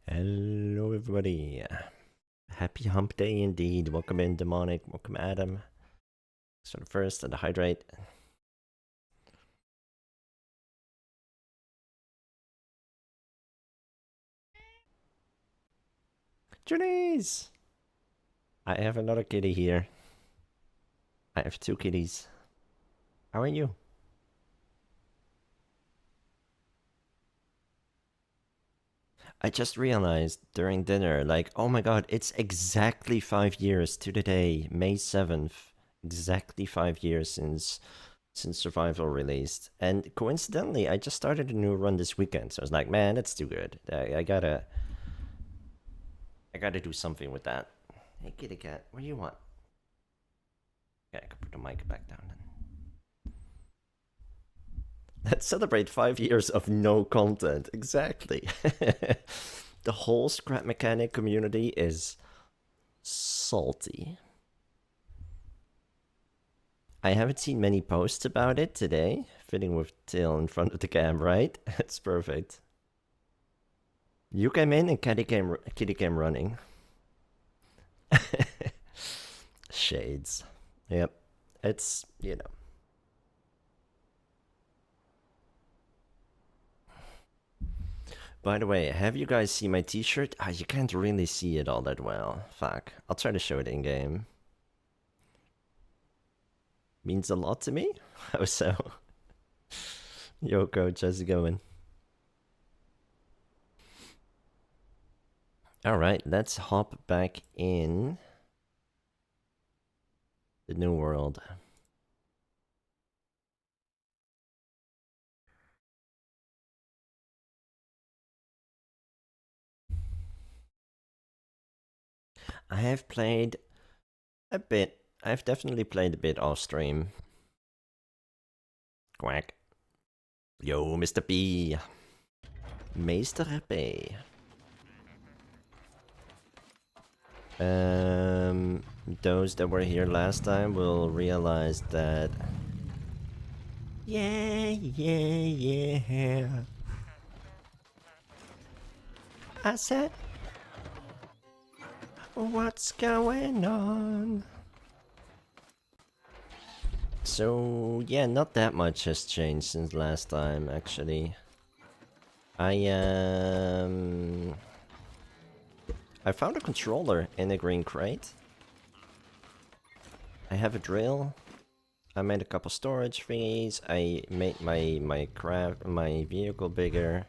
Hello, everybody. Happy hump day indeed. Welcome in, Demonic. Welcome, Adam. So first, and the hydrate. Janice! I have another kitty here. I have two kitties. How are you? I just realized during dinner, like, oh my god, it's exactly 5 years to the day, May 7th. Exactly 5 years since Survival released. And coincidentally, I just started a new run this weekend. So I was like, man, that's too good. I gotta do something with that. Hey, kitty cat, what do you want? Yeah, I can put the mic back down then. Let's celebrate 5 years of no content. Exactly. The whole scrap mechanic community is salty. I haven't seen many posts about it today. Fitting with tail in front of the cam, right? It's perfect. You came in and kitty came running. Shades. Yep. It's, you know. By the way, have you guys seen my t-shirt? Ah, you can't really see it all that well. Fuck. I'll try to show it in-game. Means a lot to me? How so? Yo, coach, how's it going? Alright, let's hop back in the new world. I have played a bit. I've definitely played a bit off stream. Quack. Yo, Mr. B. Meester B. Those that were here last time will realize that. Yeah, yeah, yeah. I said, what's going on? So, yeah, not that much has changed since last time, actually. I found a controller in a green crate. I have a drill. I made a couple storage thingies. I made my vehicle bigger.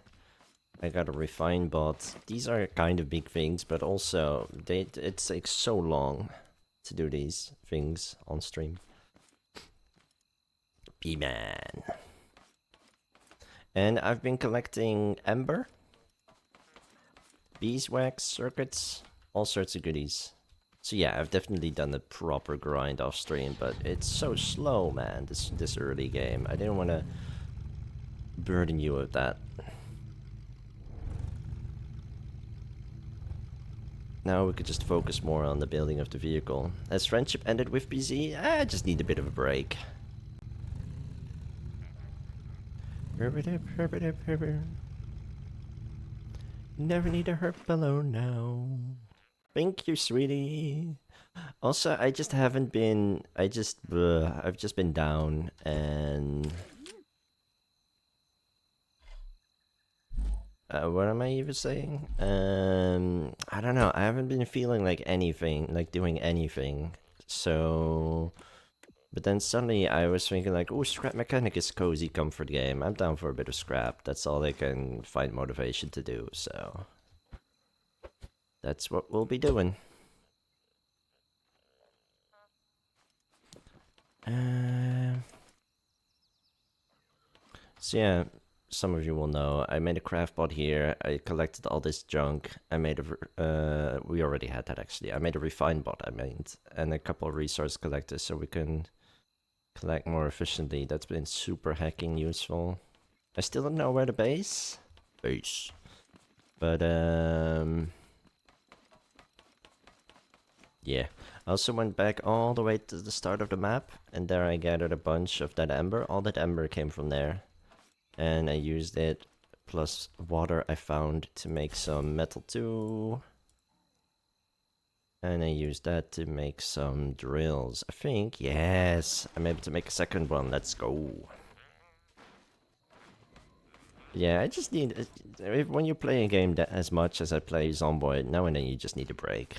I got a refine bot. These are kind of big things, but also it takes so long to do these things on stream. P-Man. And I've been collecting ember, beeswax, circuits, all sorts of goodies. So yeah, I've definitely done a proper grind off stream, but it's so slow, man, this early game. I didn't want to burden you with that. Now we could just focus more on the building of the vehicle. Has friendship ended with BZ? I just need a bit of a break. Never need a hurt below now. Thank you, sweetie. Also, I just haven't been. I've just been down and. What am I even saying? I don't know. I haven't been feeling like anything, like doing anything. So, but then suddenly I was thinking like, oh, Scrap Mechanic is cozy comfort game. I'm down for a bit of scrap. That's all I can find motivation to do. So, that's what we'll be doing. So yeah, some of you will know, I made a craft bot here. I collected all this junk. I made a, we already had that actually. I made a refine bot, and a couple of resource collectors so we can collect more efficiently. That's been super hacking useful. I still don't know where the base. But yeah. I also went back all the way to the start of the map, and there I gathered a bunch of that ember. All that ember came from there. And I used it plus water I found to make some metal too. And I use that to make some drills. I think, yes, I'm able to make a second one. Let's go. Yeah, I just need... when you play a game that as much as I play Zomboid, now and then you just need a break.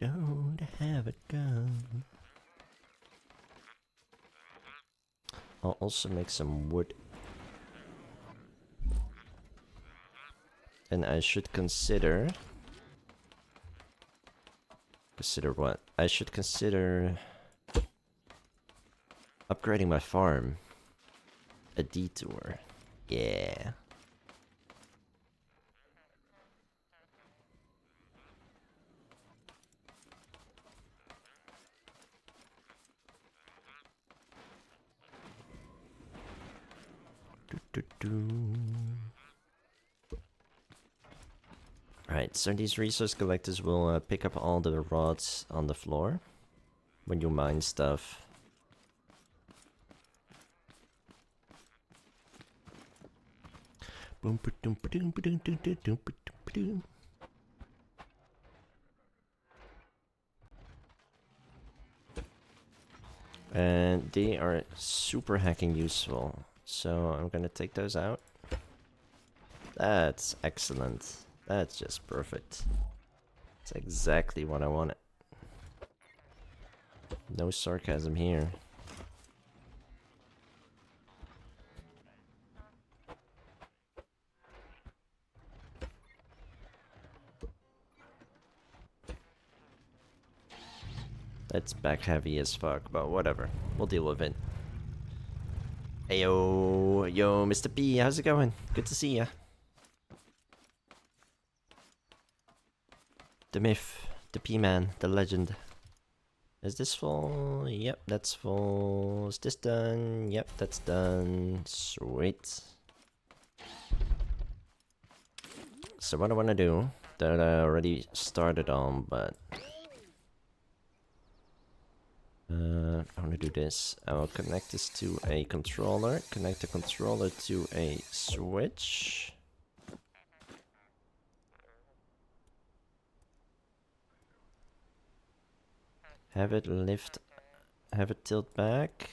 Don't have a gun. I'll also make some wood. And I should consider... Consider what? I should consider... upgrading my farm. A detour. Yeah. Alright, so these resource collectors will pick up all the rods on the floor when you mine stuff. And they are super hacking useful. So I'm gonna take those out. That's excellent. That's just perfect. It's exactly what I wanted. No sarcasm here. That's back heavy as fuck, but whatever. We'll deal with it. Ayo, yo, Mr. P, how's it going? Good to see ya. The myth, the P-man, the legend. Is this full? Yep, that's full. Is this done? Yep, that's done. Sweet. So what I want to do, that I already started on, but... I want to do this. I will connect this to a controller. Connect the controller to a switch. Have it lift, have it tilt back.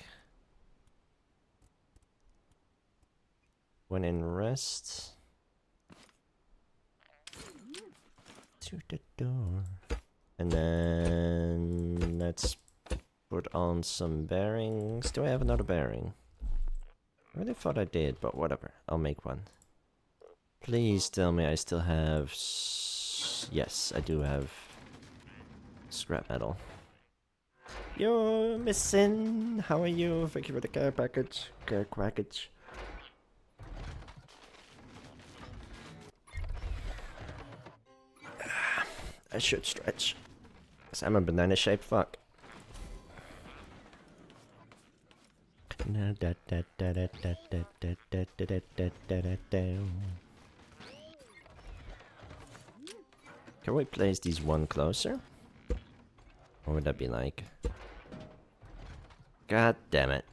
When in rest. To the door. And then let's put on some bearings. Do I have another bearing? I really thought I did, but whatever. I'll make one. Please tell me I still have... Yes, I do have scrap metal. Yo, Missin! How are you? Thank you for the care package. Care package. I should stretch. Cause I'm a banana-shaped fuck. Can we place these one closer? What would that be like? God damn it.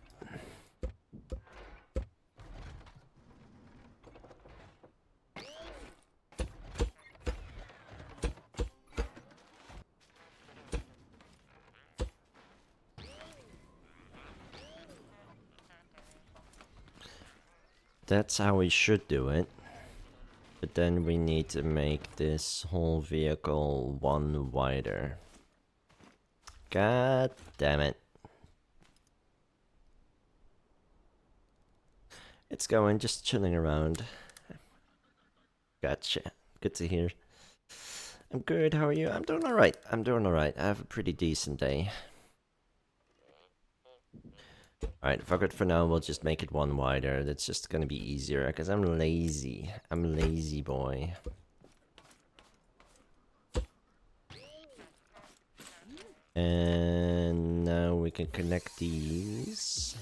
That's how we should do it. But then we need to make this whole vehicle one wider. God damn it. It's going, just chilling around. Gotcha. Good to hear. I'm good, how are you? I'm doing alright. I'm doing alright. I have a pretty decent day. Alright, fuck it for now, we'll just make it one wider. That's just gonna be easier, because I'm lazy. I'm a lazy boy. And now we can connect these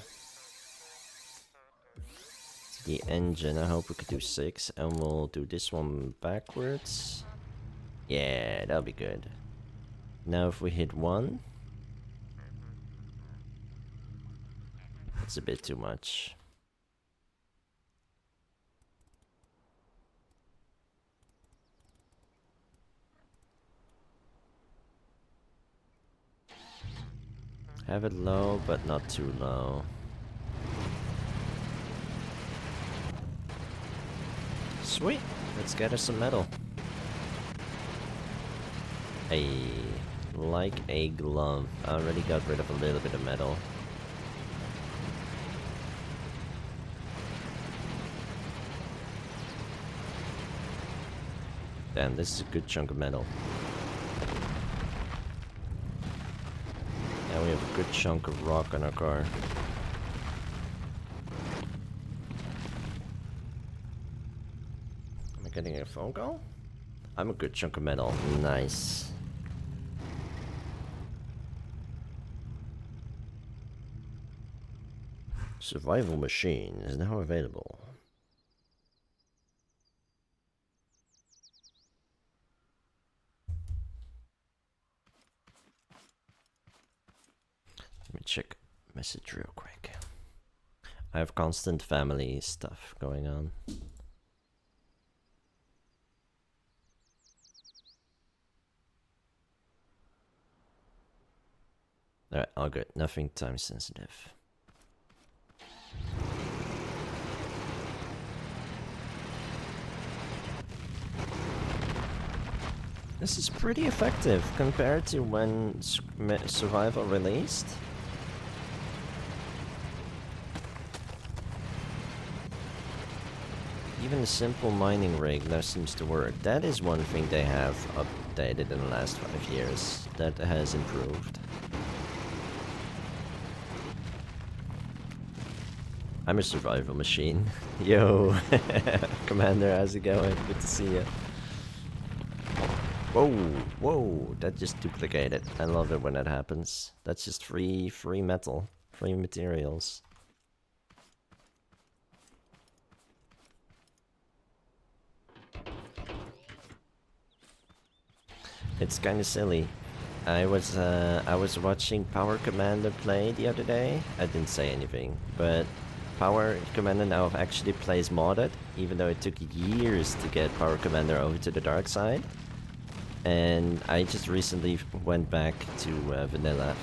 to the engine. I hope we could do 6, and we'll do this one backwards. Yeah, that'll be good. Now if we hit 1... It's a bit too much. Have it low, but not too low. Sweet! Let's get us some metal. Like a glove. I already got rid of a little bit of metal. Damn, this is a good chunk of metal. Now we have a good chunk of rock on our car. Am I getting a phone call? I'm a good chunk of metal. Nice. Survival machine is now available. Let me check message real quick. I have constant family stuff going on. Alright, all good. Nothing time sensitive. This is pretty effective compared to when Survival released. Even a simple mining rig now seems to work. That is one thing they have updated in the last 5 years that has improved. I'm a survival machine. Yo, Commander, how's it going? Good to see you. Whoa, whoa, that just duplicated. I love it when that happens. That's just free metal, free materials. It's kind of silly. I was watching Power Commander play the other day. I didn't say anything, but Power Commander now actually plays modded, even though it took years to get Power Commander over to the dark side. And I just recently went back to vanilla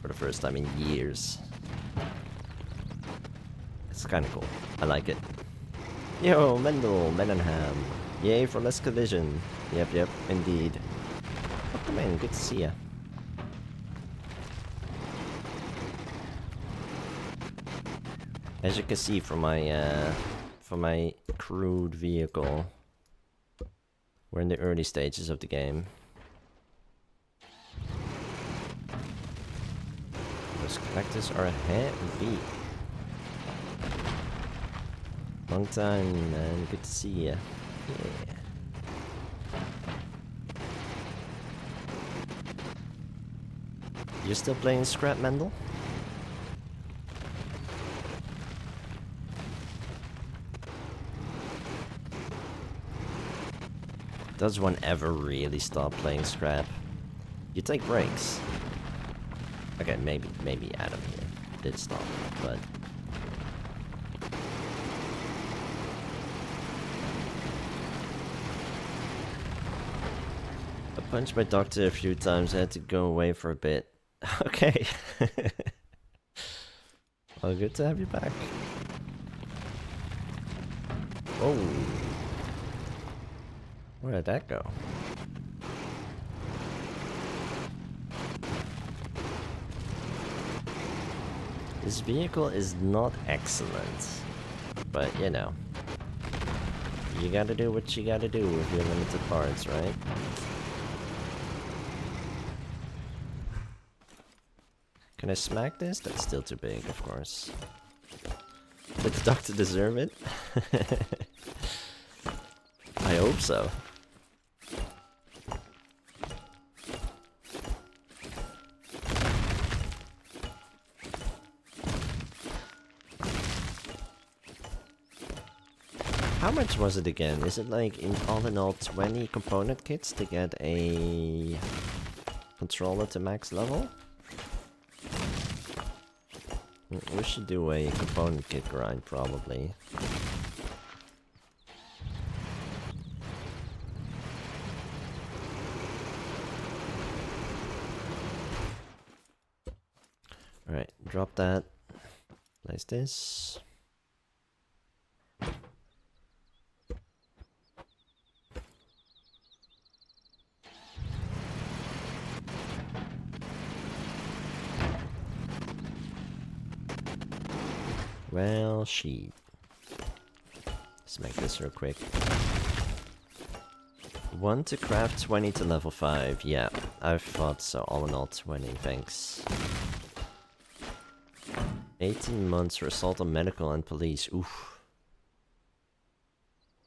for the first time in years. It's kind of cool. I like it. Yo, Mendel, Menenham. Yay for less collision. Yep, indeed. Welcome in, good to see ya. As you can see from my crude vehicle, we're in the early stages of the game. Those collectors are heavy. Long time, man. Good to see ya. Yeah. You're still playing Scrap, Mendel? Does one ever really stop playing Scrap? You take breaks. Okay, maybe Adam here did stop, but... I punched my doctor a few times, I had to go away for a bit. Okay. Well, good to have you back. Oh. Where did that go? This vehicle is not excellent, but you know, you gotta do what you gotta do with your limited parts, right? Can I smack this? That's still too big, of course. Did the doctor deserve it? I hope so. How much was it again? Is it like in all 20 component kits to get a controller to max level? We should do a component kit grind probably. Alright, drop that. Place this. Well, sheet. Let's make this real quick. 1 to craft, 20 to level 5. Yeah, I thought so. All in all, 20. Thanks. 18 months for assault on medical and police. Oof.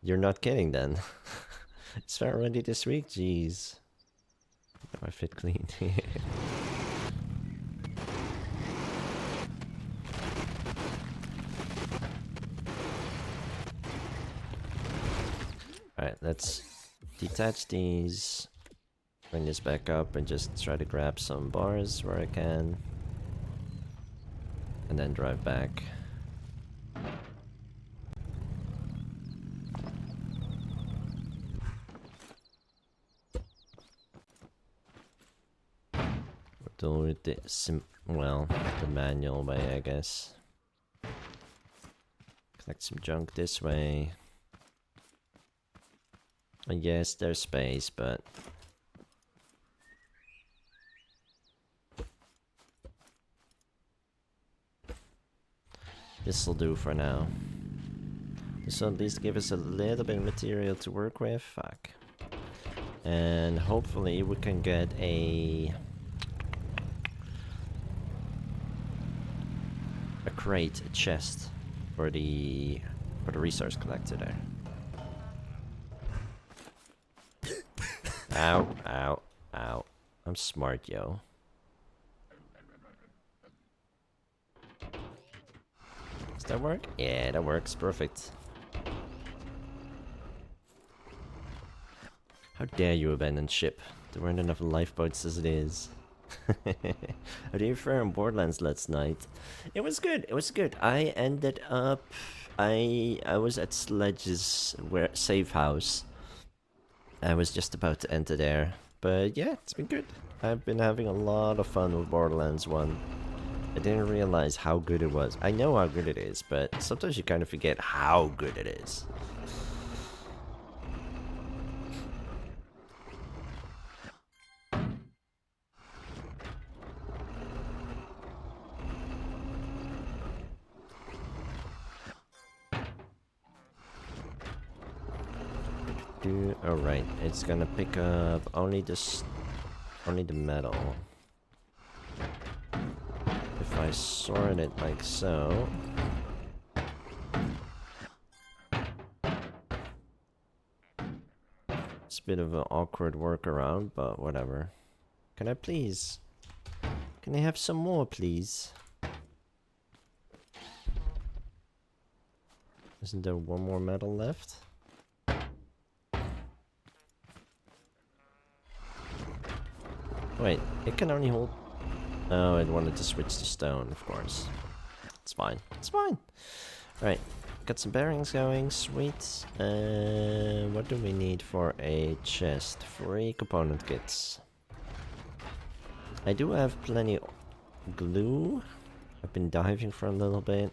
You're not kidding then. It's already this week, jeez. I fit clean. Alright, let's detach these. Bring this back up and just try to grab some bars where I can. And then drive back. We'll do it the manual way, I guess. Collect some junk this way. And yes, there's space, but this'll do for now. This will at least give us a little bit of material to work with. Fuck. And hopefully we can get a crate, a chest for the resource collector there. Ow, ow, ow. I'm smart, yo. Does that work? Yeah, that works. Perfect. How dare you abandon ship? There weren't enough lifeboats as it is. How do you fare in Borderlands last night? It was good. It was good. I ended up... I was at Sledge's safe house. I was just about to enter there. But yeah, it's been good. I've been having a lot of fun with Borderlands 1. I didn't realize how good it was. I know how good it is, but sometimes you kind of forget how good it is. Alright, it's gonna pick up only the metal. If I sort it like so. It's a bit of an awkward workaround, but whatever. Can I please? Can I have some more, please? Isn't there one more metal left? Wait, it can only hold... Oh, it wanted to switch to stone, of course. It's fine. It's fine. Right, got some bearings going. Sweet. What do we need for a chest? 3 component kits. I do have plenty of glue. I've been diving for a little bit.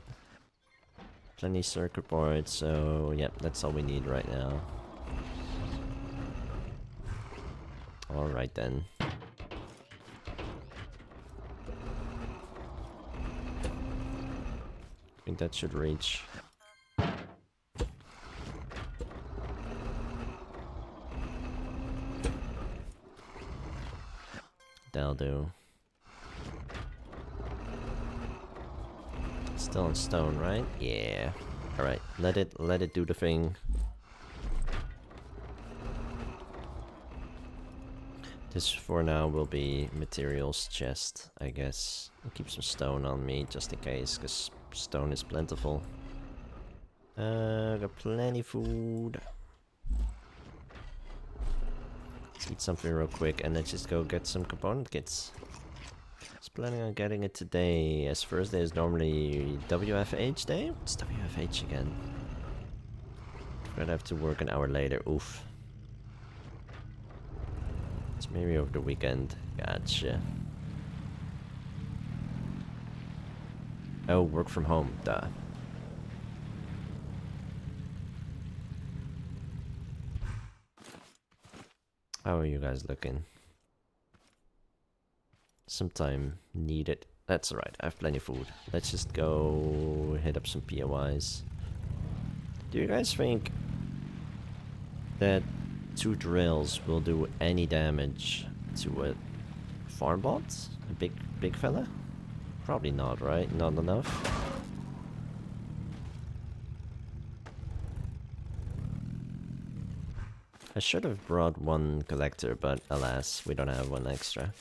Plenty circuit boards, so yep, that's all we need right now. Alright then. I think that should reach. That'll do. Still in stone, right? Yeah. Alright, let it do the thing. This for now will be materials chest, I guess. I'll keep some stone on me just in case, because stone is plentiful. Got plenty food. Let's eat something real quick and let's just go get some component kits. I was planning on getting it today, as Thursday is normally WFH day? What's WFH again? I'd have to work an hour later, oof. It's maybe over the weekend. Gotcha. Oh, work from home, duh. How are you guys looking? Some time needed. That's alright, I have plenty of food. Let's just go hit up some POIs. Do you guys think that 2 drills will do any damage to a farm bot? A big fella? Probably not, right? Not enough? I should have brought 1 collector, but alas, we don't have 1 extra.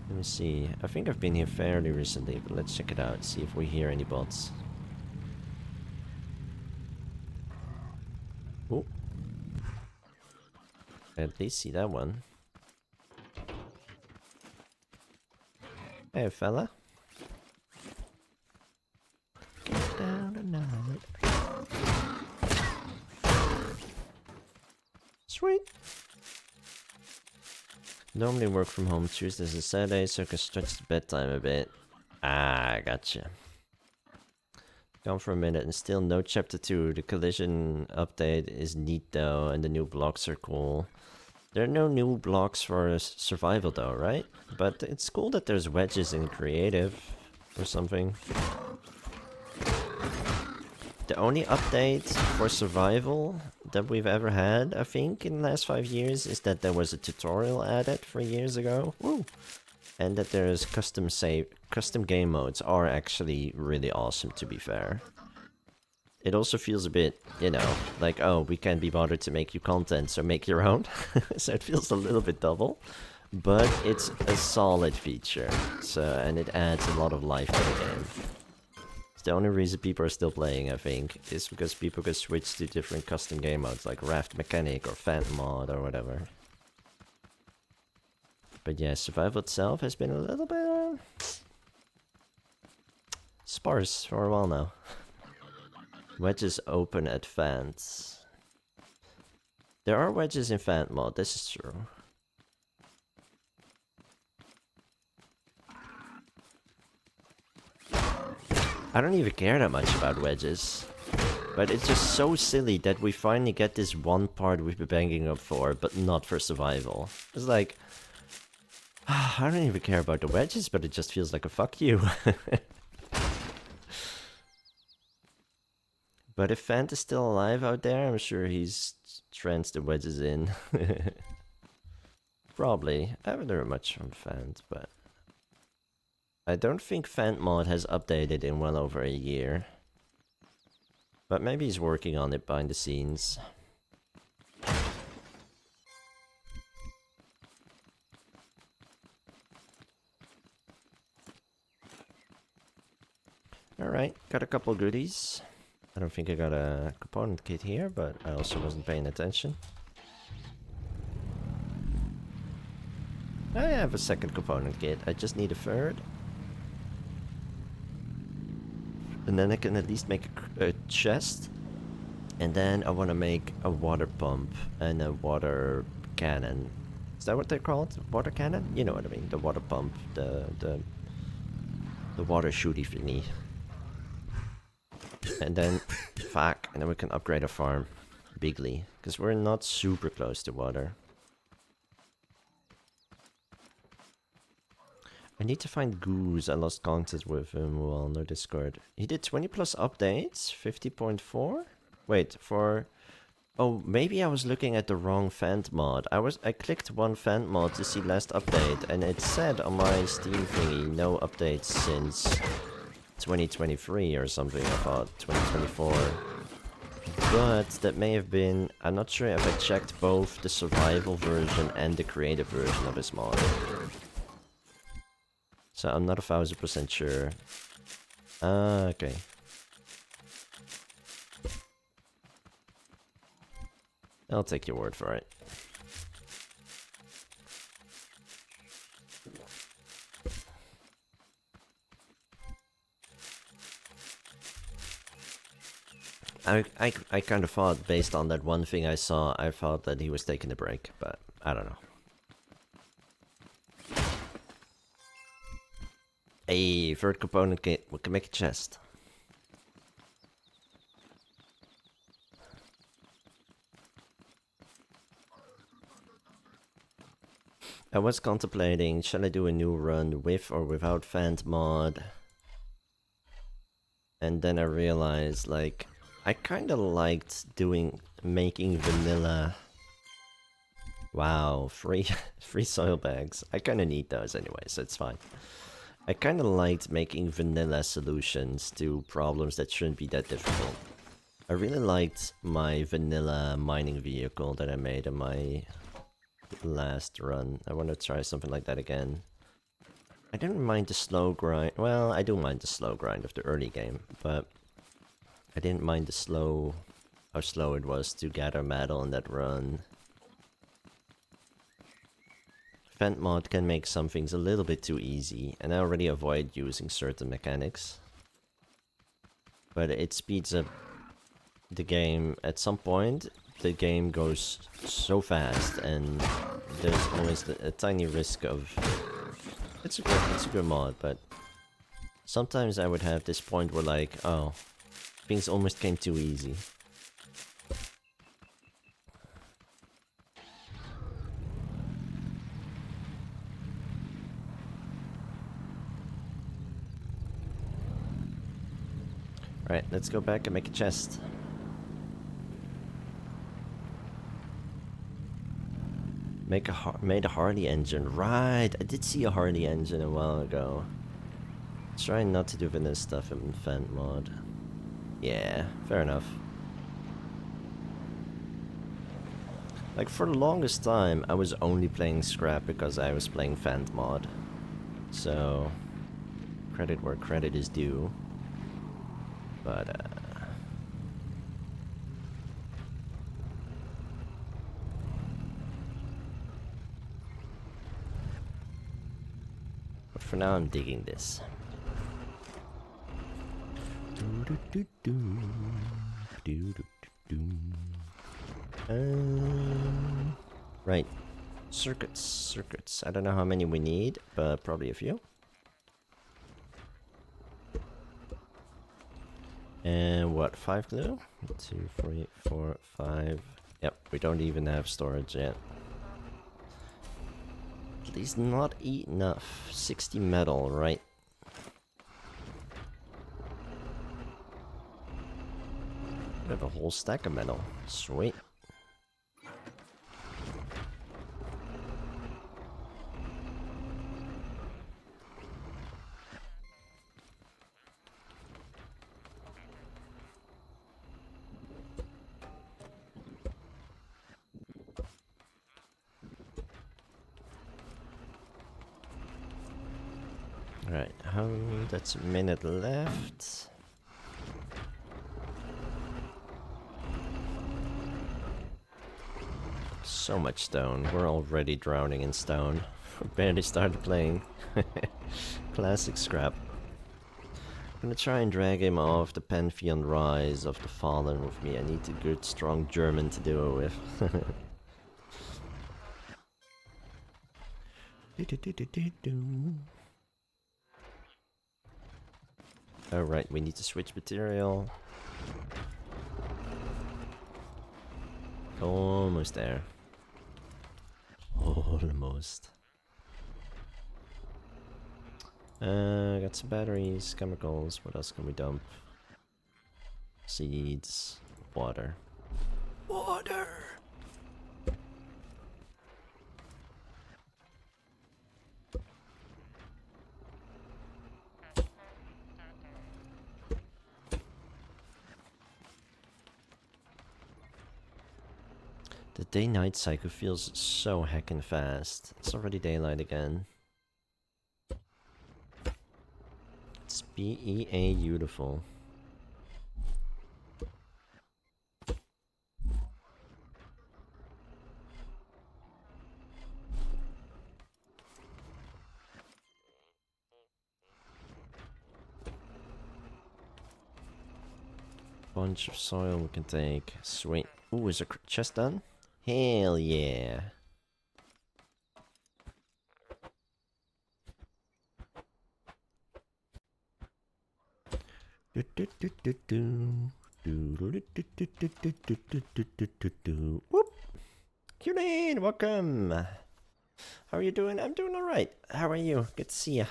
Let me see. I think I've been here fairly recently, but let's check it out, see if we hear any bots. Oh. At least see that one. Hey, fella. Get down tonight. Sweet. Normally work from home Tuesdays and Saturdays, so I can stretch the bedtime a bit. Ah, gotcha. Gone for a minute and still no chapter 2. The collision update is neat though, and the new blocks are cool. There are no new blocks for survival though, right? But it's cool that there's wedges in creative or something. The only update for survival that we've ever had, I think, in the last 5 years is that there was a tutorial added 3 years ago. Woo! And that there's custom game modes are actually really awesome, to be fair. It also feels a bit, you know, like, oh, we can't be bothered to make you content, so make your own. So it feels a little bit double. But it's a solid feature, so, and it adds a lot of life to the game. It's the only reason people are still playing, I think, is because people can switch to different custom game modes, like Raft Mechanic or Phantom Mod or whatever. But yeah, survival itself has been a little bit sparse for a while now. Wedges open at Fants. There are wedges in Phant mod, this is true. I don't even care that much about wedges. But it's just so silly that we finally get this one part we've been banging up for, but not for survival. It's like, I don't even care about the wedges, but it just feels like a fuck you. But if Fant is still alive out there, I'm sure he's trenched the wedges in. Probably. I haven't heard much from Fant, but I don't think Fant mod has updated in well over a year. But maybe he's working on it behind the scenes. Alright, got a couple goodies. I don't think I got a component kit here, but I also wasn't paying attention. I have a second component kit, I just need a third. And then I can at least make a chest. And then I want to make a water pump and a water cannon. Is that what they're called? Water cannon? You know what I mean, the water pump, the water shooty thingy. And then, fuck, and then we can upgrade our farm bigly, because we're not super close to water. I need to find Goose. I lost contact with him while on their Discord. He did 20 plus updates, 50.4? Wait, for... Oh, maybe I was looking at the wrong Fant mod. I clicked one Fant mod to see last update, and it said on my Steam thingy, no updates since 2023 or something, I thought, 2024. But that may have been... I'm not sure if I checked both the survival version and the creative version of his mod. So I'm not 1000% sure. Ah, okay. I'll take your word for it. I kind of thought, based on that one thing I saw, I thought that he was taking a break, but I don't know. A third component kit, we can make a chest. I was contemplating, shall I do a new run with or without Fant mod? And then I realized, like, I kinda liked making vanilla. Wow, free soil bags. I kinda need those anyway, so it's fine. I kinda liked making vanilla solutions to problems that shouldn't be that difficult. I really liked my vanilla mining vehicle that I made in my last run. I want to try something like that again. I didn't mind the slow grind. Well, I do mind the slow grind of the early game, but I didn't mind how slow it was to gather metal in that run. Vent mod can make some things a little bit too easy, and I already avoid using certain mechanics. But it speeds up the game. At some point, the game goes so fast, and there's always a tiny risk of... It's a good mod, but sometimes I would have this point where, like, oh, things almost came too easy. Alright, let's go back and make a chest. Made a Harley engine. Right, I did see a Harley engine a while ago. Trying not to do vanilla stuff in Fant mod. Yeah, fair enough. Like, for the longest time, I was only playing Scrap because I was playing Fant mod. So, credit where credit is due. But, for now, I'm digging this. Right. Circuits. I don't know how many we need, but probably a few. And what, 5 glue? 1, 2, 3, 4, 5. Yep, we don't even have storage yet. At least not enough. 60 metal, right? We have a whole stack of metal. Sweet. Alright, that's a minute left. So much stone. We're already drowning in stone. We barely started playing. Classic Scrap. I'm gonna try and drag him off the Pantheon Rise of the Fallen with me. I need a good, strong German to do it with. Alright, we need to switch material. Almost there. Almost. Got some batteries, chemicals. What else can we dump? Seeds, water. Water! The day-night cycle feels so heckin' fast. It's already daylight again. It's B-E-A beautiful. Bunch of soil we can take. Sweet. Ooh, is a chest done? Hell yeah. Whoop! Cunin, welcome! How are you doing? I'm doing alright. How are you? Good to see ya.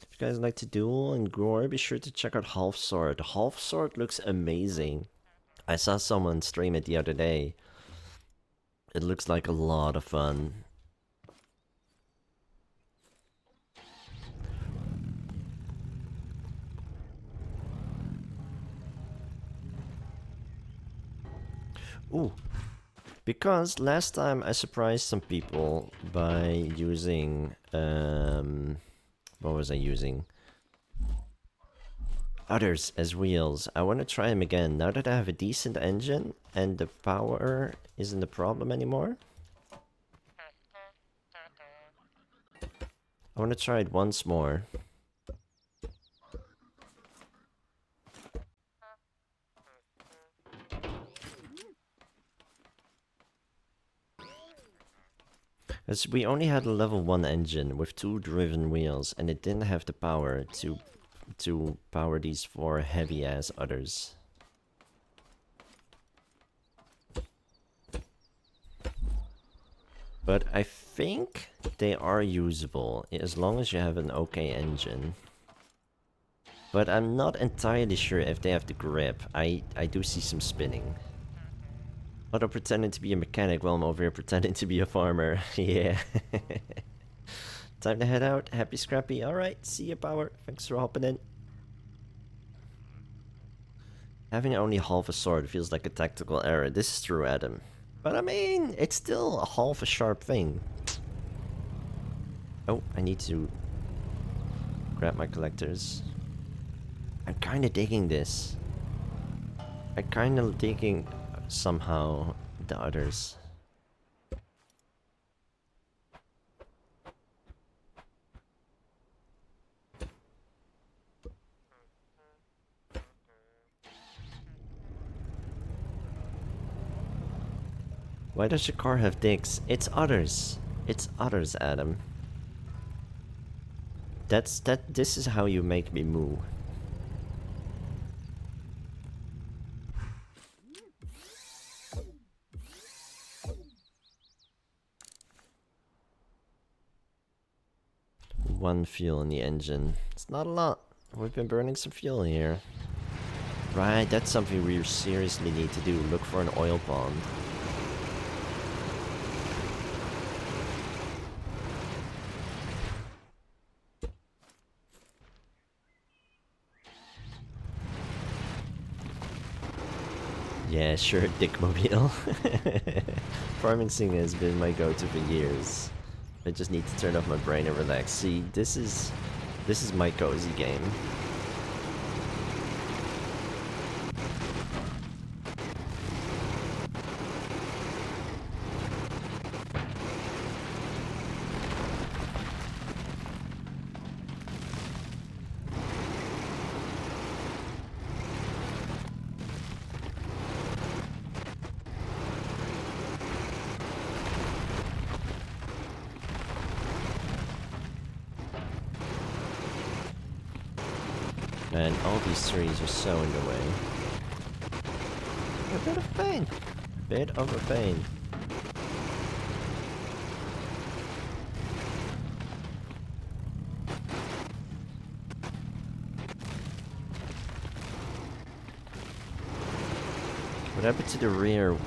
If you guys like to duel and gore, be sure to check out Half Sword. Half Sword looks amazing. I saw someone stream it the other day. It looks like a lot of fun. Ooh. Because last time I surprised some people by using... what was I using? Others as wheels. I want to try them again, now that I have a decent engine and the power isn't a problem anymore. I want to try it once more. As we only had a level 1 engine with 2 driven wheels and it didn't have the power to power these 4 heavy ass others. But I think they are usable as long as you have an okay engine. But I'm not entirely sure if they have the grip. I do see some spinning. Otto pretending to be a mechanic while I'm over here pretending to be a farmer. Yeah. Time to head out. Happy Scrappy. Alright, see ya, Power. Thanks for hopping in. Having only half a sword feels like a tactical error. This is true, Adam. But I mean, it's still a half a sharp thing. Oh, I need to grab my collectors. I'm kinda digging this. I'm kinda digging somehow the others. Why does your car have dicks? It's others. It's others, Adam. This is how you make me moo. One fuel in the engine. It's not a lot. We've been burning some fuel here. Right, that's something we seriously need to do. Look for an oil pond. Yeah, sure, Dickmobile. Farming Sim has been my go-to for years. I just need to turn off my brain and relax. See, this is my cozy game. Man, all these trees are so in the way. A bit of pain. Bit of a pain. What happened to the real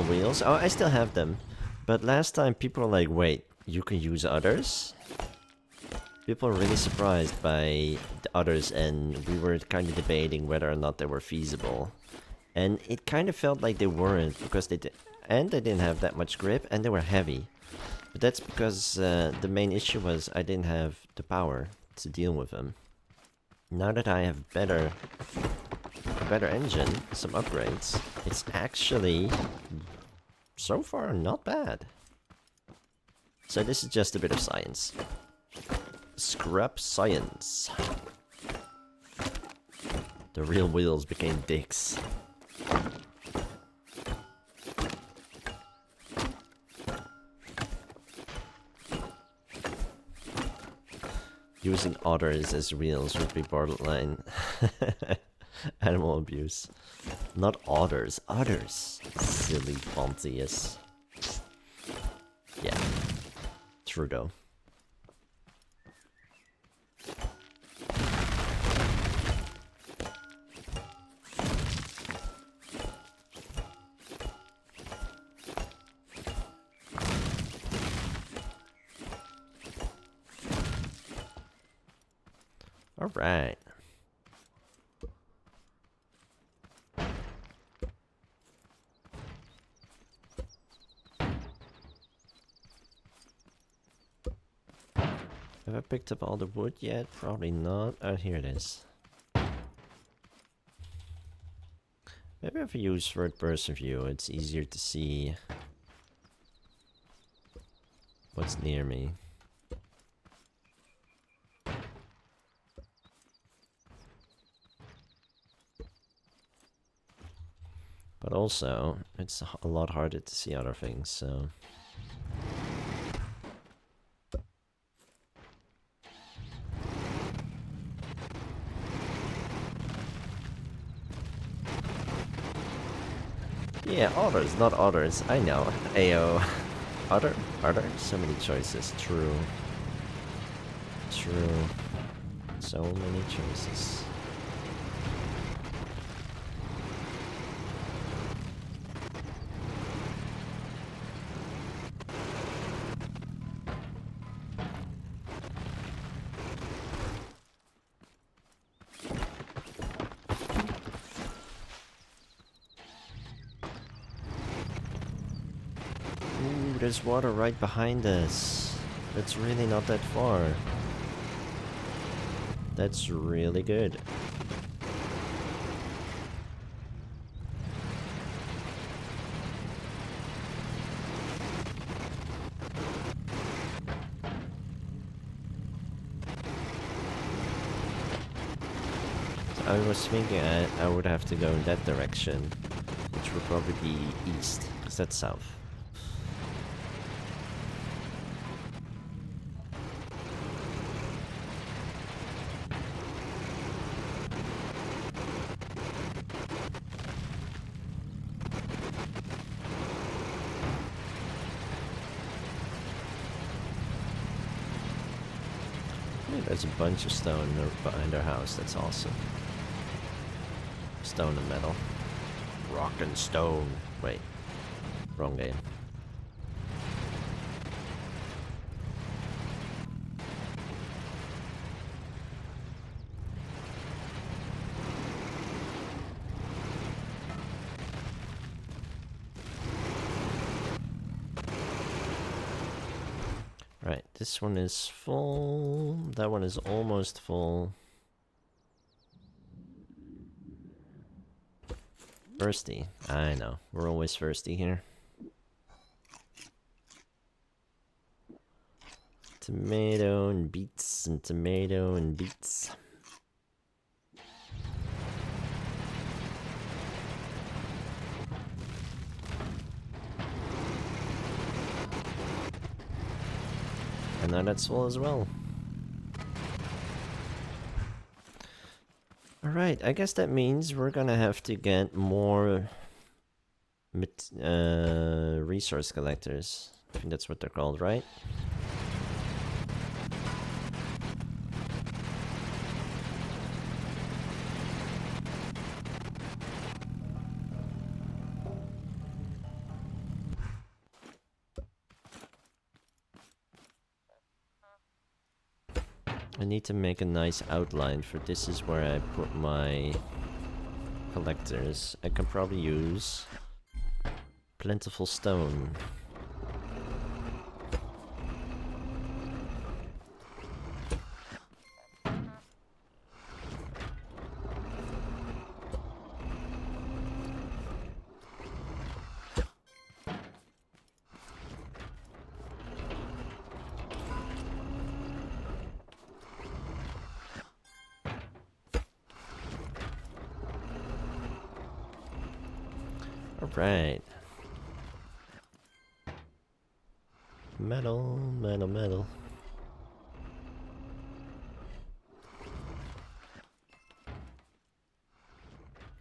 wheels? Oh, I still have them. But last time people were like, wait, you can use others? People are really surprised by the others, and we were kind of debating whether or not they were feasible. And it kind of felt like they weren't, because they and they didn't have that much grip, and they were heavy. But that's because the main issue was I didn't have the power to deal with them. Now that I have a better engine, some upgrades, it's actually, so far, not bad. So this is just a bit of science. Scrap science. The real wheels became dicks. Using otters as wheels would be borderline animal abuse. Not otters, otters. Silly Pontius. Yeah. True though. All right. Have I picked up all the wood yet? Probably not. Oh, here it is. Maybe if I use third-person view, it's easier to see what's near me. But also, it's a lot harder to see other things, so... Yeah, otters, not otters. I know. Ayo. Otter? Otter? So many choices. True. True. So many choices. Ooh, there's water right behind us. That's really not that far. That's really good. I was thinking I would have to go in that direction, which would probably be east, because that's south. There's a bunch of stone behind our house, that's awesome. Stone and metal. Rock and stone. Wait. Wrong game. Right, this one is full. That one is almost full. Thirsty. I know. We're always thirsty here. Tomato and beets and tomato and beets. And now that's full as well. Alright, I guess that means we're gonna have to get more resource collectors. I think that's what they're called, right? I need to make a nice outline for this is where I put my collectors. I can probably use Plentiful stone. Alright. Metal, metal, metal.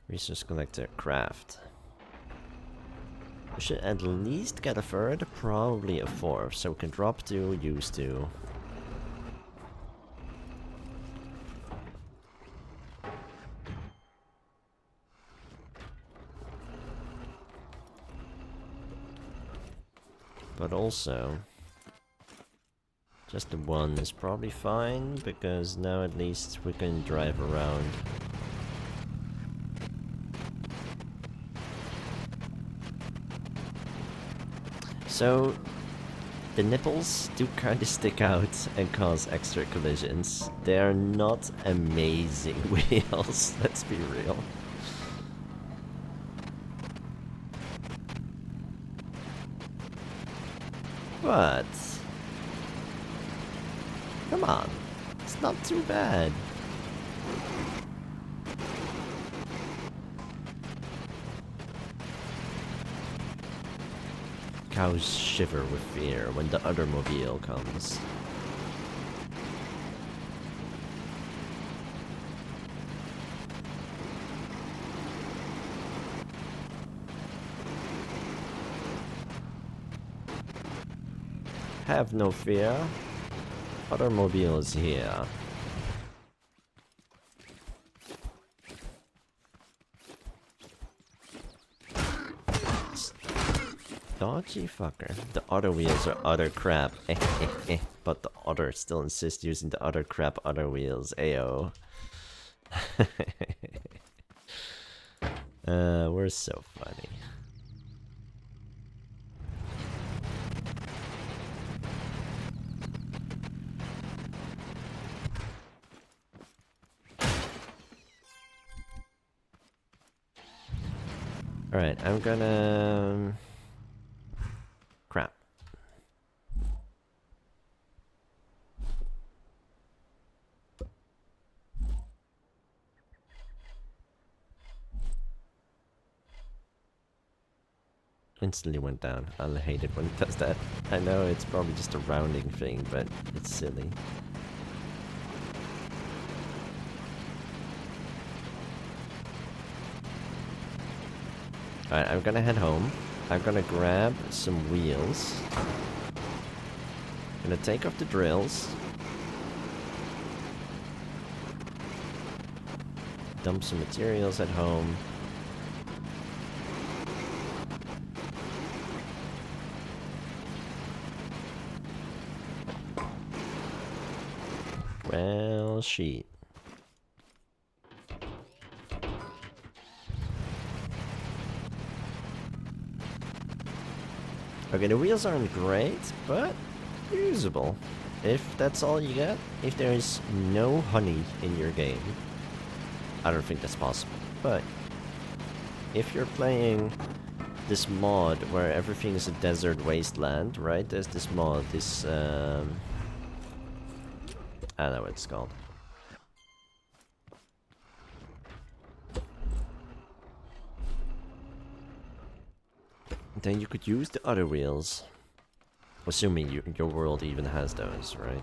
Resource collector, craft. We should at least get a third, probably a fourth, so we can drop 2, use 2. But also, just the 1 is probably fine, because now at least we can drive around. So, the nipples do kinda stick out and cause extra collisions. They're not amazing wheels, let's be real. But come on, it's not too bad. Cows shiver with fear when the other mobile comes. Have no fear. Automobile is here. Dodgy fucker. The other wheels are other crap. But the other still insists using the other crap other wheels. Ayo. We're so funny. Alright, I'm gonna... crap. Instantly went down. I'll hate it when it does that. I know it's probably just a rounding thing, but it's silly. Alright, I'm gonna head home. I'm gonna grab some wheels. Gonna take off the drills. Dump some materials at home. Well, shit. Okay, the wheels aren't great, but usable. If that's all you get, if there is no honey in your game, I don't think that's possible. But if you're playing this mod where everything is a desert wasteland, right? There's this mod, this I don't know what it's called. Then you could use the other wheels. Assuming your world even has those, right?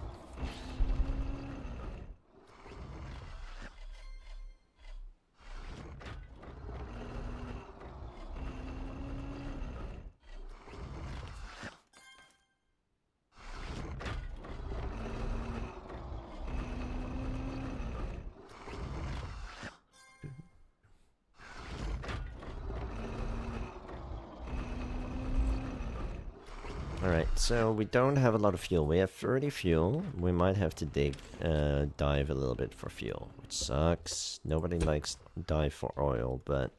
Alright, so we don't have a lot of fuel. We have 30 fuel. We might have to dive a little bit for fuel, which sucks. Nobody likes dive for oil, but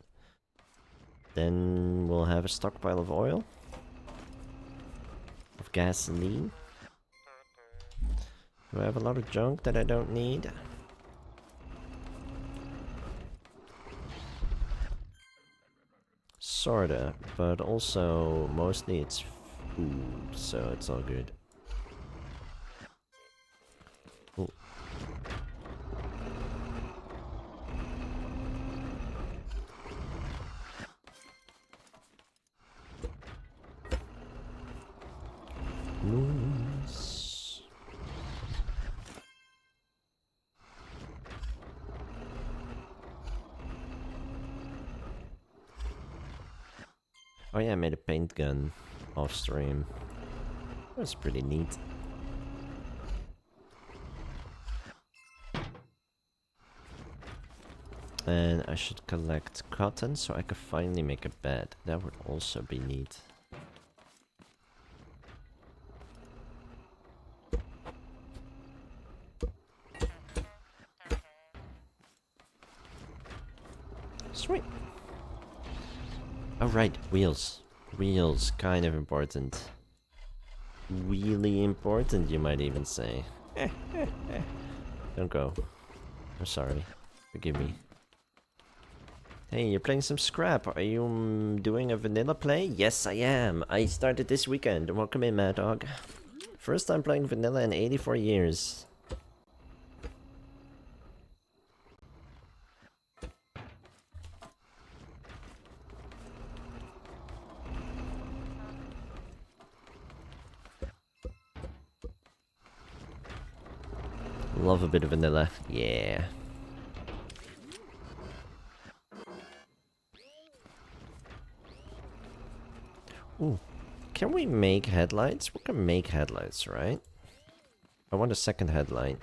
Then we'll have a stockpile of oil. Of gasoline. Do I have a lot of junk that I don't need? Sorta, but also mostly it's food, so it's all good. Ooh. Nice. Oh yeah, I made a paint gun off stream. That's pretty neat. And I should collect cotton so I could finally make a bed. That would also be neat. Sweet. Oh right, wheels. Wheels, kind of important. Really important, you might even say. Don't go. I'm sorry. Forgive me. Hey, you're playing some scrap. Are you doing a vanilla play? Yes, I am. I started this weekend. Welcome in, Mad Dog. First time playing vanilla in 84 years. Love a bit of vanilla. Yeah. Ooh. Can we make headlights? We can make headlights, right? I want a second headlight.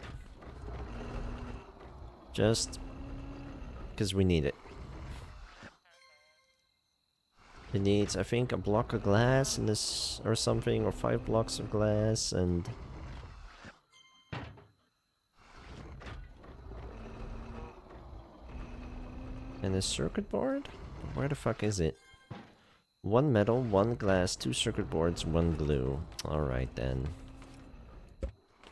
Just because we need it. It needs, I think, a block of glass in this or something, or 5 blocks of glass, and a circuit board? Where the fuck is it? 1 metal, 1 glass, 2 circuit boards, 1 glue. Alright then.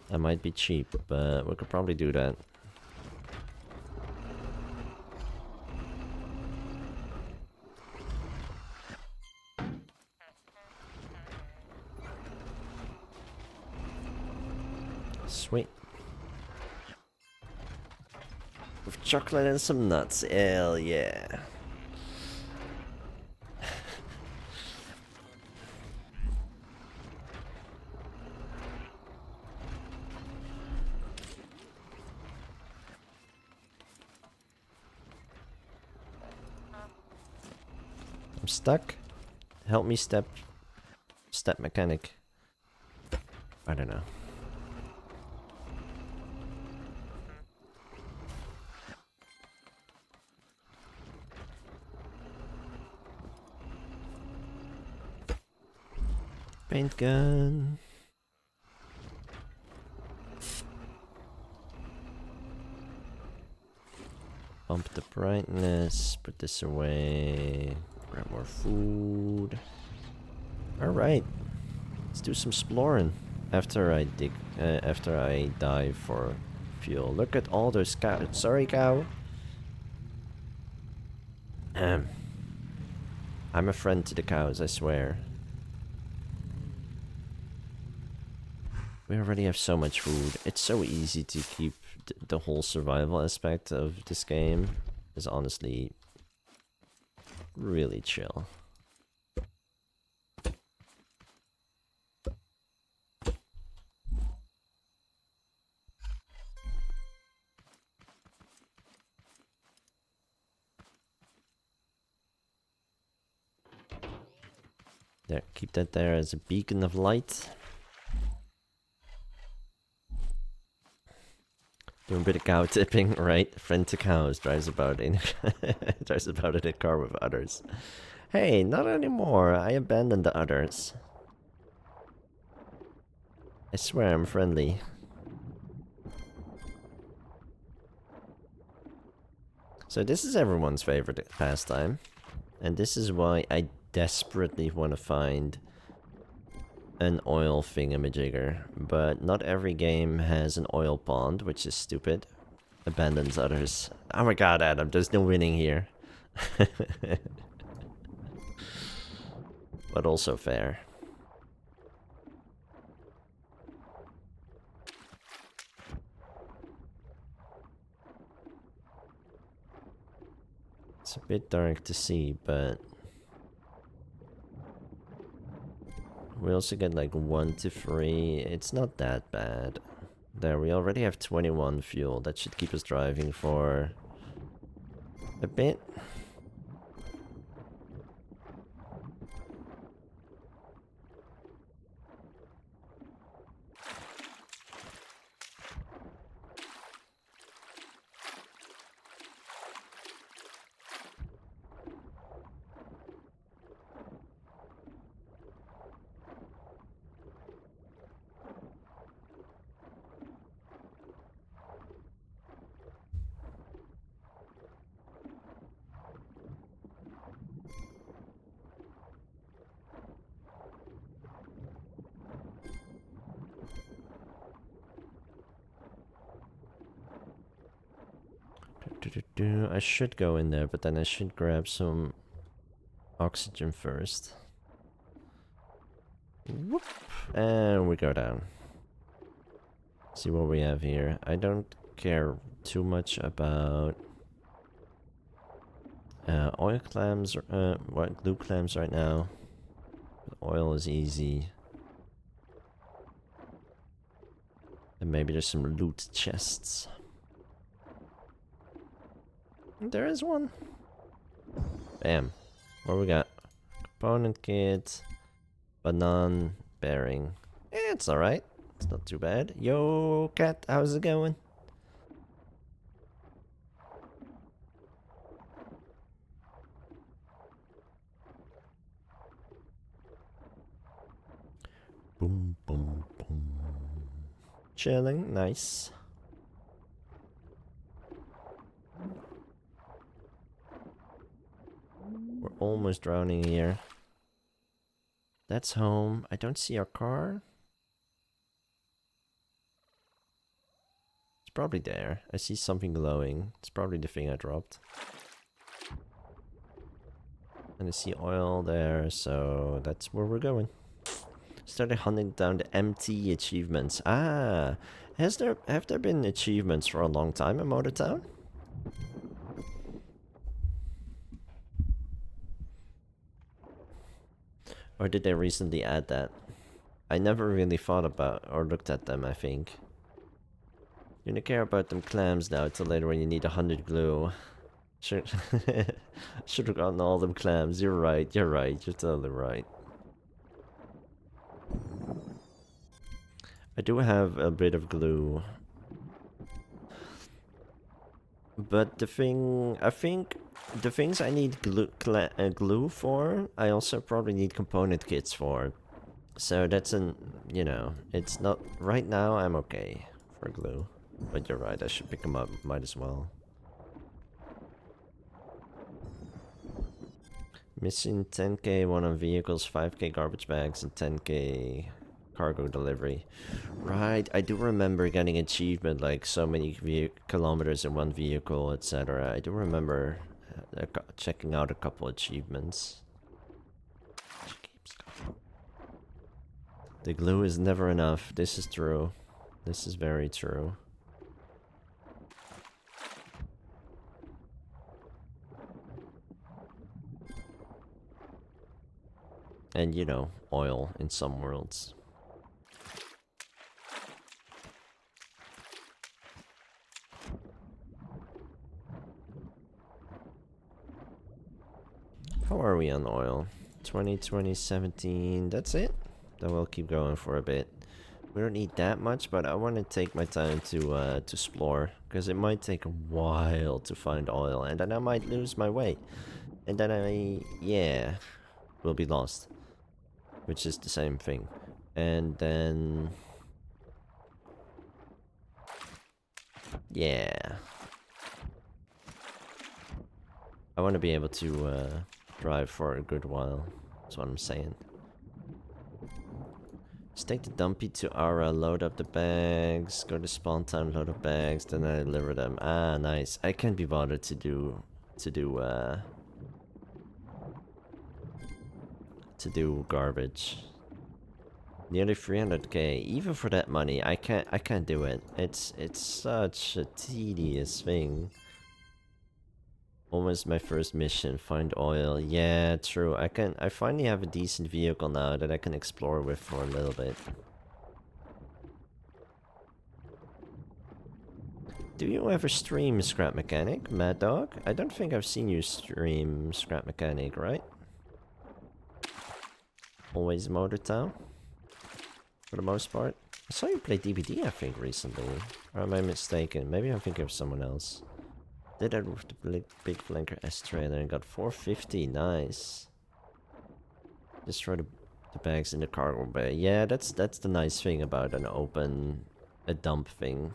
That might be cheap, but we could probably do that. Sweet. With chocolate and some nuts. Hell yeah. I'm stuck. Help me, step mechanic. I don't know. Paint gun. Bump the brightness. Put this away. Grab more food. Alright. Let's do some exploring. After I dive for fuel. Look at all those cows. Sorry, cow. I'm a friend to the cows, I swear. We already have so much food. It's so easy to keep the whole survival aspect of this game. Is honestly really chill. There, keep that there as a beacon of light. Doing a bit of cow tipping, right? Friend to cows drives about in a car with others. Hey, not anymore. I abandoned the others. I swear I'm friendly. So this is everyone's favorite pastime. And this is why I desperately want to find an oil thingamajigger. But not every game has an oil pond, which is stupid. Abandons others. Oh my god, Adam, there's no winning here. But also fair. It's a bit dark to see, but we also get like 1 to 3. It's not that bad. There, we already have 21 fuel. That should keep us driving for a bit. I should go in there, but then I should grab some oxygen first. Whoop. And we go down. See what we have here. I don't care too much about oil clams, glue clams right now. Oil is easy. And maybe there's some loot chests. There is one. Bam. What we got? Component kit. Banan bearing. It's alright. It's not too bad. Yo, cat, how's it going? Boom, boom, boom. Chilling, nice. We're almost drowning here. That's home. I don't see our car. It's probably there. I see something glowing. It's probably the thing I dropped. And I see oil there, so that's where we're going. Started hunting down the MT achievements. Ah, have there been achievements for a long time in Motortown? Or did they recently add that? I never really thought about or looked at them, I think. You don't care about them clams now till later when you need 100 glue. Should have gotten all them clams. You're right, you're totally right. I do have a bit of glue. But the thing, I think, the things I need glue for, I also probably need component kits for. So that's you know, it's not, right now I'm okay for glue. But you're right, I should pick them up, might as well. Missing 10k one on vehicles, 5k garbage bags, and 10k cargo delivery. Right, I do remember getting achievement like so many kilometers in one vehicle, etc. I do remember checking out a couple achievements. The glue is never enough. This is true. This is very true. And you know, oil in some worlds. How are we on oil? 20, 17, that's it? Then we'll keep going for a bit. We don't need that much, but I want to take my time to explore, because it might take a while to find oil, and then I might lose my way. And then yeah, will be lost. Which is the same thing. And then... yeah. I want to be able to drive for a good while. That's what I'm saying. Let's take the dumpy to Ara, load up the bags, go to spawn time, load up bags, then I deliver them. Ah, nice. I can't be bothered to do garbage. Nearly 300k. Even for that money, I can't do it. It's such a tedious thing. Almost my first mission, find oil. Yeah, true. I finally have a decent vehicle now that I can explore with for a little bit. Do you ever stream Scrap Mechanic, Mad Dog? I don't think I've seen you stream Scrap Mechanic, right? Always Motor Town? For the most part. I saw you play DBD, I think, recently. Or am I mistaken? Maybe I'm thinking of someone else. Did that with the big flanker S trailer and got 450. Nice. Just throw the bags in the cargo bay. Yeah, that's the nice thing about an open a dump thing.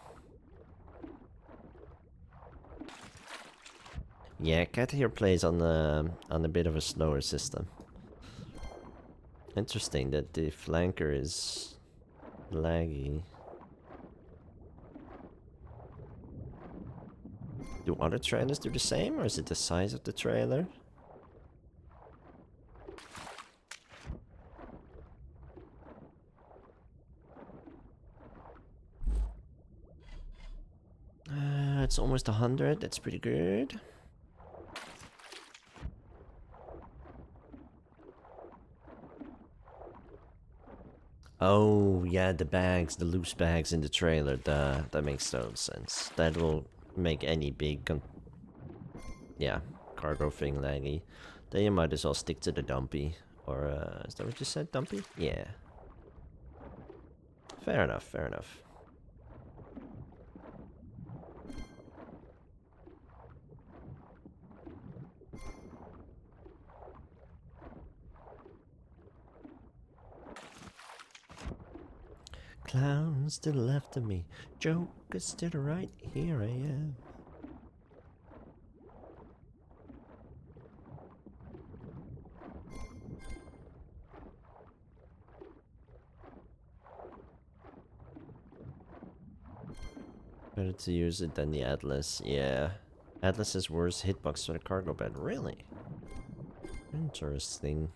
Yeah, Cat here plays on a bit of a slower system. Interesting that the flanker is laggy. Do other trailers do the same, or is it the size of the trailer? It's almost 100, that's pretty good. Oh, yeah, the bags, the loose bags in the trailer, that makes total sense. That will make any big, yeah, cargo thing laggy. Then you might as well stick to the dumpy. Or, is that what you said, dumpy? Yeah. Fair enough, fair enough. Clowns to the left of me, jokers to the right, here I am. Better to use it than the Atlas, yeah. Atlas has worse hitbox for the cargo bed, really? Interesting.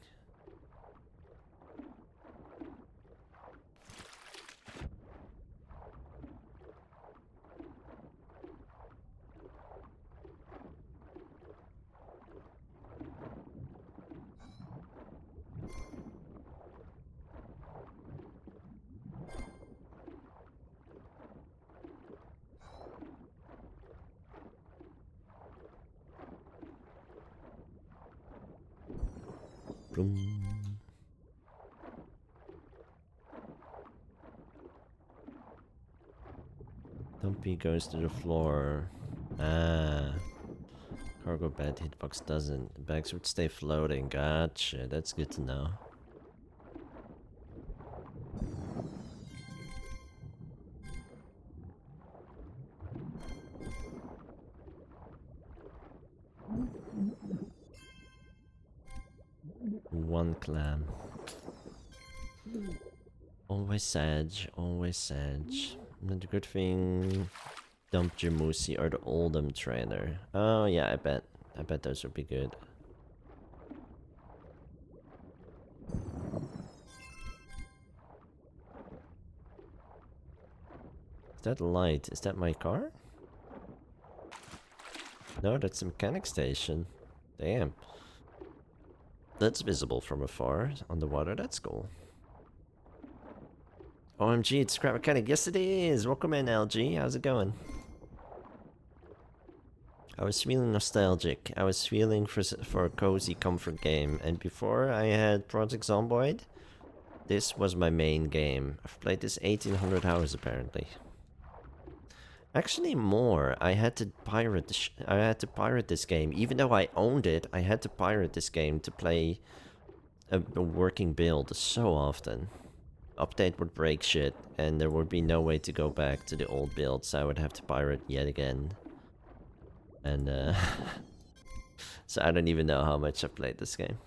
Boom. Dumpy goes to the floor. Ah. Cargo bed hitbox doesn't. Bags would stay floating. Gotcha. That's good to know. One clam. Always Sag, always Sag. And the good thing, Dump Jamusi or the Oldham trainer. Oh yeah, I bet those would be good. Is that light? Is that my car? No, that's the mechanic station. Damn. That's visible from afar on the water, that's cool. OMG, it's Scrap Mechanic. Yes, it is. Welcome in, LG. How's it going? I was feeling nostalgic. I was feeling for a cozy comfort game. And before I had Project Zomboid, this was my main game. I've played this 1800 hours apparently. Actually, more. I had to pirate. I had to pirate this game, even though I owned it. I had to pirate this game to play a working build so often. Update would break shit, and there would be no way to go back to the old build, so I would have to pirate yet again. And So I don't even know how much I've played this game.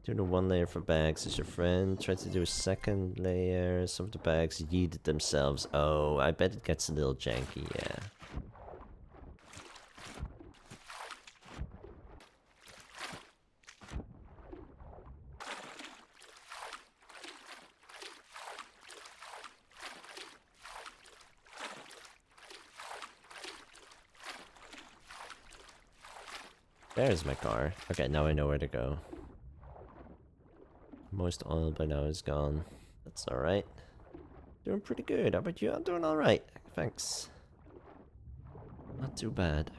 Do the one layer for bags as your friend. Try to do a second layer. Some of the bags yeeted themselves. Oh, I bet it gets a little janky, yeah. There's my car. Okay, now I know where to go. Most oil by now is gone. That's alright. Doing pretty good. How about you? I'm doing alright. Thanks. Not too bad.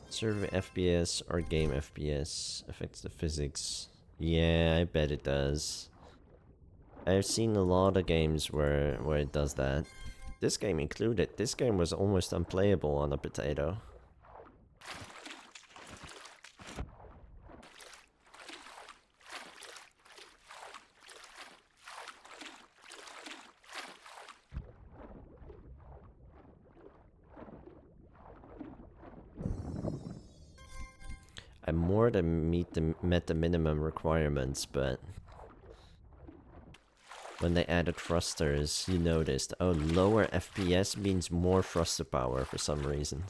Survey FPS or game FPS affects the physics. Yeah, I bet it does. I've seen a lot of games where it does that. This game included. This game was almost unplayable on a potato. I more than met the minimum requirements, but when they added thrusters, you noticed, oh, lower FPS means more thruster power for some reason.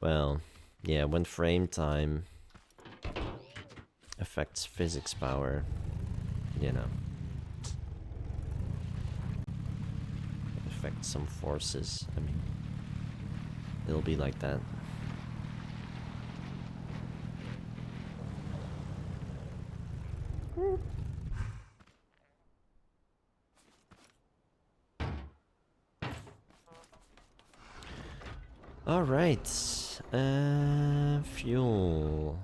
Well, yeah, when frame time affects physics power, you know. It affects some forces. I mean, it'll be like that. Alright, fuel.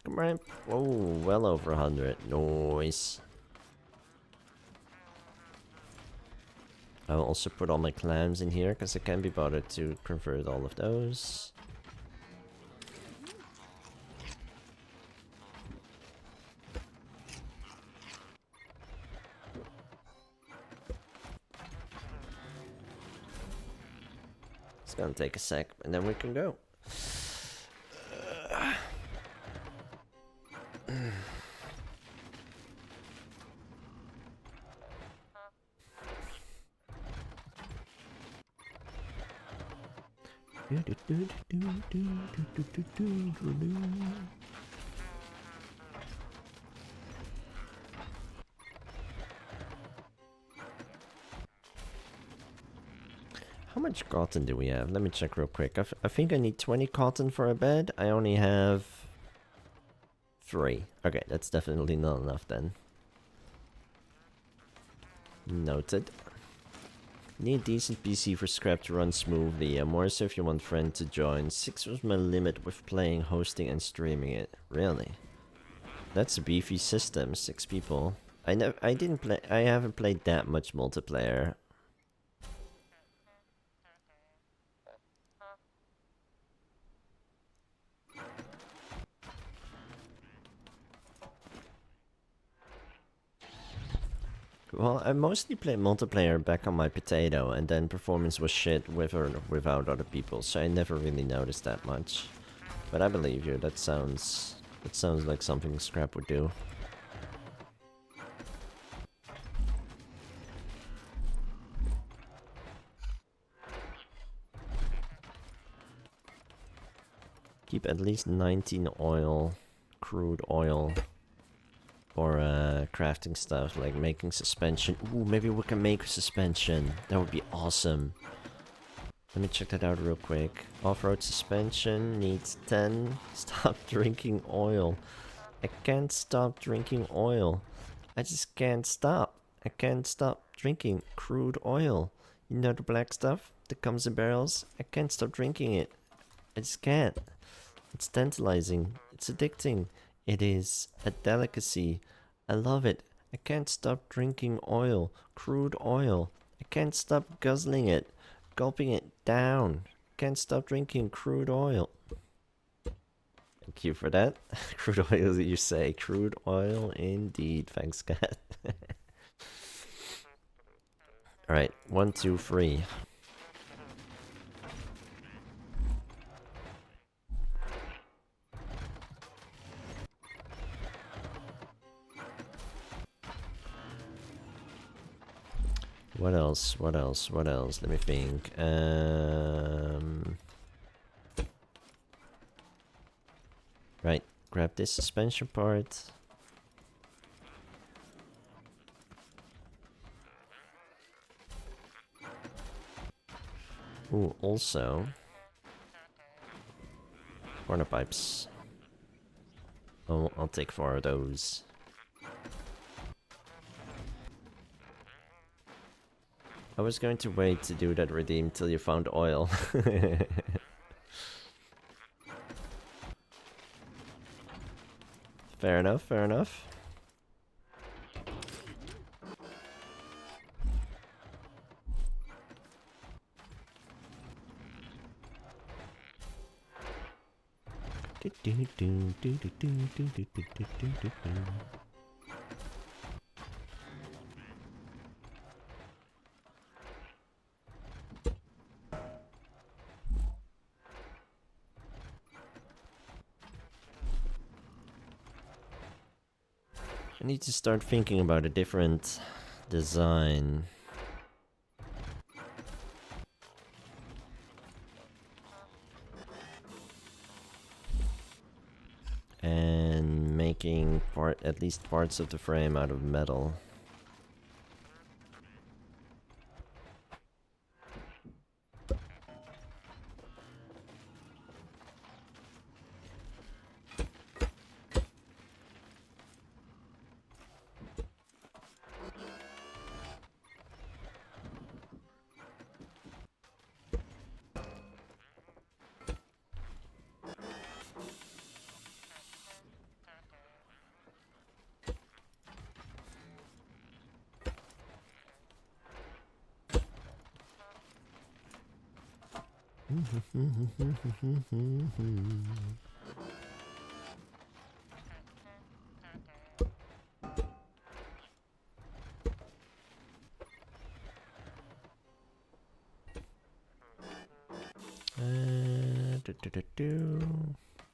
Come on. Oh, well over 100. Nice. I'll also put all my clams in here, because I can't be bothered to convert all of those. It's gonna take a sec, and then we can go. How much cotton do we have? Let me check real quick. I think I need 20 cotton for a bed. I only have 3. Okay, that's definitely not enough then. Noted. Need decent PC for scrap to run smoothly. More so if you want friend to join. 6 was my limit with playing, hosting, and streaming it. Really? That's a beefy system. 6 people. I haven't played that much multiplayer. Well, I mostly played multiplayer back on my potato, and then performance was shit with or without other people, so I never really noticed that much. But I believe you. That sounds like something Scrap would do. Keep at least 19 oil, crude oil, or crafting stuff like making suspension. Ooh, maybe we can make suspension. That would be awesome. Let me check that out real quick. Off-road suspension needs 10. Stop drinking oil. I can't stop drinking oil. I just can't stop. I can't stop drinking crude oil. You know the black stuff that comes in barrels? I can't stop drinking it. I just can't. It's tantalizing. It's addicting. It is a delicacy. I love it. I can't stop drinking oil. Crude oil. I can't stop guzzling it. Gulping it down. Can't stop drinking crude oil. Thank you for that. Crude oil, you say. Crude oil indeed. Thanks, Kat. Alright, 1, 2, 3. What else? What else? What else? Let me think. Right, grab this suspension part. Ooh, also corner pipes. Oh, I'll take 4 of those. I was going to wait to do that redeem till you found oil. Fair enough, fair enough. I need to start thinking about a different design. And making at least parts of the frame out of metal.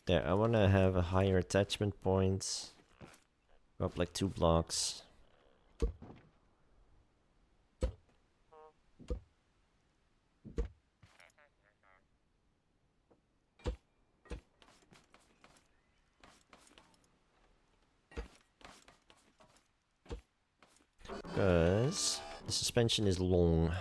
There, I want to have a higher attachment point. Go up like 2 blocks. Because the suspension is long.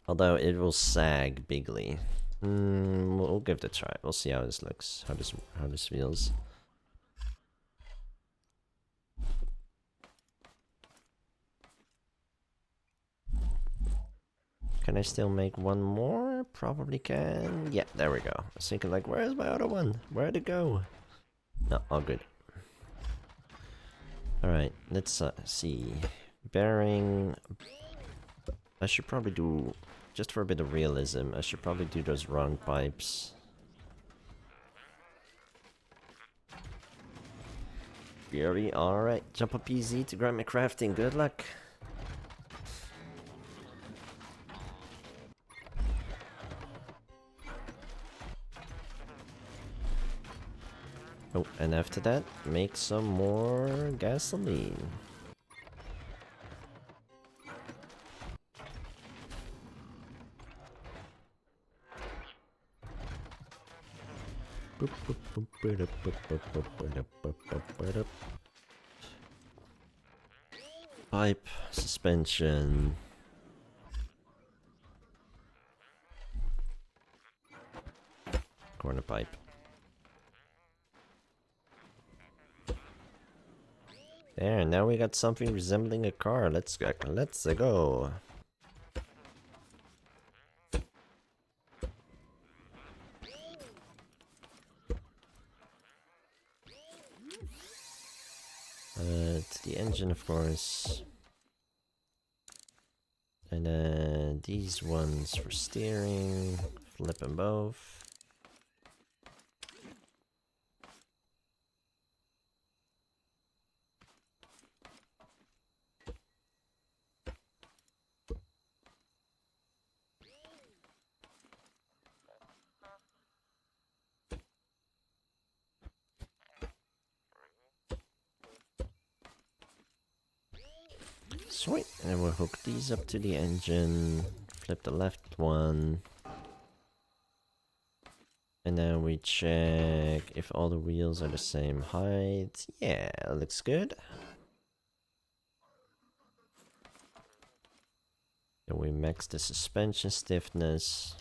Although it will sag bigly. We'll give it a try. We'll see how this looks. How this feels. Can I still make one more? Probably can. Yeah, there we go. I was thinking like, where's my other one? Where'd it go? No, all good. Alright, let's see. Bearing. I should probably do, just for a bit of realism, I should probably do those round pipes. Fury, alright. Jump up easy to grab my crafting. Good luck. Oh, and after that, make some more gasoline. Pipe, suspension. Corner pipe. There, now we got something resembling a car. Let's go. It's the engine, of course. And then these ones for steering. Flip them both. Sweet. And then we'll hook these up to the engine. Flip the left one. And then we check if all the wheels are the same height. Yeah, looks good. Then we max the suspension stiffness.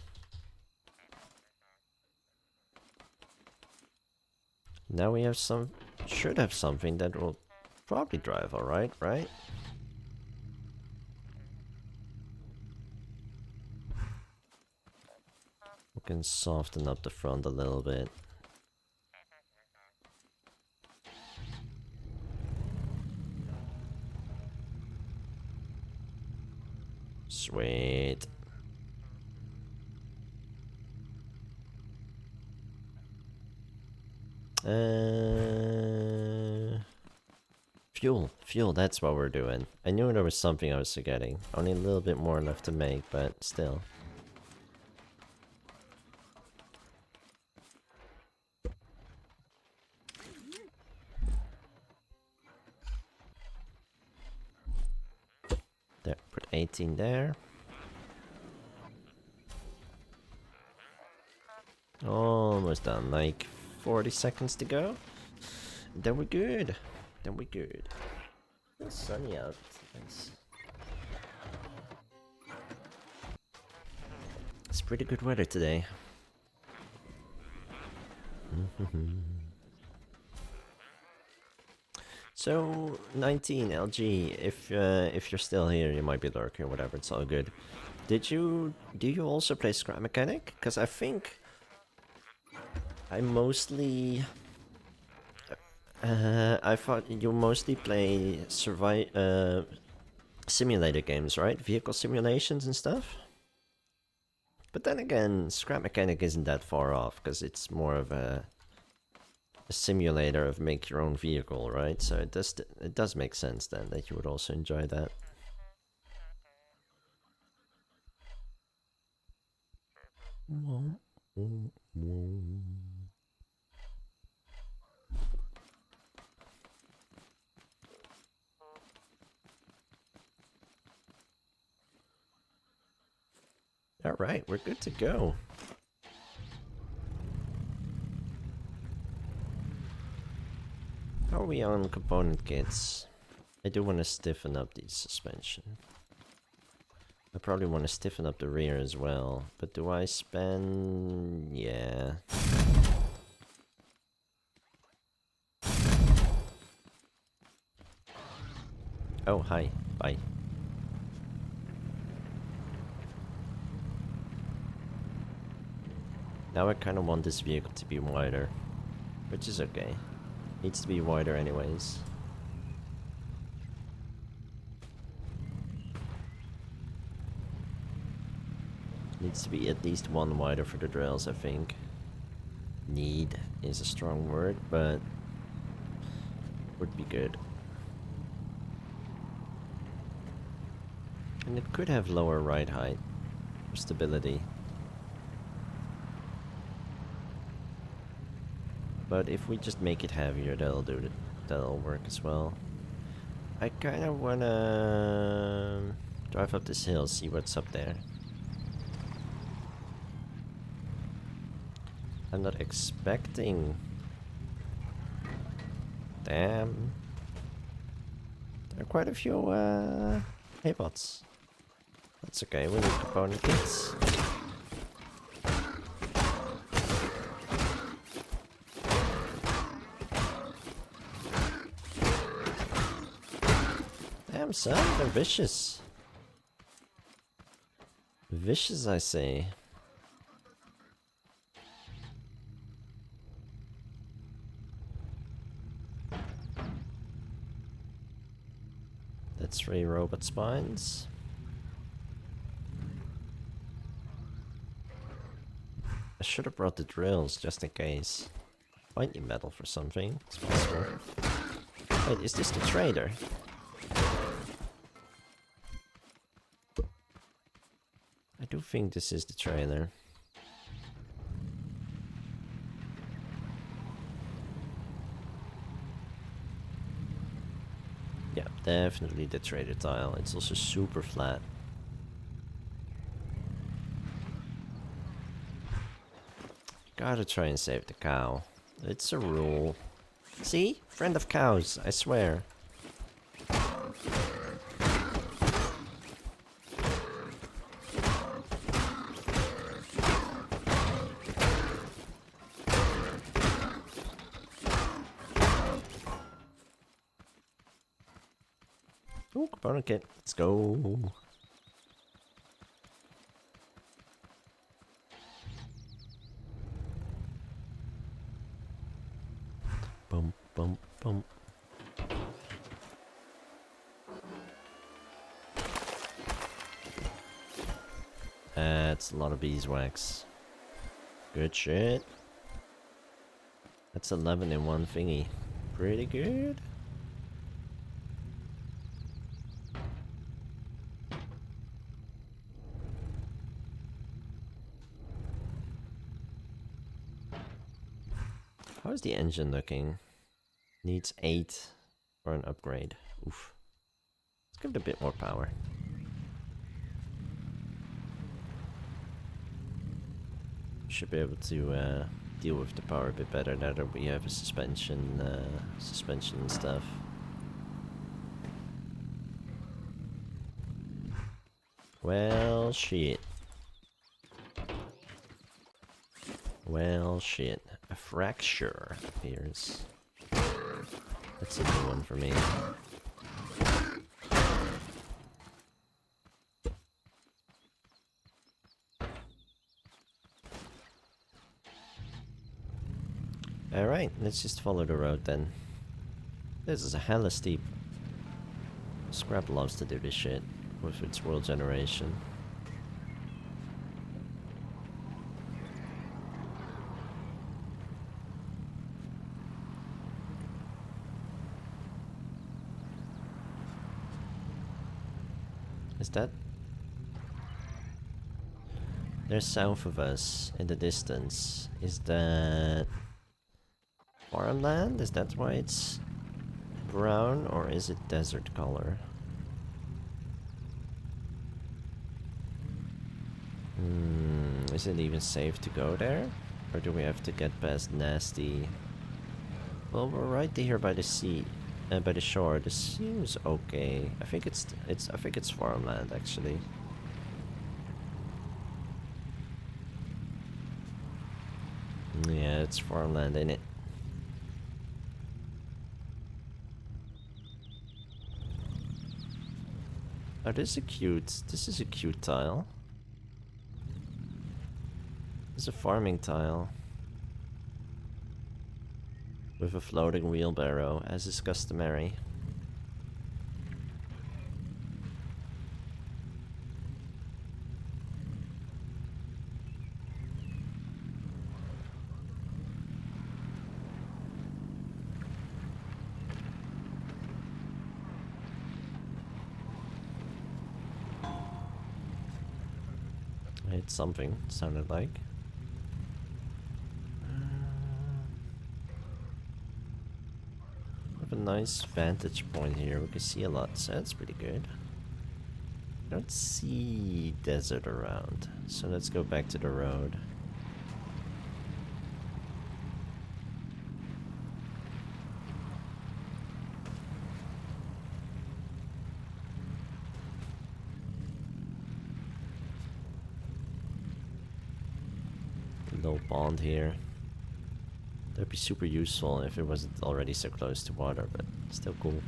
Now we have should have something that will probably drive alright, right? We can soften up the front a little bit. Sweet. Fuel, that's what we're doing. I knew there was something I was forgetting. Only a little bit more left to make, but still. There, put 18 there. Almost done, like 40 seconds to go. Then we're good. Then we're good. It's sunny out. Nice. It's pretty good weather today. So 19 LG, if you're still here, you might be lurking or whatever. It's all good. Do you also play Scrap Mechanic? Because I think I mostly I thought you mostly play simulator games, right? Vehicle simulations and stuff. But then again, Scrap Mechanic isn't that far off because it's more of a simulator of make your own vehicle, right? So it does make sense then that you would also enjoy that. All right, we're good to go. How are we on component kits? I do want to stiffen up the suspension. I probably want to stiffen up the rear as well, but do I spend... yeah. Oh, hi. Bye. Now I kind of want this vehicle to be wider, which is okay. Needs to be wider anyways. Needs to be at least one wider for the drills, I think. Need is a strong word, but would be good. And it could have lower ride height for stability. But if we just make it heavier, that'll work as well. I kind of wanna drive up this hill, see what's up there. I'm not expecting... Damn. There are quite a few haybots. That's okay, we need component kits. Damn son, they're vicious. Vicious, I say. That's 3 robot spines. I should have brought the drills just in case. Might need metal for something. It's possible. Wait, is this the trader? I do think this is the trailer. Yeah, definitely the trader tile. It's also super flat. Gotta try and save the cow. It's a rule. See? Friend of cows, I swear. Ooh, component kit. Let's go. Bum, bum, bum. That's a lot of beeswax. Good shit. That's 11 in one thingy. Pretty good. How is the engine looking? Needs 8 for an upgrade. Oof. Let's give it a bit more power. Should be able to deal with the power a bit better now that we have a suspension and stuff. Well, shit. Well, shit. A fracture appears. That's a new one for me. Alright, let's just follow the road then. This is a hella steep. Scrap loves to do this shit with its world generation. Is that? They're south of us in the distance. Is that farmland? Is that why it's brown, or is it desert color? Is it even safe to go there? Or do we have to get past nasty? Well, we're right here by the sea, by the shore. This seems okay. I think it's farmland actually. Yeah, it's farmland, ain't it? Oh, this is a cute tile. This is a farming tile. With a floating wheelbarrow, as is customary. It's something, sounded like. We have a nice vantage point here. We can see a lot, so that's pretty good. I don't see desert around, so let's go back to the road. Little pond here. That'd be super useful if it wasn't already so close to water, but still cool.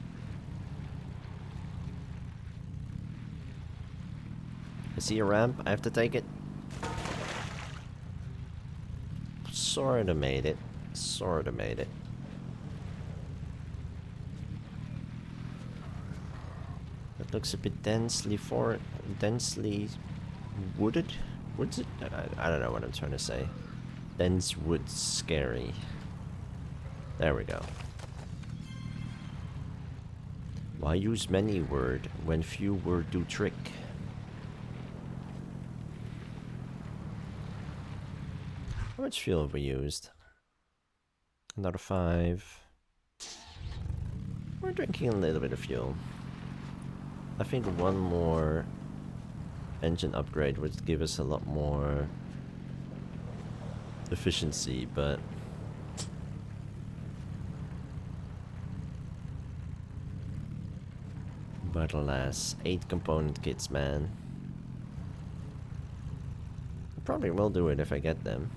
I see a ramp, I have to take it. Sorta made it. Sorta made it. That looks a bit densely wooded? What's it? I don't know what I'm trying to say. Dense wood scary. There we go. Why use many word when few word do trick? How much fuel have we used? Another 5. We're drinking a little bit of fuel. I think one more engine upgrade would give us a lot more efficiency, but alas, 8 component kits, man. I probably will do it if I get them.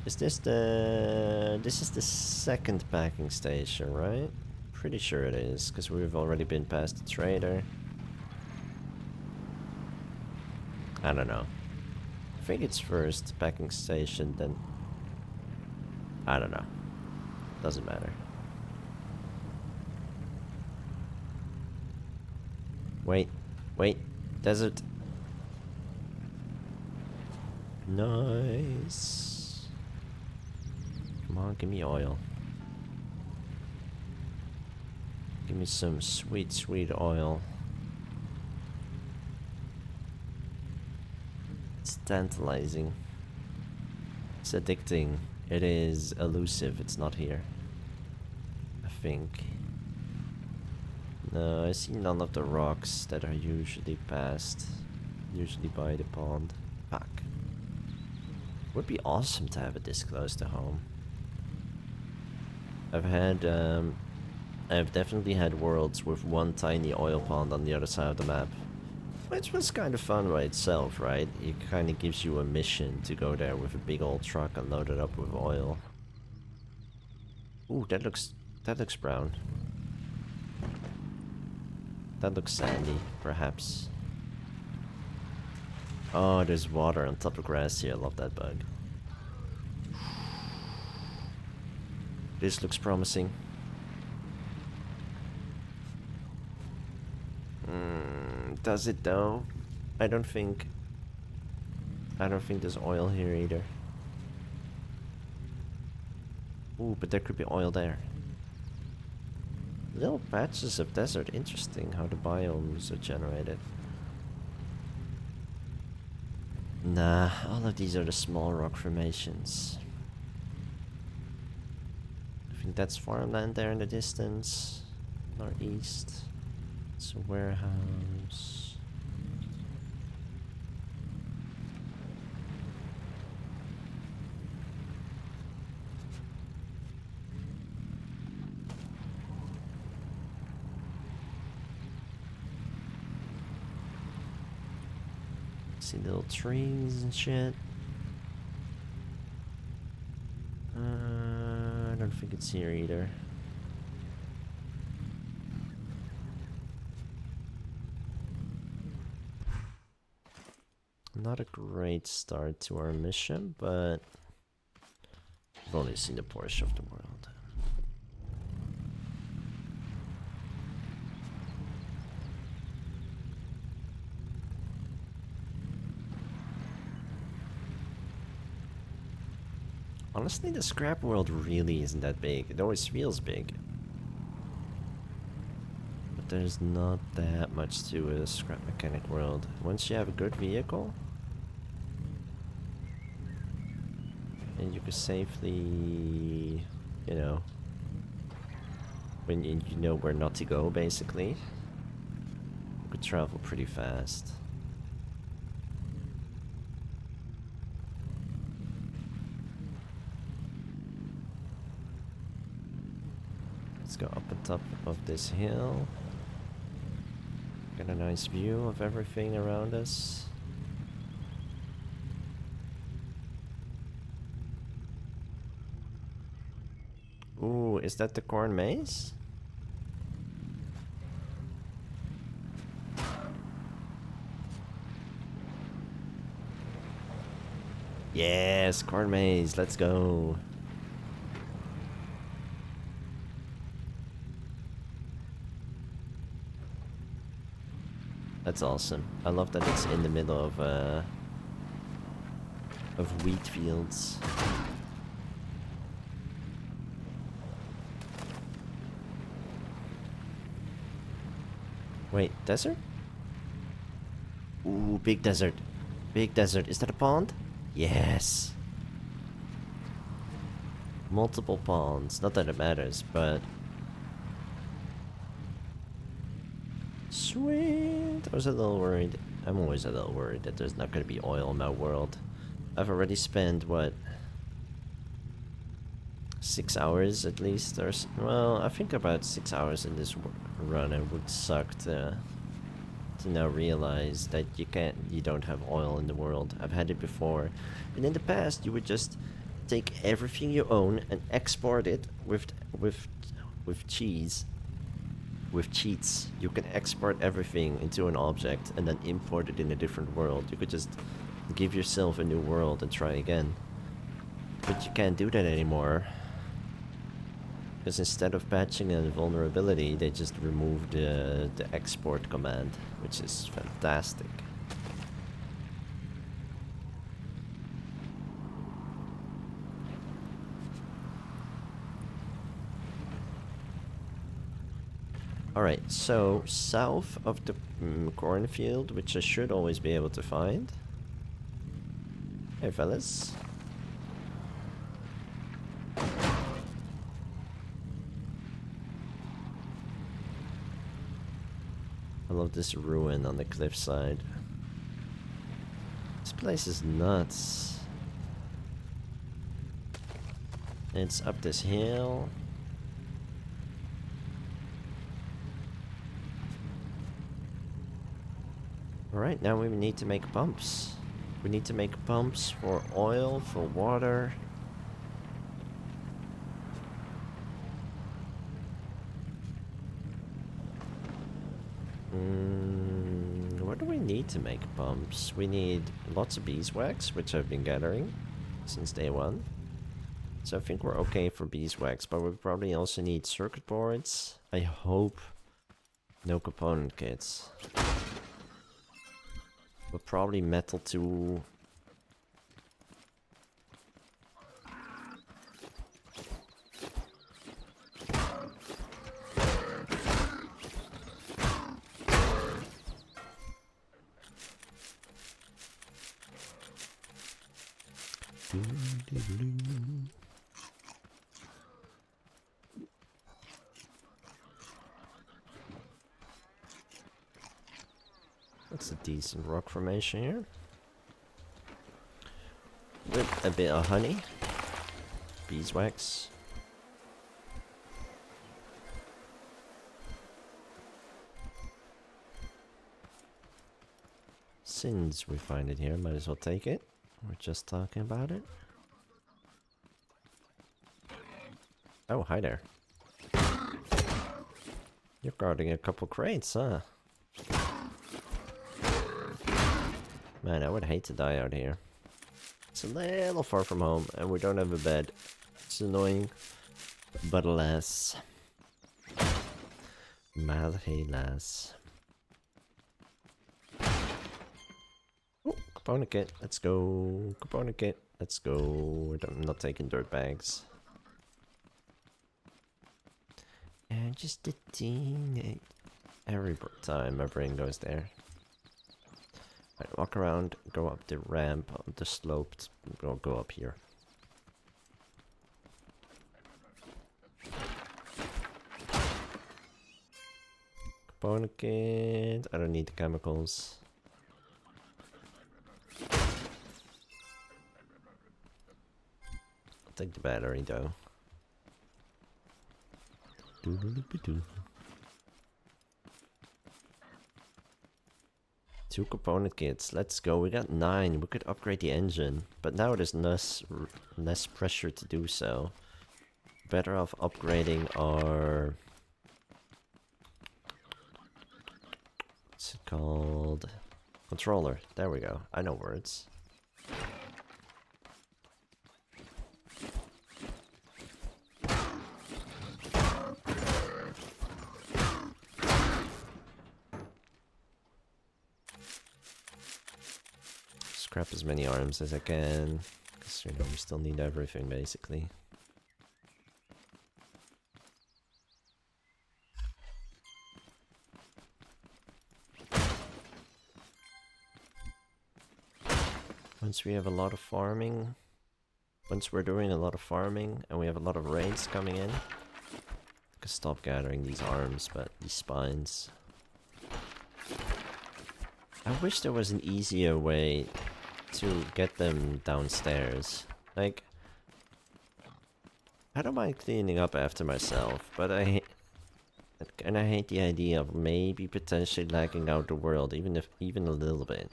Is this the... This is the second packing station, right? Pretty sure it is, because we've already been past the trader. I don't know. I think it's first packing station, then... I don't know. Doesn't matter. Wait. Wait. Desert. Nice. Come on, give me oil. Give me some sweet, sweet oil. It's tantalizing. It's addicting. It is elusive. It's not here. I think. No, I see none of the rocks that are usually passed. Usually by the pond. Fuck. Would be awesome to have it this close to home. I've definitely had worlds with one tiny oil pond on the other side of the map. Which was kind of fun by itself, right? It kind of gives you a mission to go there with a big old truck and load it up with oil. Ooh, that looks brown. That looks sandy, perhaps. Oh, there's water on top of grass here. I love that bug. This looks promising. Does it though? I don't think there's oil here either. Ooh, but there could be oil there. Little patches of desert. Interesting how the biomes are generated. Nah, all of these are the small rock formations. I think that's farmland there in the distance. Northeast. It's a warehouse. See little trees and shit. I don't think it's here either. Not a great start to our mission, but we've only seen the portion of the world. Honestly, the scrap world really isn't that big. It always feels big. But there's not that much to a scrap mechanic world. Once you have a good vehicle, and you can safely, you know, when you know where not to go, basically, you could travel pretty fast. Let's go up on top of this hill. Get a nice view of everything around us. Ooh, is that the corn maze? Yes, corn maze, let's go. That's awesome. I love that it's in the middle of wheat fields. Wait, desert? Ooh, big desert. Big desert. Is that a pond? Yes. Multiple ponds. Not that it matters, but... Sweet. Sweet! I was a little worried. I'm always a little worried that there's not going to be oil in my world. I've already spent, what, 6 hours at least? Well, I think about 6 hours in this run. It would suck to now realize that you don't have oil in the world. I've had it before. And in the past, you would just take everything you own and export it with cheese. With cheats, you can export everything into an object and then import it in a different world. You could just give yourself a new world and try again. But you can't do that anymore. Because instead of patching a vulnerability, they just removed the export command, which is fantastic. Alright, so south of the cornfield, which I should always be able to find. Hey fellas. I love this ruin on the cliffside. This place is nuts. It's up this hill. Alright, now we need to make pumps. We need to make pumps for oil, for water. What do we need to make pumps? We need lots of beeswax, which I've been gathering since day one. So I think we're okay for beeswax, but we probably also need circuit boards. I hope no component kits. But probably metal too. That's a decent rock formation here. With a bit of honey. Beeswax. Since we find it here, might as well take it. We're just talking about it. Oh, hi there. You're guarding a couple crates, huh? Man, I would hate to die out here. It's a little far from home, and we don't have a bed. It's annoying, but alas. Malhelas. Oh, component kit. Let's go. Component kit. Let's go. I'm not taking dirt bags. And just a teeny. Every time my brain goes there. Right, walk around, go up the ramp, up the slope, go up here. Component kit. I don't need the chemicals. I'll take the battery though. Doodle-doo-doo. 2 component kits. Let's go. We got 9. We could upgrade the engine, but now there's less pressure to do so. Better off upgrading our... what's it called? Controller. There we go. I know words. Scrap as many arms as I can, because you know we still need everything basically. Once we have a lot of farming, once we're doing a lot of farming and we have a lot of raids coming in, I can stop gathering these arms, but these spines. I wish there was an easier way to get them downstairs. Like, I don't mind cleaning up after myself, but I hate the idea of maybe potentially lagging out the world, even a little bit.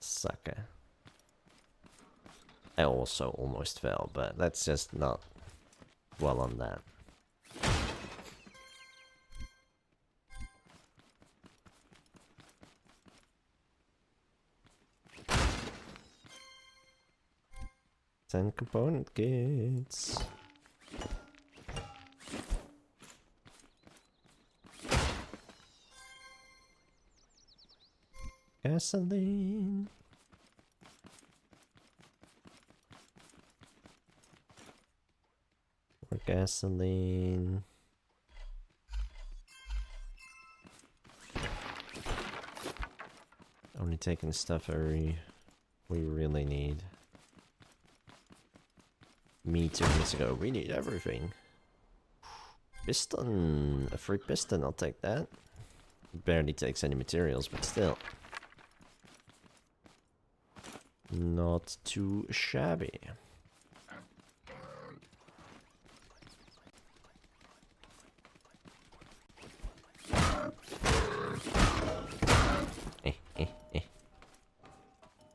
Sucker. I also almost fell, but let's just not dwell on that. Ten component kits. Gasoline. More gasoline. Only taking stuff we really need. Me 2 minutes ago, we need everything. Piston! A free piston, I'll take that. Barely takes any materials, but still. Not too shabby.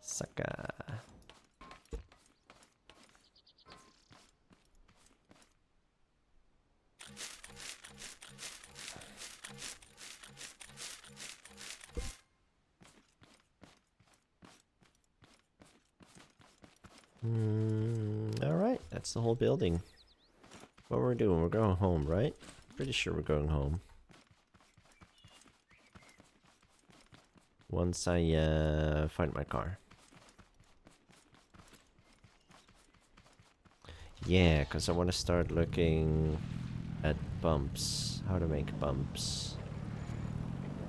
Sucker. Alright, that's the whole building. What we're doing, we're going home, right? Pretty sure we're going home. Once I find my car. Yeah, because I want to start looking at bumps. How to make bumps.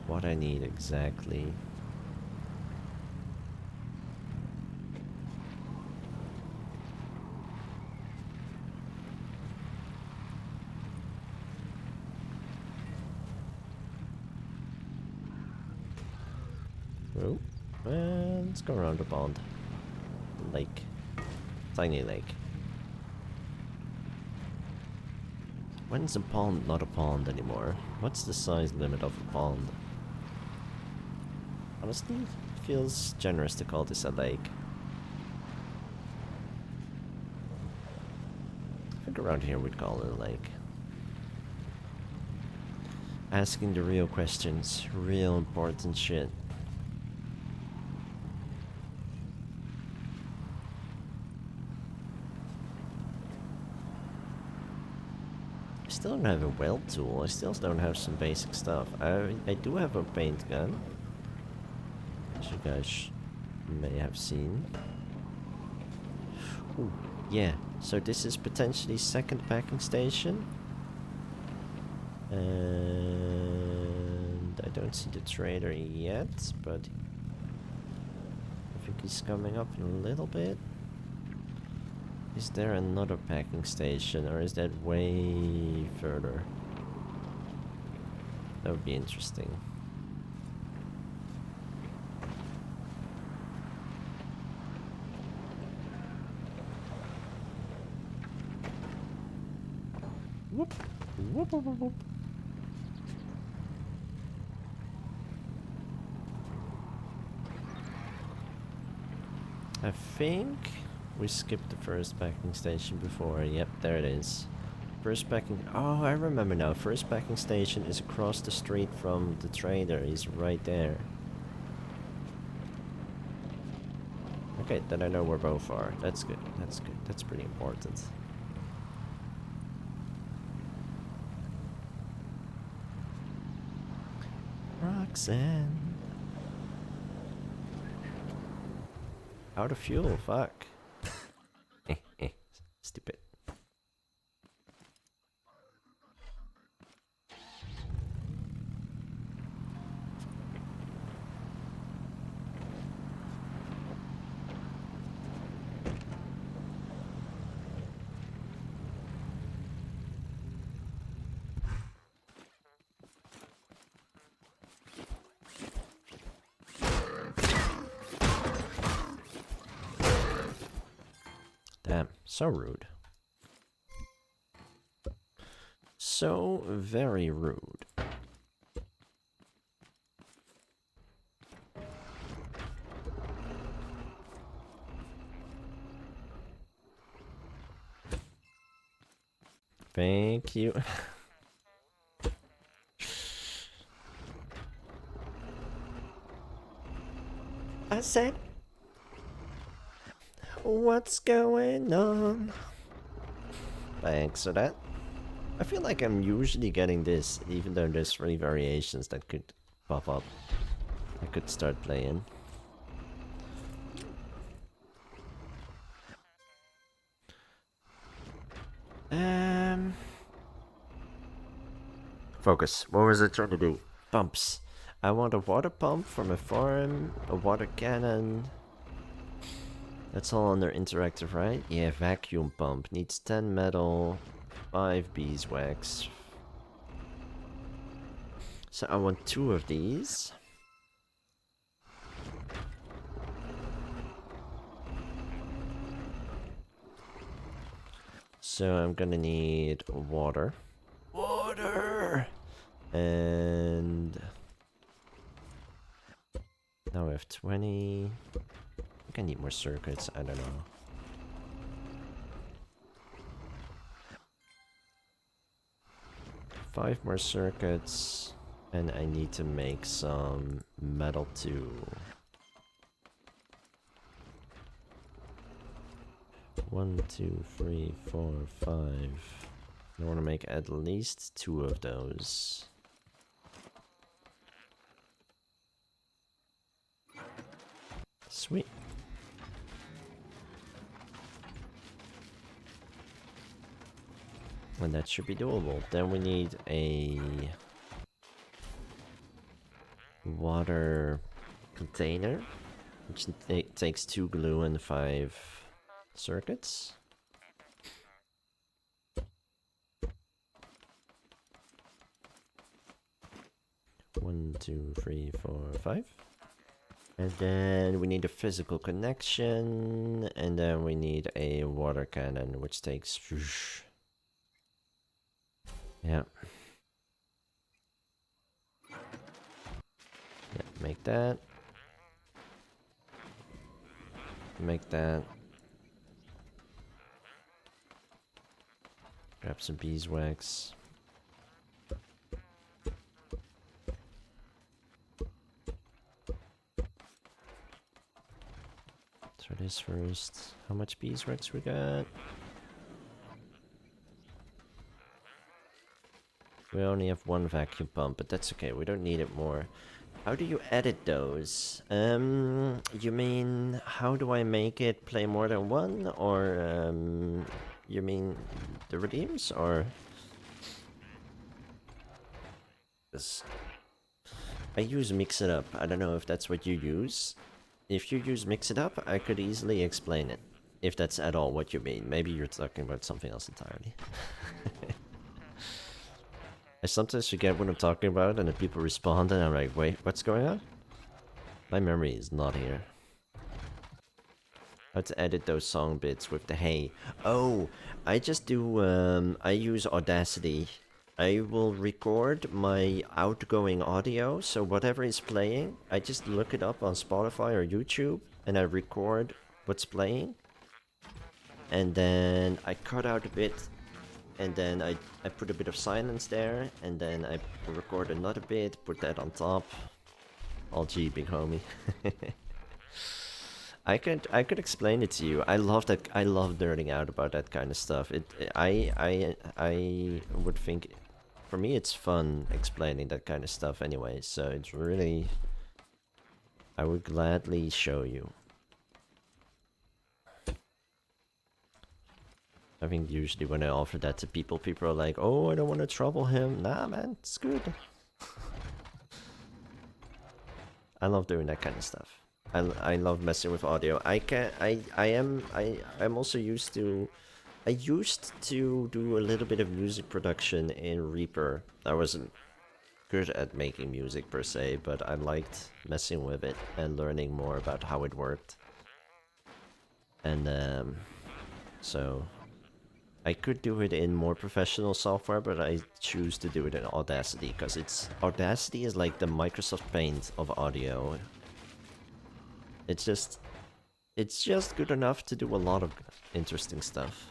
What I need exactly. Oh, well, let's go around the pond. Lake. Tiny lake. When's a pond not a pond anymore? What's the size limit of a pond? Honestly, it feels generous to call this a lake. I think around here we'd call it a lake. Asking the real questions, real important shit. I still don't have a weld tool, I still don't have some basic stuff. I do have a paint gun, as you guys may have seen. Ooh, yeah, so this is potentially second packing station. And I don't see the trader yet, but I think he's coming up in a little bit. Is there another packing station, or is that way further? That would be interesting. Whoop! Whoop, whoop, whoop, whoop. I think we skipped the first packing station before. Yep, there it is. First packing... Oh, I remember now. First packing station is across the street from the trader. He's right there. Okay, then I know where both are. That's good. That's good. That's pretty important. Roxanne. Out of fuel, fuck. Stupid. Damn, so rude. So very rude. Thank you. I said, what's going on? Thanks for that. I feel like I'm usually getting this, even though there's 3 variations that could pop up. I could start playing. Focus. What was I trying to do? Pumps. I want a water pump from a farm, a water cannon. That's all under interactive, right? Yeah, vacuum pump. Needs 10 metal, 5 beeswax. So I want 2 of these. So I'm gonna need water. Water! And now we have 20. I think I need more circuits, I don't know. Five more circuits, and I need to make some metal too. 1, 2, 3, 4, 5. I want to make at least 2 of those. Sweet. And that should be doable. Then we need a water container, which takes 2 glue and 5 circuits. One, 2, 3, 4, 5. And then we need a physical connection, and then we need a water cannon, which takes... Yeah. Yeah, make that. Make that. Grab some beeswax. Try this first. How much beeswax we got? We only have 1 vacuum pump, but that's okay. We don't need it more. How do you edit those? You mean, how do I make it play more than 1? Or, you mean the redeems? Or... This... I use Mix It Up. I don't know if that's what you use. If you use Mix It Up, I could easily explain it. If that's at all what you mean. Maybe you're talking about something else entirely. I sometimes forget what I'm talking about, and then people respond, and I'm like, wait, what's going on? My memory is not here. How to edit those song bits with the hey. Oh, I just do, I use Audacity. I will record my outgoing audio, so whatever is playing, I just look it up on Spotify or YouTube, and I record what's playing. And then I cut out a bit, and then I put a bit of silence there, and then I record another bit, put that on top. All G, big homie. I could explain it to you. I love that. I love nerding out about that kind of stuff. I would think, for me, it's fun explaining that kind of stuff anyway. So it's really, I would gladly show you. I think usually when I offer that to people, people are like, "Oh, I don't want to trouble him." Nah, man, it's good. I love doing that kind of stuff. I love messing with audio. I'm also used to... I used to do a little bit of music production in Reaper. I wasn't good at making music per se, but I liked messing with it and learning more about how it worked. And So I could do it in more professional software, but I choose to do it in Audacity because Audacity is like the Microsoft Paint of audio. It's just good enough to do a lot of interesting stuff.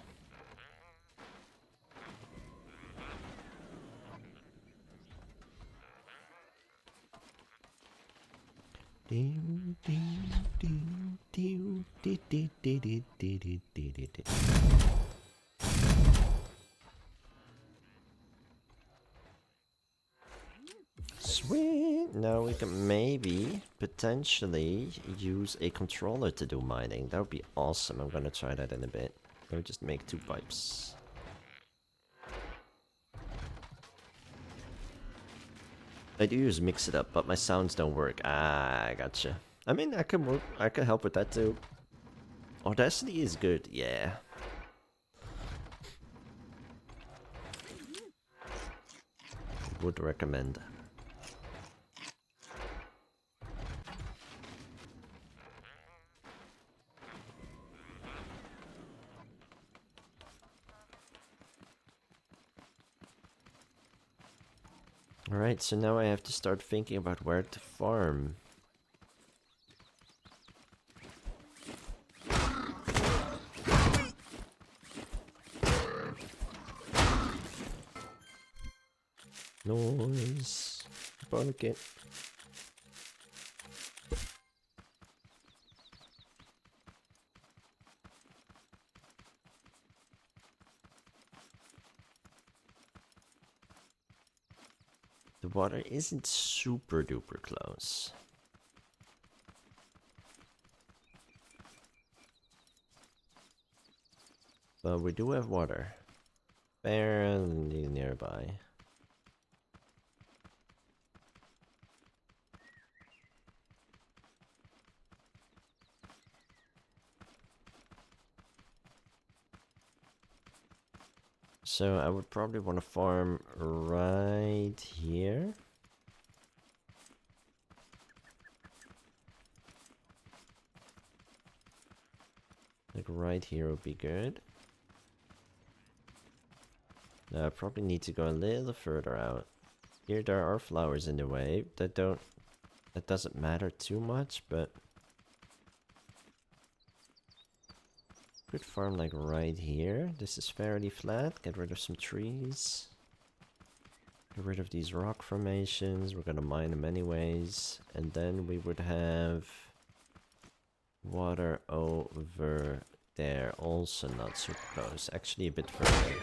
Sweet! Now we can maybe, potentially, use a controller to do mining. That would be awesome. I'm gonna try that in a bit. Let me just make 2 pipes. I do use Mix It Up, but my sounds don't work. Ah, I gotcha. I mean, I can help with that too. Audacity is good, yeah. Would recommend. Alright, so now I have to start thinking about where to farm. Noise. Bucket. The water isn't super duper close. But we do have water. Fairly nearby. So I would probably want to farm right here. Like right here would be good. Now I probably need to go a little further out. Here there are flowers in the way that doesn't matter too much, but could farm like right here. This is fairly flat. Get rid of some trees. Get rid of these rock formations. We're gonna mine them anyways. And then we would have water over there. Also not super close. Actually a bit further.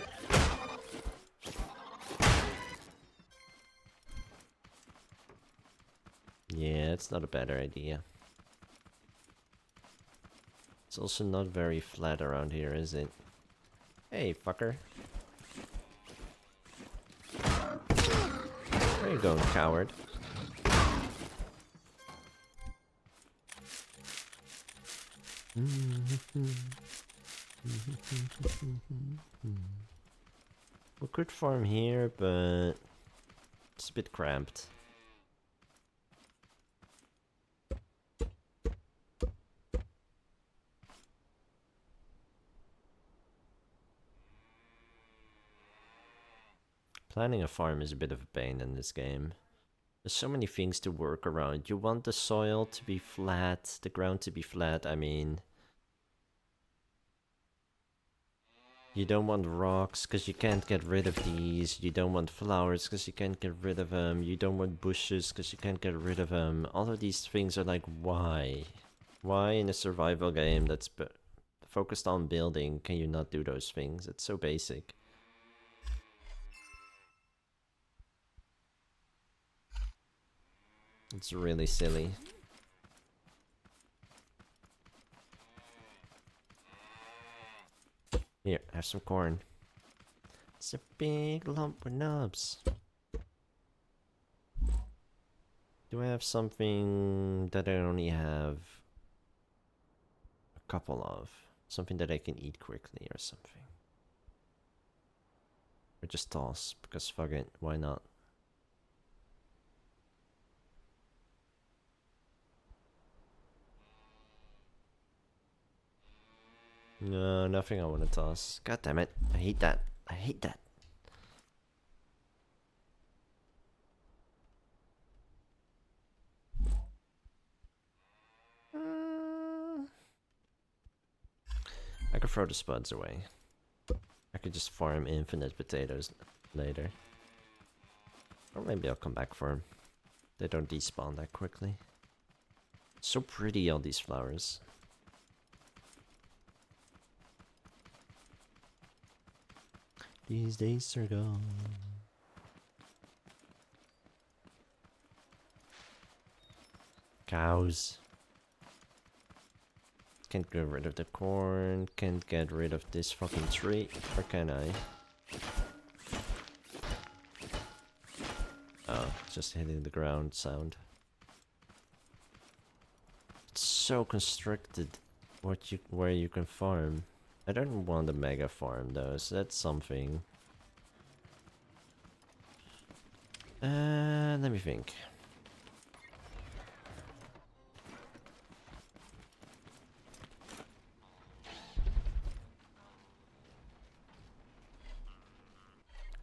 Yeah, it's not a bad idea. It's also not very flat around here, is it? Hey, fucker. Where you going, coward? We could farm here, but it's a bit cramped. Planning a farm is a bit of a pain in this game. There's so many things to work around. You want the soil to be flat, the ground to be flat, I mean. You don't want rocks, because you can't get rid of these. You don't want flowers, because you can't get rid of them. You don't want bushes, because you can't get rid of them. All of these things are like, why? Why in a survival game that's focused on building can you not do those things? It's so basic. It's really silly. Here, have some corn. It's a big lump with nubs. Do I have something that I only have a couple of? Something that I can eat quickly or something? Or just toss, because fuck it, why not? No, nothing I want to toss. God damn it. I hate that. I hate that. I could throw the spuds away. I could just farm infinite potatoes later. Or maybe I'll come back for them. They don't despawn that quickly. So pretty, all these flowers. These days are gone. Cows. Can't get rid of the corn. Can't get rid of this fucking tree. Or can I? Oh, just hitting the ground sound. It's so constricted where you can farm. I don't want a mega farm though, so that's something. Let me think.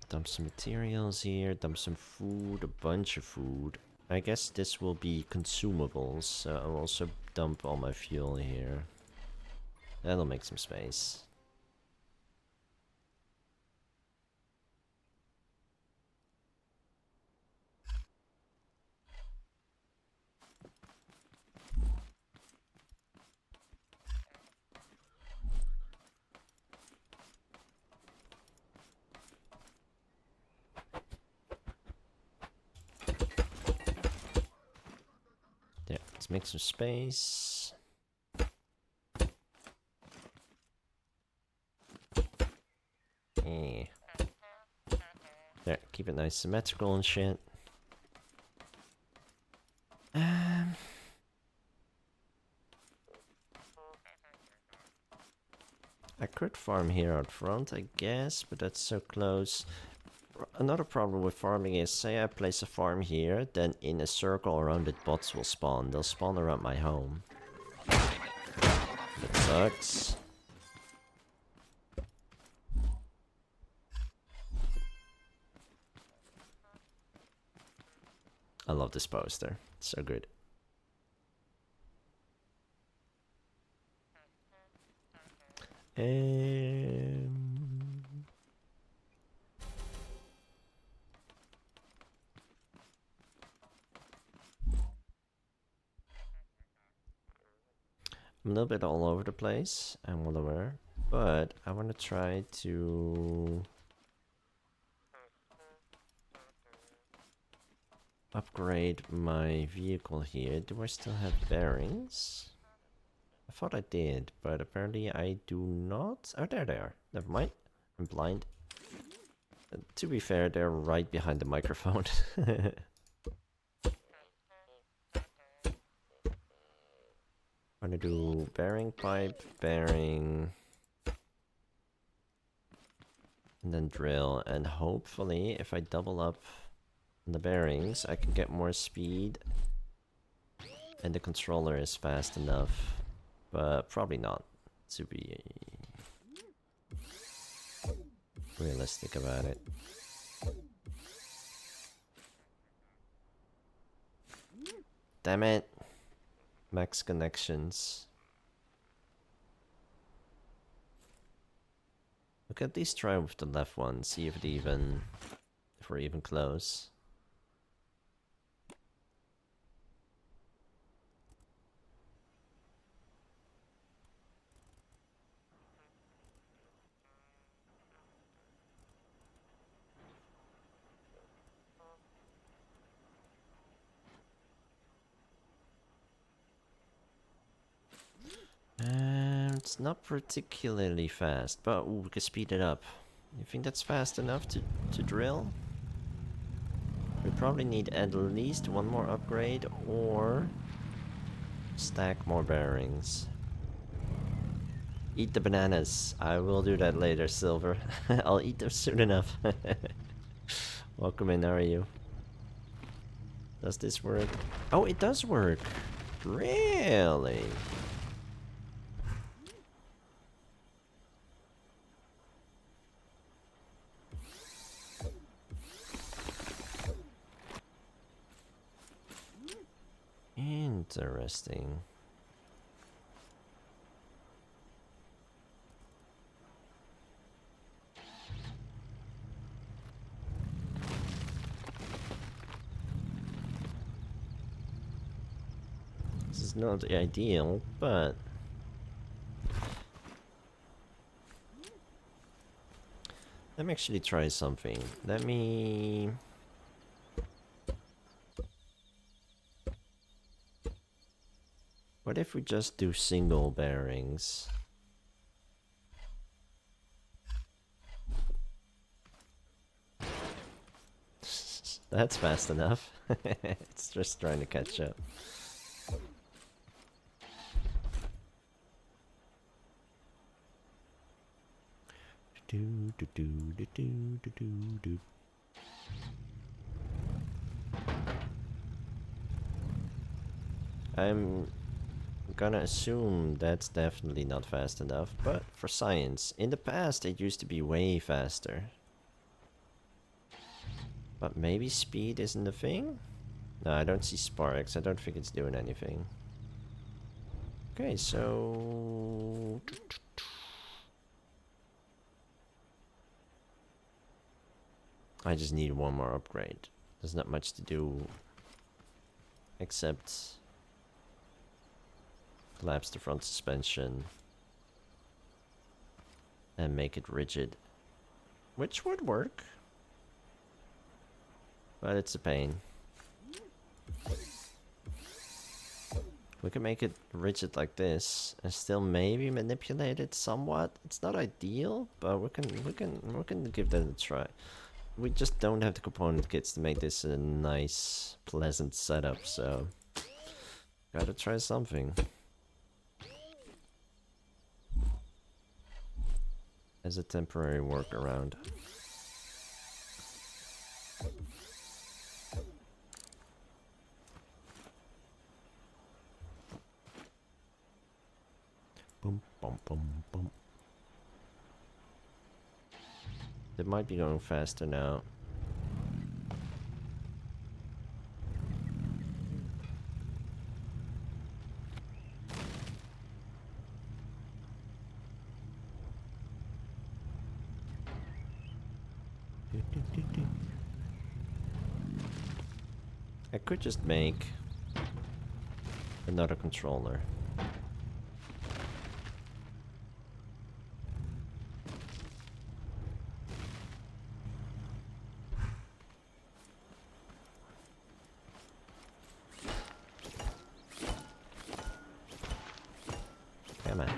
Dump some materials here, dump some food, a bunch of food. I guess this will be consumables, so I'll also dump all my fuel here. That'll make some space. Yeah, let's make some space. Yeah. There, keep it nice symmetrical and shit. I could farm here out front, I guess, but that's so close. Another problem with farming is, say I place a farm here, then in a circle around it bots will spawn. They'll spawn around my home. That sucks. I love this poster. It's so good. I'm a little bit all over the place, I'm well aware, but I want to try to upgrade my vehicle here. Do I still have bearings? I thought I did, but apparently I do not. Oh, there they are. Never mind. I'm blind. To be fair, they're right behind the microphone. I'm gonna do bearing pipe, bearing, and then drill, and hopefully if I double up the bearings I can get more speed and the controller is fast enough, but probably not, to be realistic about it. Damn it! Max connections. We could at least try with the left one, see if we're even close. It's not particularly fast, but ooh, we can speed it up. You think that's fast enough to drill? We probably need at least one more upgrade or stack more bearings. Eat the bananas. I will do that later, Silver. I'll eat them soon enough. Welcome in, how are you? Does this work? Oh, it does work! Really? Interesting. This is not ideal, but let me actually try something. Let me... What if we just do single bearings? That's fast enough. It's just trying to catch up. Do do do do do do do do. I'm gonna assume that's definitely not fast enough, but for science, in the past it used to be way faster. But maybe speed isn't a thing? No, I don't see sparks. I don't think it's doing anything. Okay, so... I just need one more upgrade. There's not much to do except collapse the front suspension and make it rigid, which would work, but it's a pain. We can make it rigid like this and still maybe manipulate it somewhat. It's not ideal, but we can give that a try. We just don't have the component kits to make this a nice, pleasant setup, so gotta try something. As a temporary workaround. Boom, boom, boom, boom. It might be going faster now. I could just make another controller. Come on.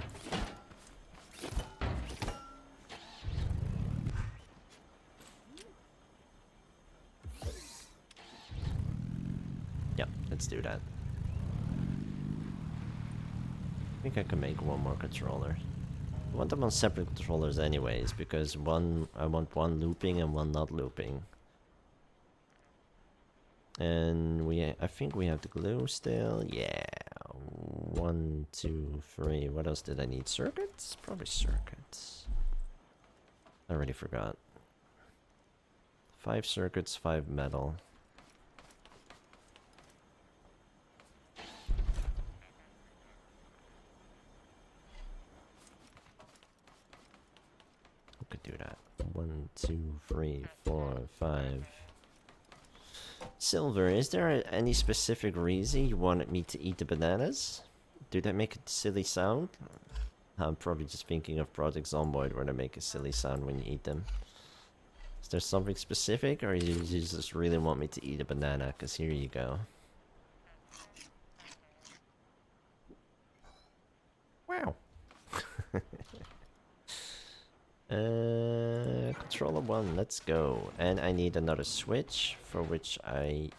Yep, let's do that. I think I can make one more controller. I want them on separate controllers anyways, because I want one looping and one not looping. And I think we have the glue still. Yeah. 1, 2, 3. What else did I need? Circuits? Probably circuits. I already forgot. 5 circuits, 5 metal. Who could do that? 1, 2, 3, 4, 5. Silver, is there any specific reason you wanted me to eat the bananas? Do they make a silly sound? I'm probably just thinking of Project Zomboid where they make a silly sound when you eat them. Is there something specific, or you just really want me to eat a banana? Because here you go. Wow. Controller 1, let's go. And I need another switch, for which I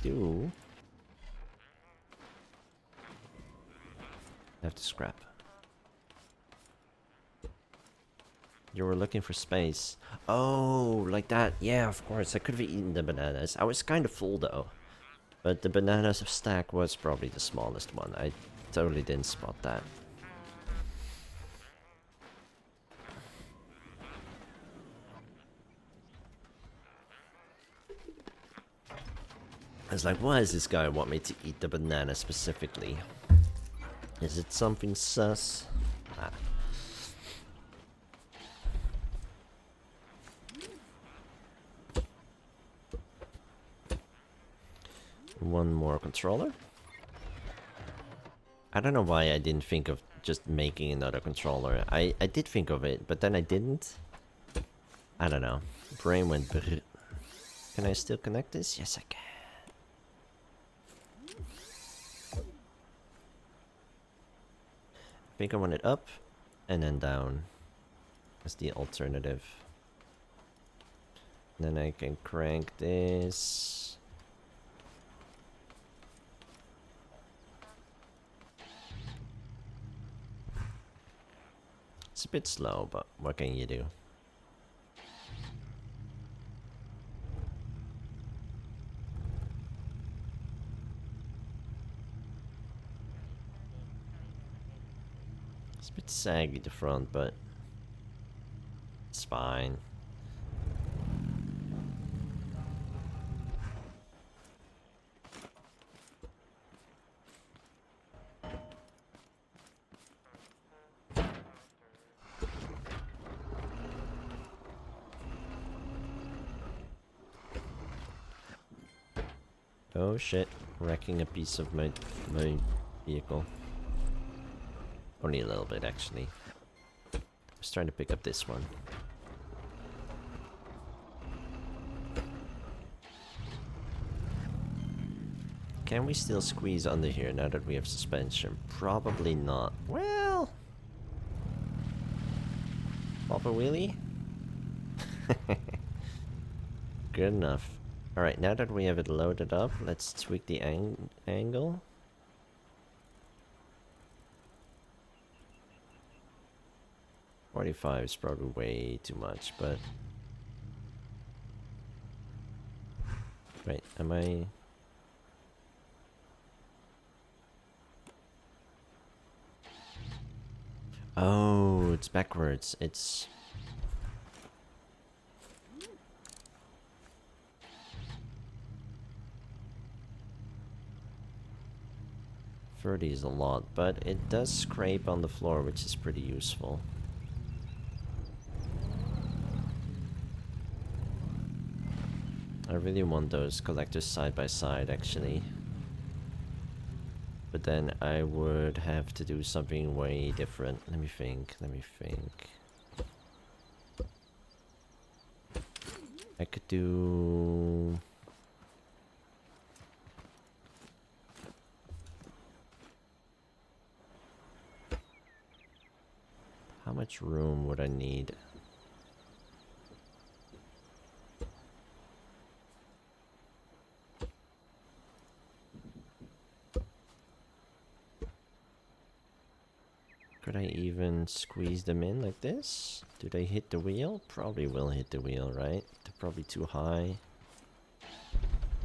do have to scrap. You were looking for space. Oh, like that. Yeah, of course. I could have eaten the bananas. I was kind of full though. But the bananas stack was probably the smallest one. I totally didn't spot that. I was like, why does this guy want me to eat the banana specifically? Is it something sus? Ah. One more controller. I don't know why I didn't think of just making another controller. I did think of it, but then I didn't. I don't know. Brain went brr. Can I still connect this? Yes, I can. I think I want it up and then down as the alternative. Then I can crank this. It's a bit slow, but what can you do? It's a bit saggy the front, but it's fine. Oh shit, wrecking a piece of my vehicle. Only a little bit, actually. I was trying to pick up this one. Can we still squeeze under here now that we have suspension? Probably not. Well... Pop a wheelie? Good enough. Alright, now that we have it loaded up, let's tweak the angle. .45 is probably way too much, but... Wait, am I... Oh, it's backwards. It's... 30 is a lot, but it does scrape on the floor, which is pretty useful. I really want those collectors side by side, actually. But then I would have to do something way different. Let me think. I could do... How much room would I need? Could I even squeeze them in like this? Do they hit the wheel? Probably will hit the wheel, right? They're probably too high.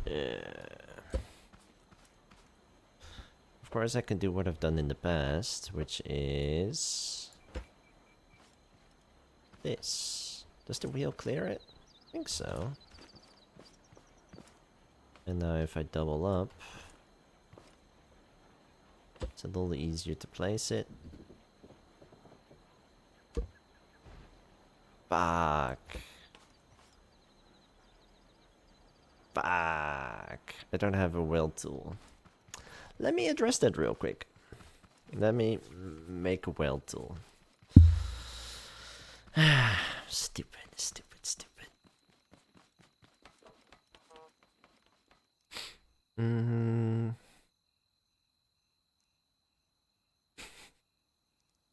Of course I can do what I've done in the past, which is... this. Does the wheel clear it? I think so. And now if I double up, it's a little easier to place it. Fuck. I don't have a weld tool. Let me address that real quick. Let me make a weld tool. Stupid.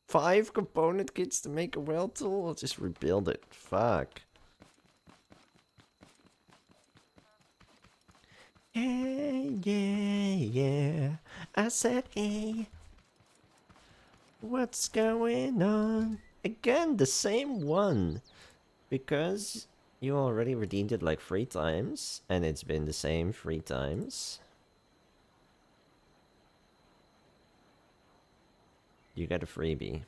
5 component kits to make a weld tool? I'll just rebuild it. Fuck. Yeah. I said, hey. What's going on? Again, the same one. Because you already redeemed it like 3 times, and it's been the same 3 times. You get a freebie.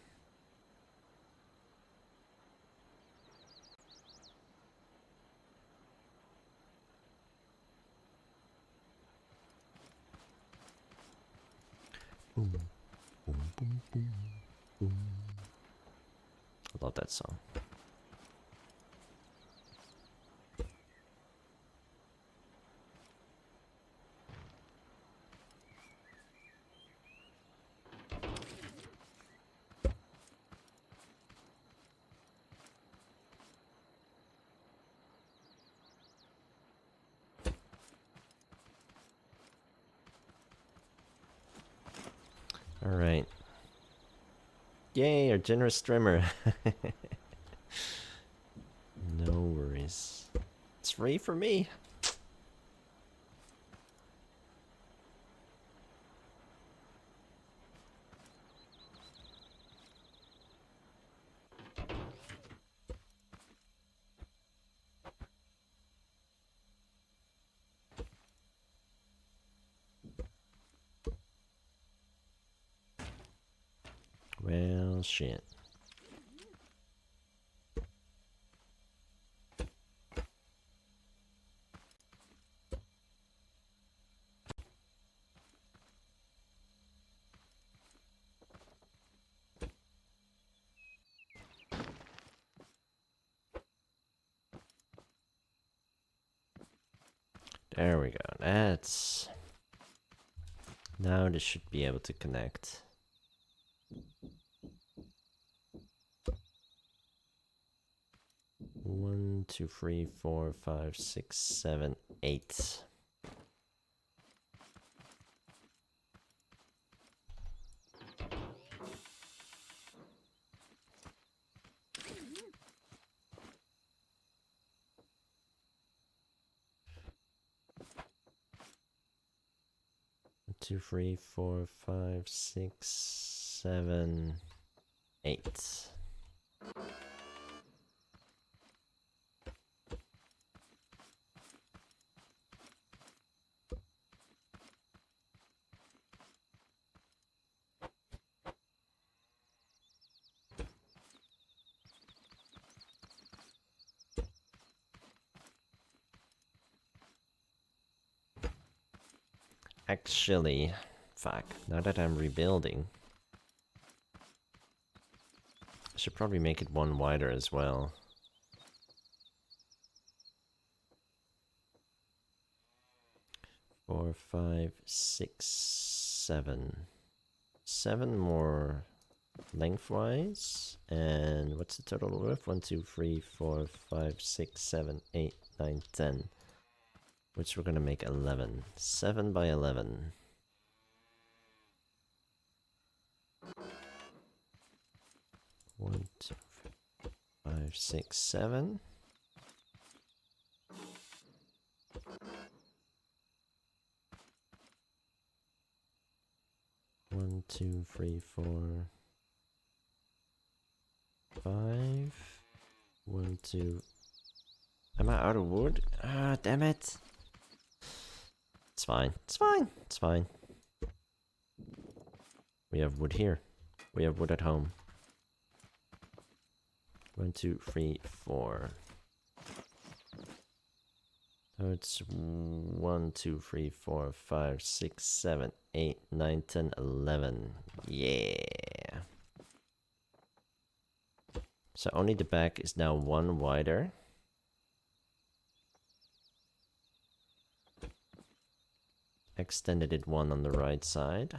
Boom, boom, boom, boom, boom. I love that song. Alright. Yay, our generous streamer. No worries. It's free for me. Well, shit. There we go. That's... Now this should be able to connect. One, two, three, four, five, six, seven, eight. One, two, three, four, five, six, seven, eight. Actually, fuck, now that I'm rebuilding, I should probably make it one wider as well. Four, five, six, seven. Seven more lengthwise. And what's the total width? 1, 2, 3, 4, 5, 6, 7, 8, 9, 10. Which we're gonna make 11. 7 by 11. One, two, 5, 6, 7. One, two, three, 4, 5. 1, 2. Am I out of wood? Ah, damn it. It's fine. It's fine. It's fine. We have wood here. We have wood at home. 1, 2, 3, 4. So it's 1, 2, 3, 4, 5, 6, 7, 8, 9, 10, 11. Yeah. So only the back is now one wider. Extended it one on the right side.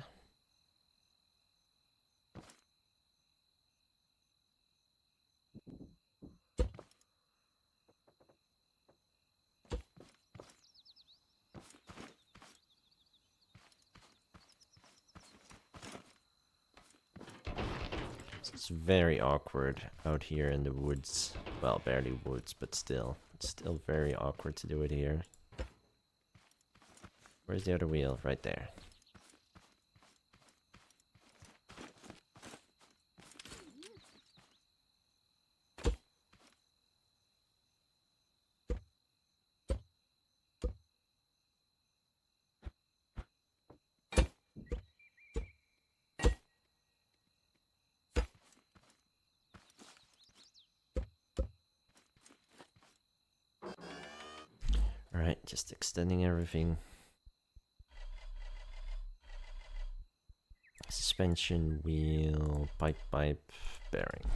It's very awkward out here in the woods. Well, barely woods, but still. It's still very awkward to do it here. Where's the other wheel? Right there. Alright, just extending everything. Suspension wheel, pipe, bearing.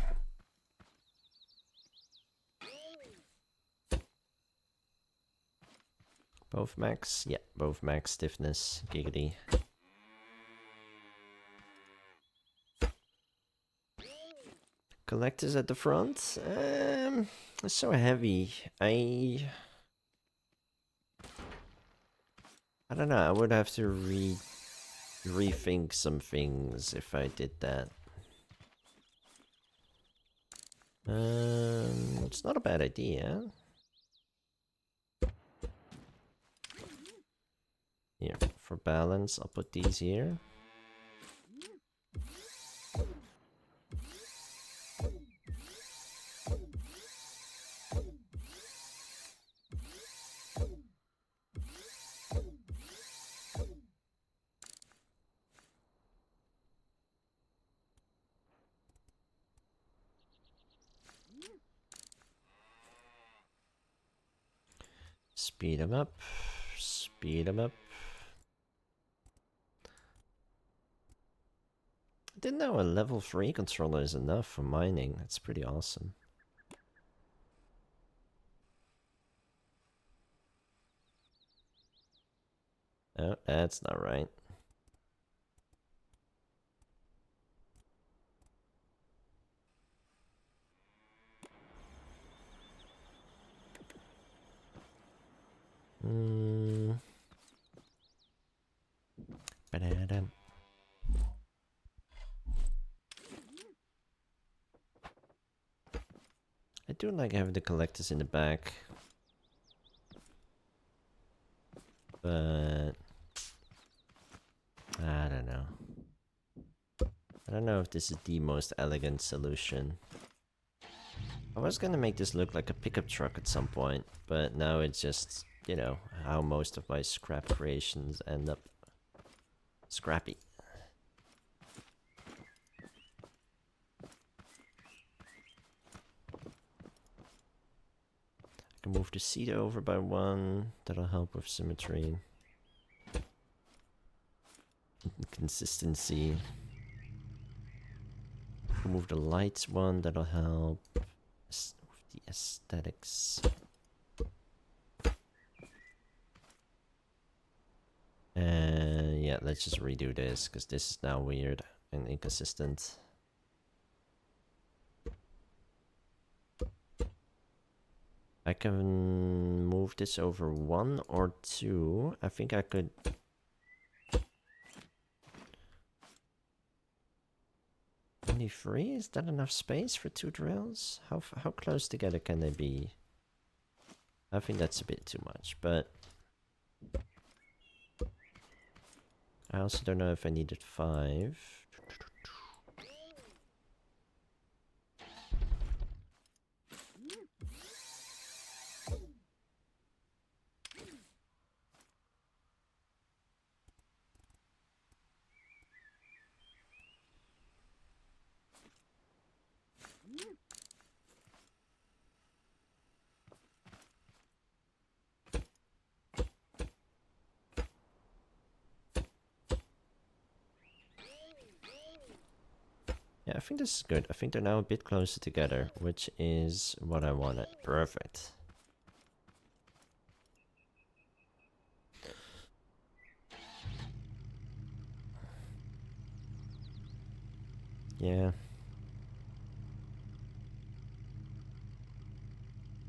Both max? Yeah, both max stiffness, giggity. Collectors at the front? It's so heavy. I don't know, I would have to rethink some things if I did that. It's not a bad idea. Here, for balance, I'll put these here. Speed them up. Speed them up. I didn't know a level 3 controller is enough for mining. That's pretty awesome. Oh, that's not right. Ba-da-dum. I do like having the collectors in the back. But I don't know. I don't know if this is the most elegant solution. I was gonna make this look like a pickup truck at some point, but now it's just, you know, how most of my scrap creations end up. Scrappy. I can move the seat over by 1. That'll help with symmetry. Consistency. I can move the lights 1. That'll help with the aesthetics. And yeah, let's just redo this, because this is now weird and inconsistent. I can move this over 1 or 2. I think I could... Only 3? Is that enough space for 2 drills? How close together can they be? I think that's a bit too much, but... I also don't know if I needed 5. Yeah, I think this is good. I think they're now a bit closer together, which is what I wanted. Perfect. Yeah.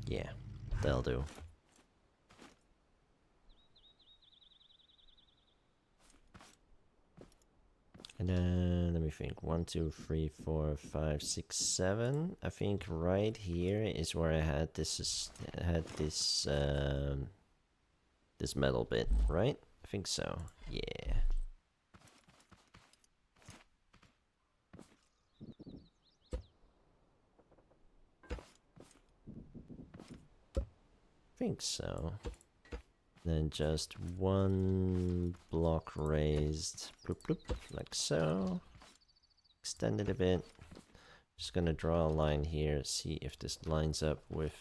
Yeah, they'll do. And then, let me think. 1, 2, 3, 4, 5, 6, 7. I think right here is where I had this, this metal bit, right? I think so. Yeah. Think so. Then just 1 block raised, bloop, bloop, like so. Extend it a bit. Just gonna draw a line here, see if this lines up with...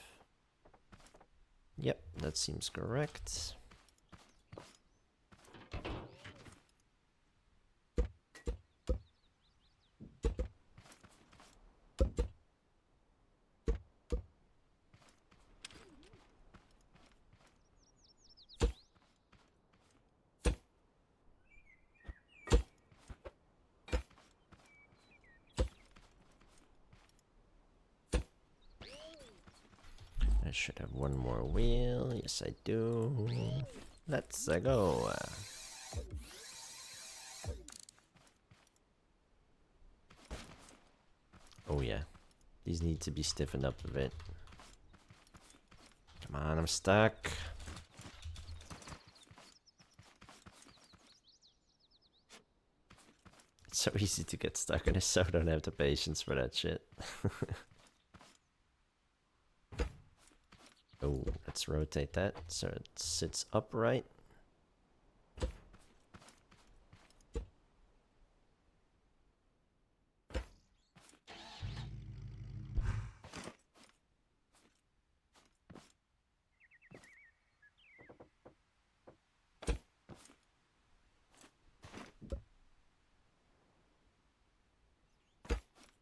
Yep, that seems correct. I should have one more wheel. Yes, I do. Let's go. Oh yeah, these need to be stiffened up a bit. Come on, I'm stuck. It's so easy to get stuck, and I so don't have the patience for that shit. Oh, let's rotate that so it sits upright.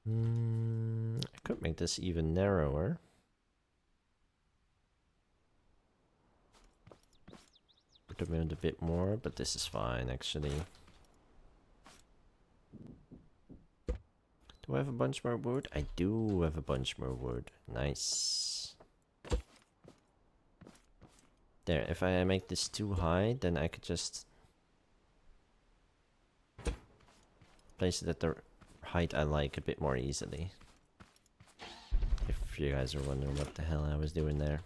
I could make this even narrower. Could have made a bit more, but this is fine actually. Do I have a bunch more wood? I do have a bunch more wood. Nice. There, if I make this too high, then I could just place it at the height I like a bit more easily. If you guys are wondering what the hell I was doing there.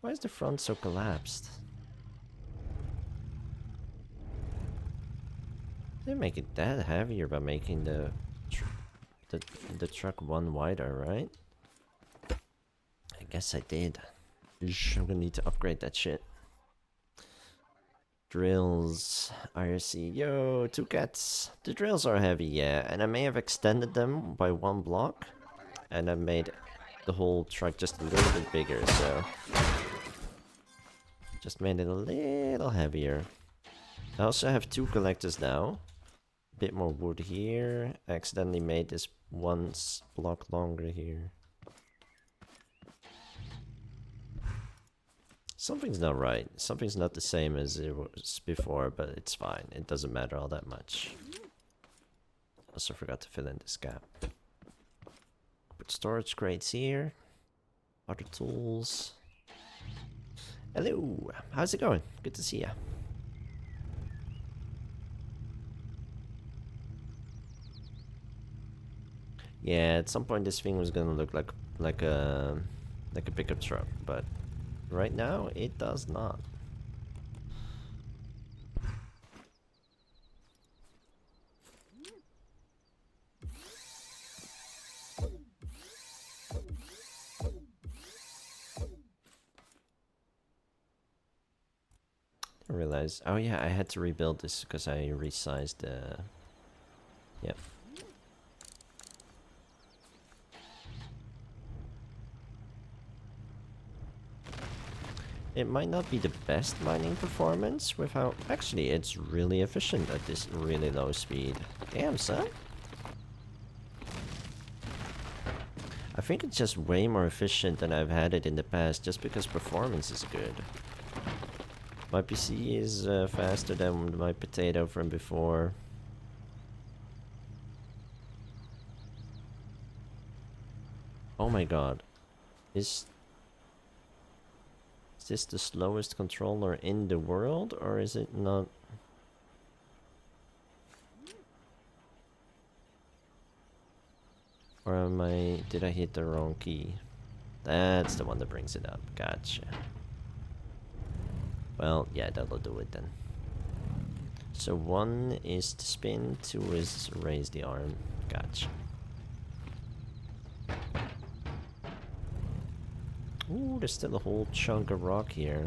Why is the front so collapsed? Didn't make it that heavier by making the truck one wider, right? I guess I did. I'm gonna need to upgrade that shit. Drills, IRC, yo, 2 cats. The drills are heavy, yeah, and I may have extended them by 1 block, and I made the whole truck just a little bit bigger, so just made it a little heavier. I also have 2 collectors now. A bit more wood here. I accidentally made this 1 block longer here. Something's not right. Something's not the same as it was before, but it's fine. It doesn't matter all that much. Also forgot to fill in this gap. Put storage crates here. Other tools. Hello! How's it going? Good to see ya. Yeah, at some point this thing was gonna look like a pickup truck, but right now it does not. I realized, oh yeah, I had to rebuild this because I resized the... Yep. It might not be the best mining performance with how... Actually, it's really efficient at this really low speed. Damn, son. I think it's just way more efficient than I've had it in the past just because performance is good. My PC is faster than my potato from before. Oh my god. Is this the slowest controller in the world, or is it not? Or did I hit the wrong key? That's the one that brings it up. Gotcha. Well, yeah, that'll do it then. So 1 is to spin, 2 is raise the arm. Gotcha. Ooh, there's still a whole chunk of rock here.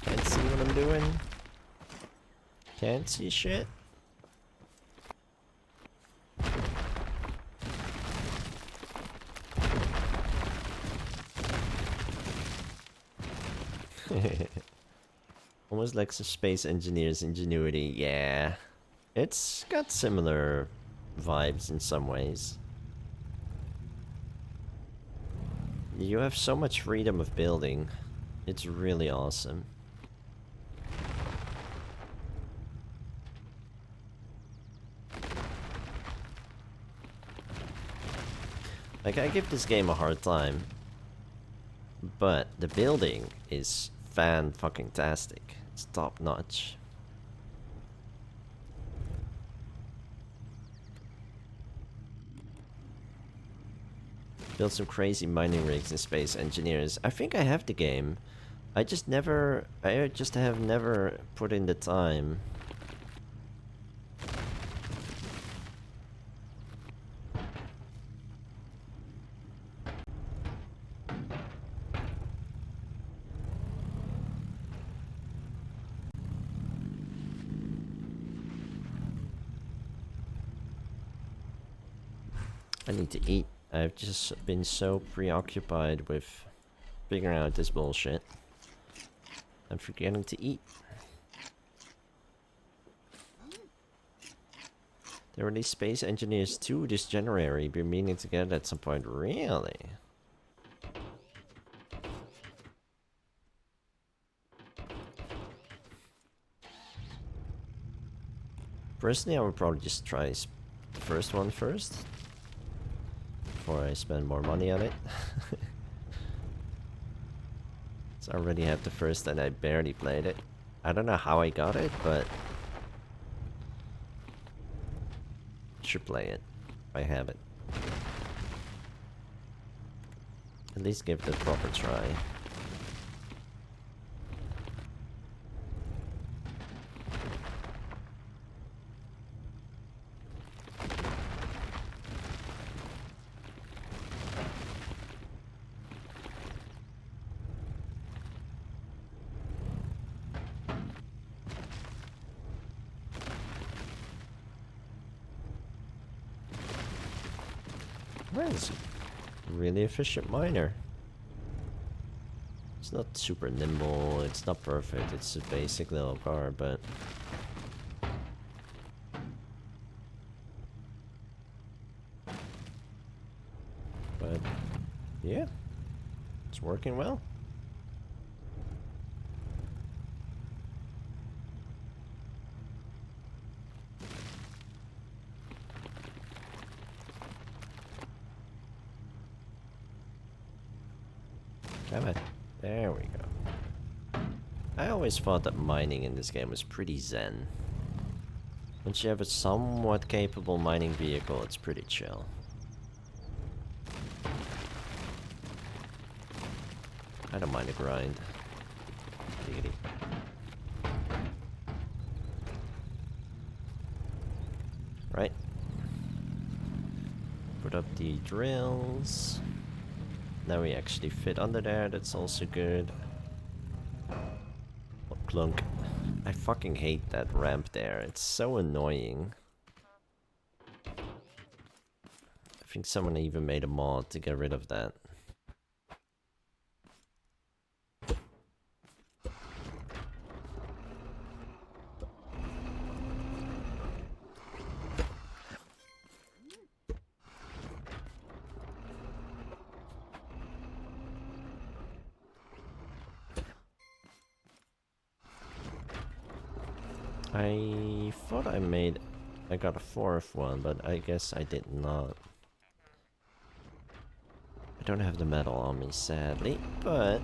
Can't see what I'm doing. Can't see shit. Almost like some space engineer's ingenuity, yeah. It's got similar vibes in some ways. You have so much freedom of building. It's really awesome. Like, I give this game a hard time, but the building is fan-fucking-tastic. It's top-notch. Build some crazy mining rigs and space engineers. I think I have the game. I just have never put in the time. I need to eat. I've just been so preoccupied with figuring out this bullshit. I'm forgetting to eat. There were these space engineers too this January. Been meaning to get at some point. Really? Personally, I would probably just try the first one first. Before I spend more money on it. So I already have the first and I barely played it. I don't know how I got it, but should play it. I have it. At least give it a proper try. Well, it's a really efficient miner. It's not super nimble, it's not perfect, it's a basic little car, but... But, yeah, it's working well. Come on. There we go. I always thought that mining in this game was pretty zen. Once you have a somewhat capable mining vehicle, it's pretty chill. I don't mind the grind. Giggity. Right. Put up the drills. Now we actually fit under there, that's also good. Oh, clunk. I fucking hate that ramp there, it's so annoying. I think someone even made a mod to get rid of that. I thought I got a fourth one, but I guess I did not. I don't have the metal on me, sadly, but...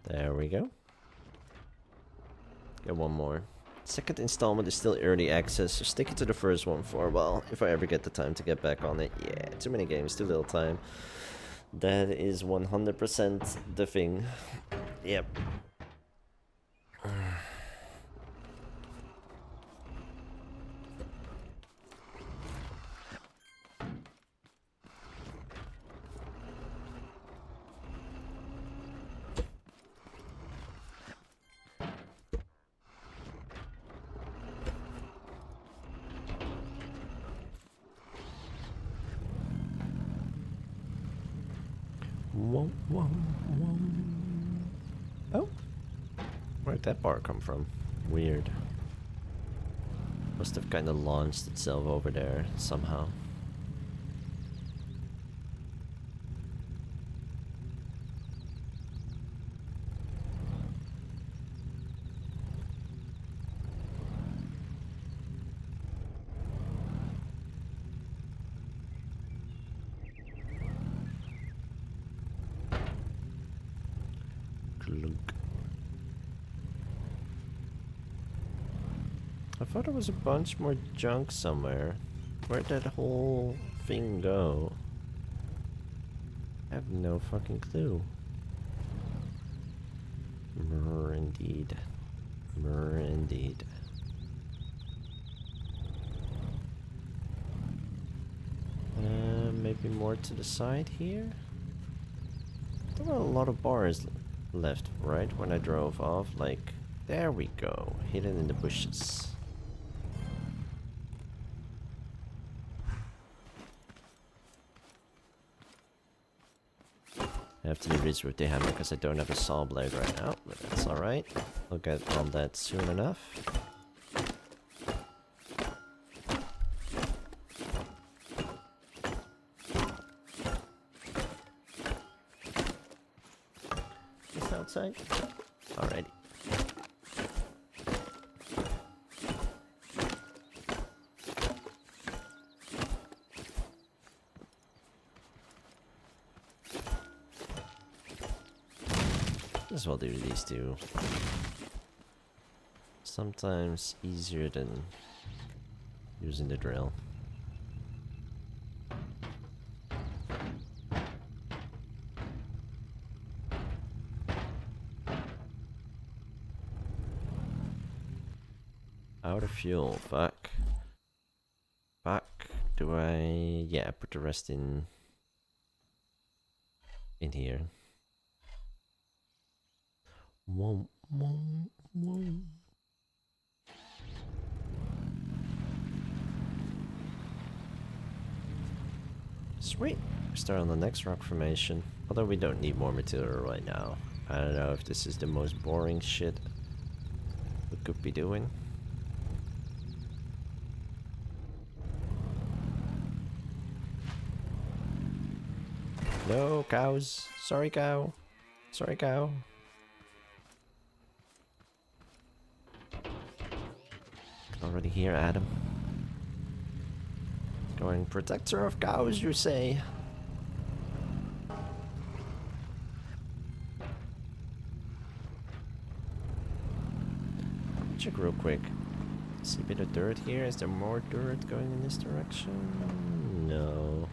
There we go. Get one more. Second installment is still early access, so stick it to the first one for a while, if I ever get the time to get back on it. Yeah, too many games, too little time. That is 100% the thing. Yep. Whoa, whoa, whoa. Oh. Where'd that bar come from? Weird. Must have kind of launched itself over there somehow. Clunk. I thought there was a bunch more junk somewhere. Where'd that whole thing go? I have no fucking clue. Murr indeed. Murr indeed. Maybe more to the side here? There were a lot of bars left, right? When I drove off, like, there we go. Hidden in the bushes. I have to do this with the hammer because I don't have a saw blade right now, but that's alright. I'll get on that soon enough. Just outside? Alrighty. As well do these two. Sometimes easier than using the drill. Out of fuel, fuck. Fuck. Do I... yeah, put the rest in here. Whoa, whoa, whoa. Sweet. We start on the next rock formation. Although we don't need more material right now. I don't know if this is the most boring shit we could be doing. No, cows. Sorry, cow. Sorry, cow. Already here, Adam. Going protector of cows, you say? Check real quick. See a bit of dirt here. Is there more dirt going in this direction? No.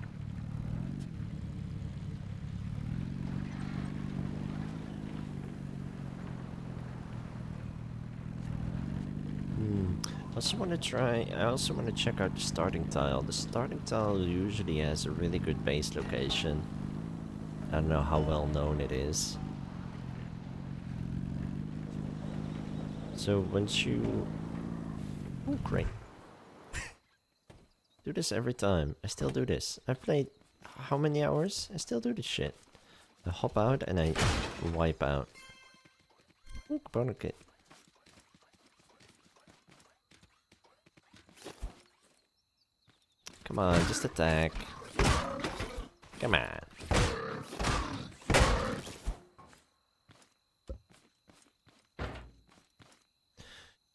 I also want to check out the starting tile. The starting tile usually has a really good base location. I don't know how well known it is. So once you... oh, great. Do this every time. I still do this. I've played how many hours? I still do this shit. I hop out and I wipe out. Ooh, bonus kit. Come on, just attack. Come on.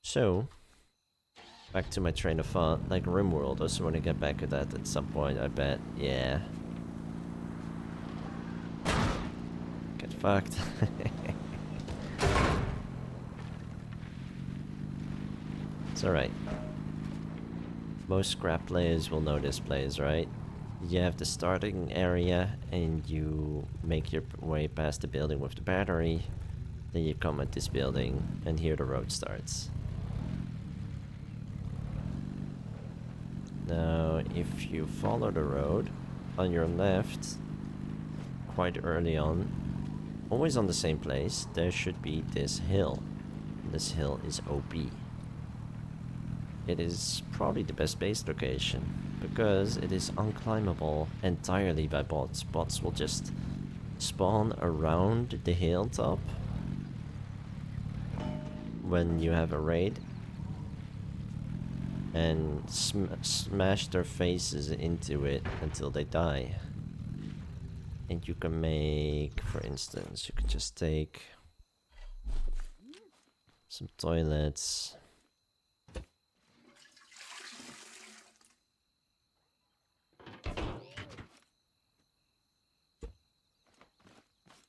So, back to my train of thought, like RimWorld, I also want to get back to that at some point, I bet. Yeah. Get fucked. It's alright. Most scrap players will know this place, right? You have the starting area and you make your way past the building with the battery. Then you come at this building and here the road starts. Now, if you follow the road, on your left, quite early on, always on the same place, there should be this hill. This hill is OP. It is probably the best base location, because it is unclimbable entirely by bots. Bots will just spawn around the hilltop when you have a raid. and smash their faces into it until they die. And you can make, for instance, you could just take some toilets.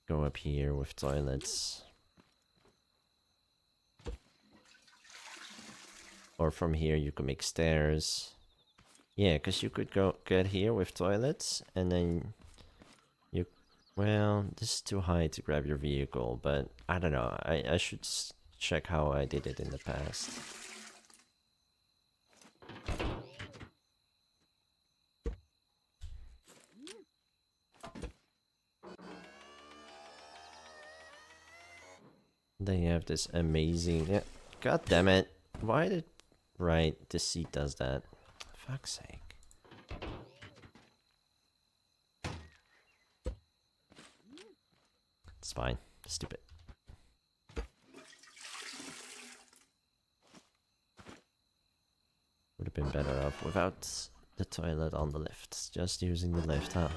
Go up here with toilets. Or from here you can make stairs. Yeah, because you could get here with toilets and then you... Well, this is too high to grab your vehicle, but I don't know. I should check how I did it in the past. They have this amazing... Yeah, God damn it. Why did... Right, this seat does that. Fuck's sake. It's fine. Stupid. Would have been better off without the toilet on the lift. Just using the lift, huh?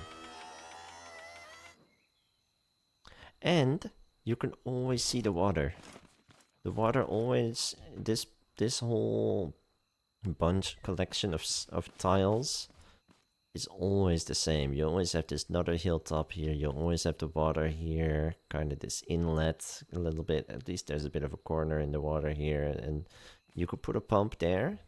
And you can always see the water. The water always... This whole collection of tiles is always the same. You always have this another hilltop here. You always have the water here. Kind of this inlet a little bit. At least there's a bit of a corner in the water here. And you could put a pump there.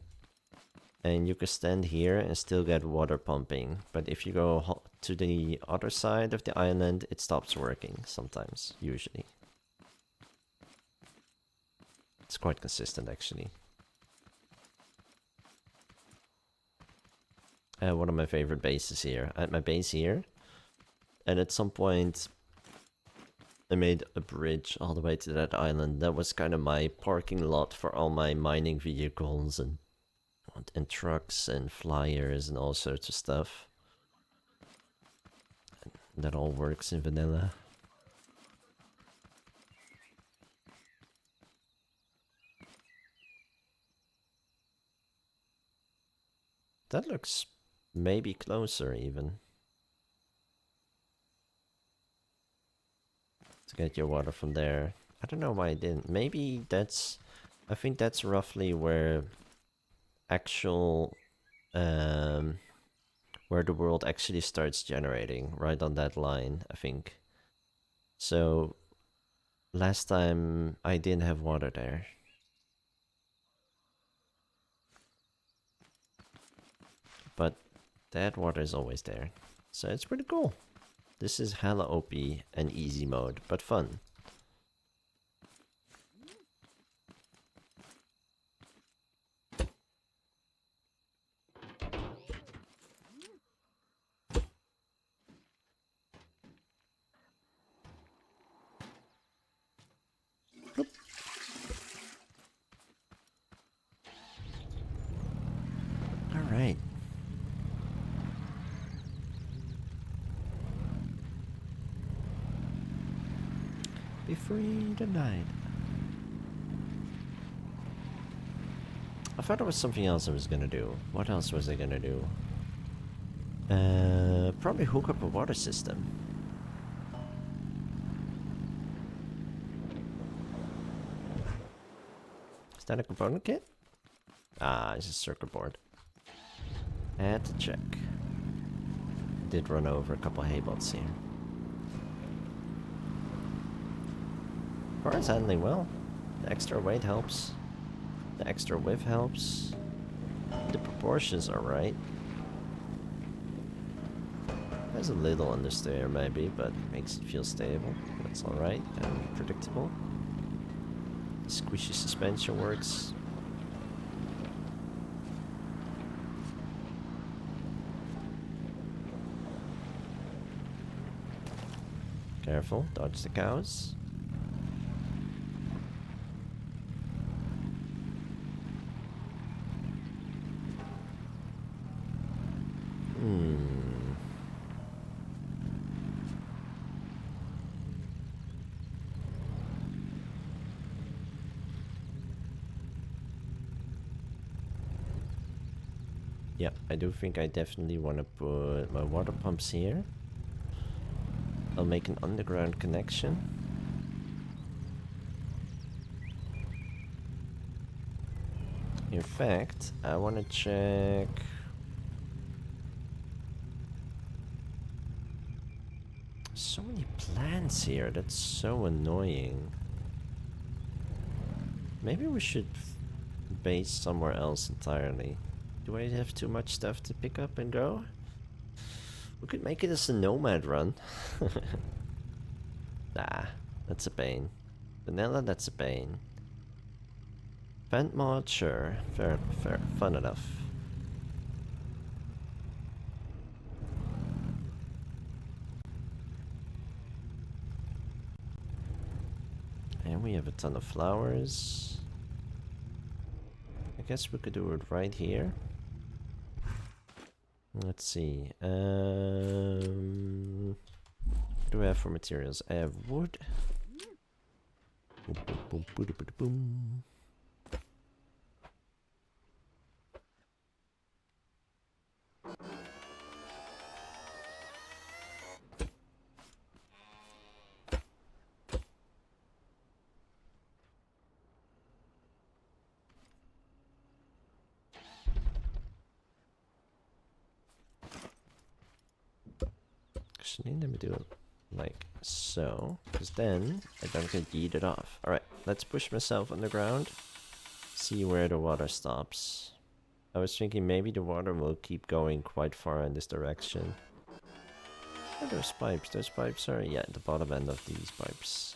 And you could stand here and still get water pumping. But if you go to the other side of the island, it stops working sometimes, usually. It's quite consistent, actually. One of my favorite bases here. I had my base here. And at some point, I made a bridge all the way to that island. That was kind of my parking lot for all my mining vehicles and trucks and flyers and all sorts of stuff. And that all works in vanilla. That looks maybe closer even. To get your water from there. I don't know why I didn't. Maybe that's... I think that's roughly where actual... where the world actually starts generating. Right on that line, I think. So... Last time I didn't have water there. But that water is always there. So it's pretty cool. This is hella OP and easy mode, but fun. Boop. All right. Be free tonight. I thought there was something else I was gonna do. What else was I gonna do? Probably hook up a water system. Is that a component kit? Ah, it's a circuit board. Had to check. Did run over a couple hay bots here. Car is handling well. The extra weight helps. The extra width helps. The proportions are right. There's a little understeer maybe, but makes it feel stable. That's alright and predictable. Squishy suspension works. Careful, dodge the cows. Yeah, I do think I definitely want to put my water pumps here. I'll make an underground connection. In fact, I want to check... So many plants here, that's so annoying. Maybe we should base somewhere else entirely. Do I have too much stuff to pick up and go? We could make it as a nomad run. Nah, that's a pain. Vanilla, that's a pain. Vent mod, sure. Fair, fun enough. And we have a ton of flowers. I guess we could do it right here. Let's see. What do I have for materials? I have wood. Boom, boom, boom, boom, boom, boom. Actually, let me do it like so, because then I don't get yeeted off. Alright, let's push myself underground. See where the water stops. I was thinking maybe the water will keep going quite far in this direction. Oh, those pipes. Those pipes are, yeah, at the bottom end of these pipes.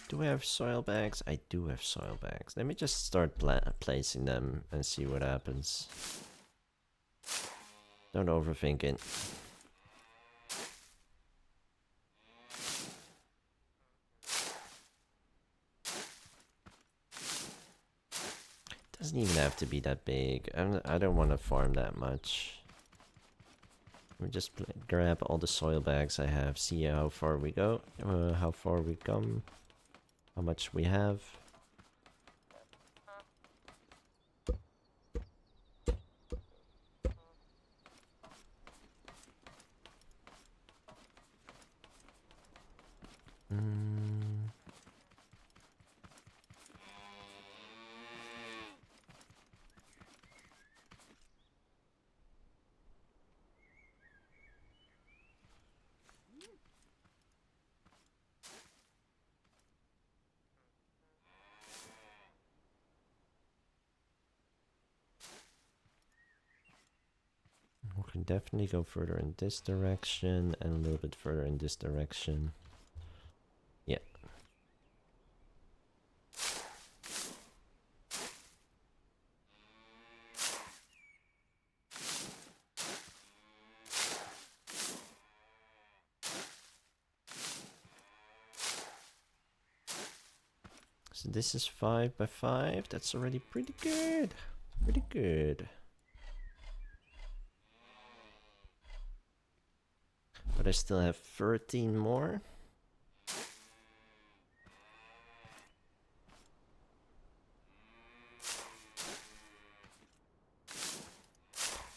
Do I have soil bags? I do have soil bags. Let me just start placing them and see what happens. Don't overthink it. Doesn't even have to be that big. I don't want to farm that much. Let me just grab all the soil bags I have, see how far we go, how far we come, how much we have. We can definitely go further in this direction and a little bit further in this direction. Yeah. So this is 5 by 5. That's already pretty good. Pretty good. But I still have 13 more.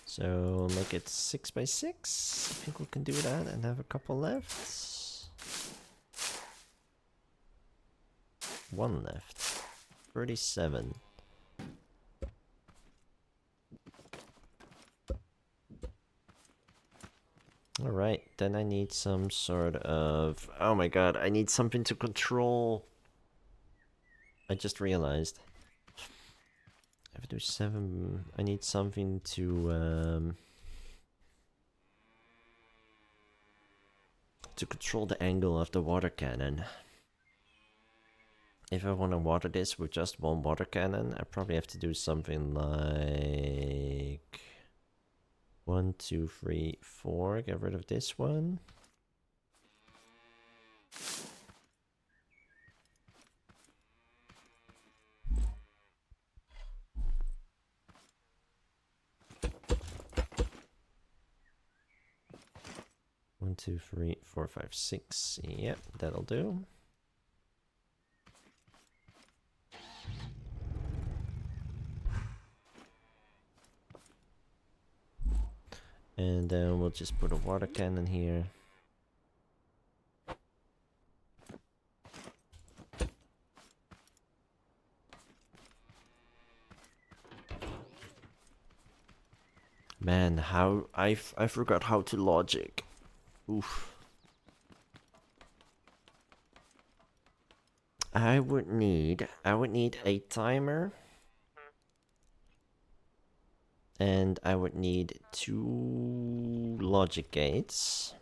So make it 6 by 6. I think we can do that and have a couple left. 1 left. 37. Alright, then I need some sort of... Oh my god, I need something to control. I just realized. I have to do 7... I need something to control the angle of the water cannon. If I want to water this with just one water cannon, I probably have to do something like... 1, 2, 3, 4. Get rid of this one. 2, 3, 4, 5, 6. Yep, that'll do. And then we'll just put a water cannon here. Man, how I forgot how to logic. Oof. I would need a timer. And I would need 2 logic gates.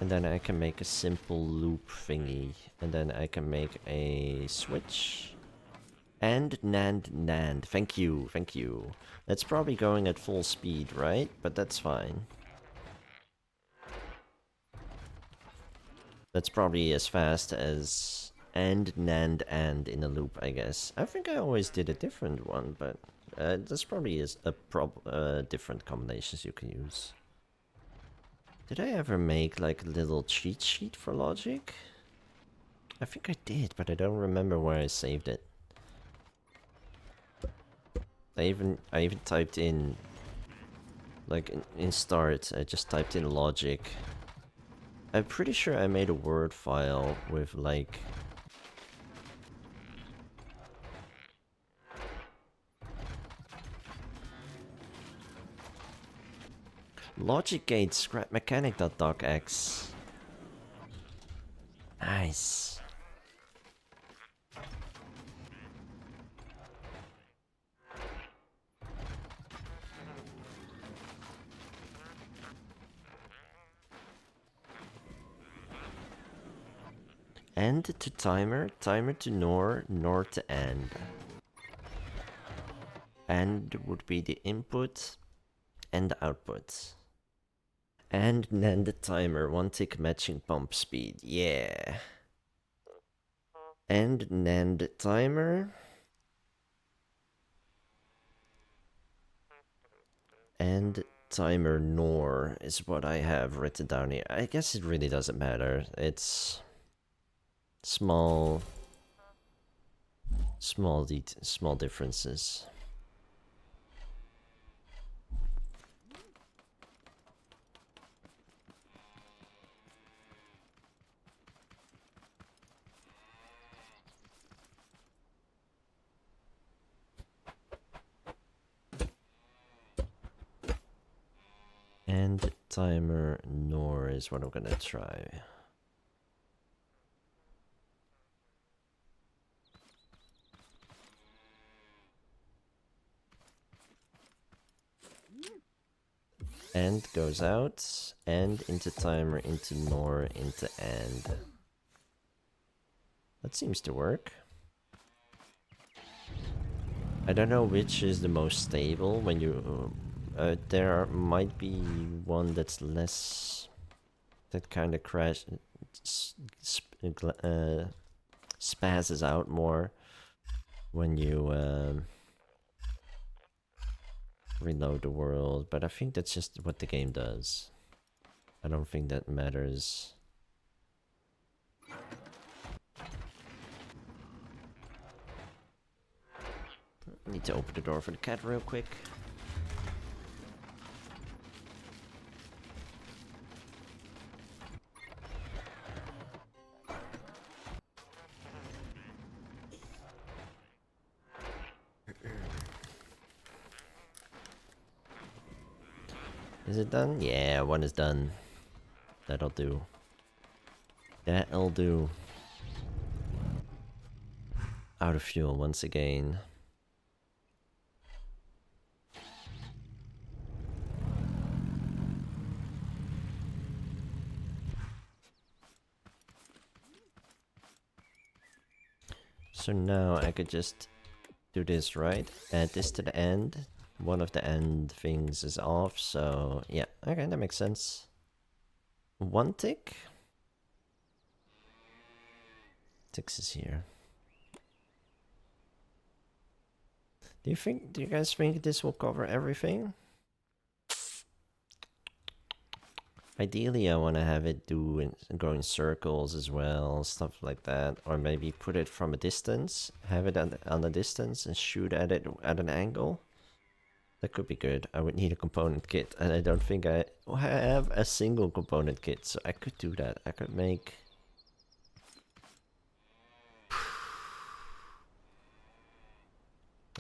And then I can make a simple loop thingy. And then I can make a switch. And NAND. Thank you, thank you. That's probably going at full speed, right? But that's fine. That's probably as fast as NAND in a loop, I guess. I think I always did a different one, but this probably is a different combinations you can use. Did I ever make like a little cheat sheet for logic? I think I did, but I don't remember where I saved it. I even typed in, like in start, I just typed in logic. I'm pretty sure I made a Word file with like logic gate scrap mechanic.docx. Nice. End to timer, timer to nor to end. End would be the input and the output. And NAND the timer, 1 tick matching pump speed, yeah. And NAND timer. And timer nor is what I have written down here. I guess it really doesn't matter. It's small differences. And timer nor is what I'm gonna try. And goes out, and into timer, into nor, into and. That seems to work. I don't know which is the most stable when you... there might be one that's less... that kind of spazzes out more when you reload the world, but I think that's just what the game does. I don't think that matters. Need to open the door for the cat real quick. Is it done? Yeah, 1 is done. That'll do. That'll do. Out of fuel once again. So now I could just do this, right? Add this to the end. One of the end things is off, so yeah, okay, that makes sense. 1 tick? Ticks is here. Do you guys think this will cover everything? Ideally, I want to have it go in circles as well, stuff like that. Or maybe put it from a distance, have it on a distance and shoot at it at an angle. That could be good. I would need a component kit, and I don't think I have a single component kit, so I could do that. I could make...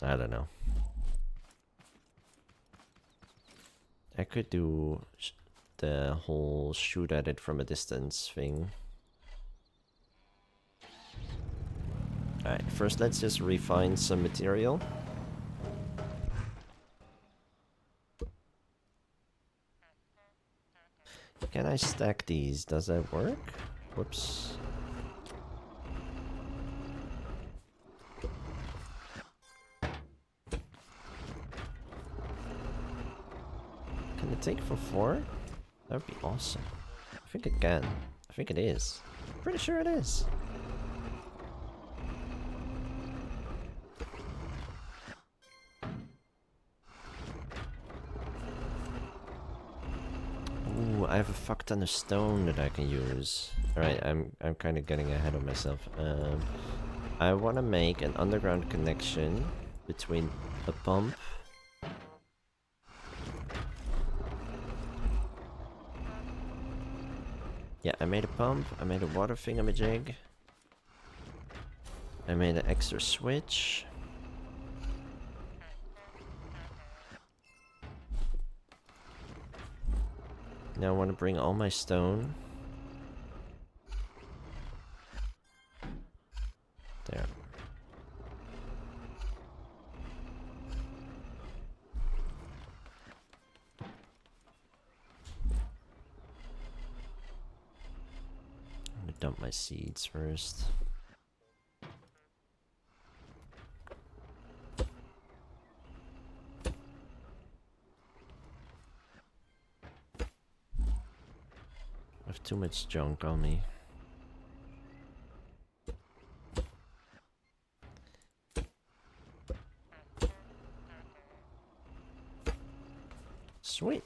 I don't know. I could do the whole shoot at it from a distance thing. Alright, first let's just refine some material. Can I stack these? Does that work? Whoops. Can it take for 4? That would be awesome. I think it can. I think it is. Pretty sure it is. Ooh, I have a fuck ton of stone that I can use. Alright, I'm kind of getting ahead of myself. I want to make an underground connection between a pump. Yeah, I made a pump, I made a water thingamajig. I made an extra switch. Now I want to bring all my stone. There. I'm gonna dump my seeds first. I have too much junk on me. Sweet.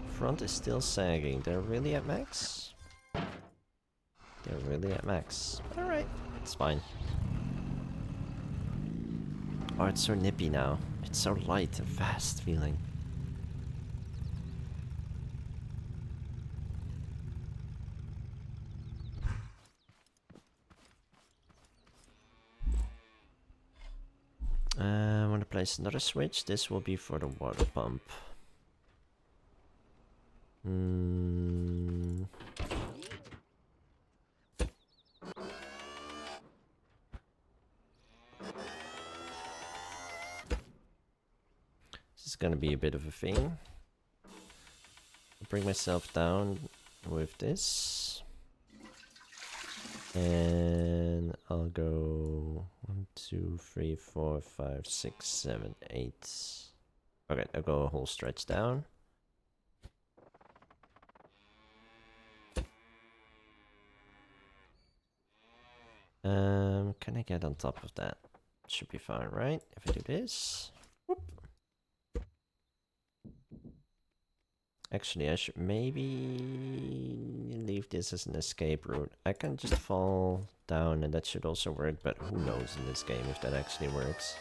Front is still sagging. They're really at max? They're really at max. Alright, it's fine. Oh, it's so nippy now. It's so light and fast feeling. I want to place another switch. This will be for the water pump. This is gonna be a bit of a thing. I'll bring myself down with this. And I'll go 1, 2, 3, 4, 5, 6, 7, 8. Okay, I'll go a whole stretch down. Can I get on top of that? Should be fine, right? If I do this. Whoop. Actually, I should maybe leave this as an escape route. I can just fall down and that should also work, but who knows in this game if that actually works.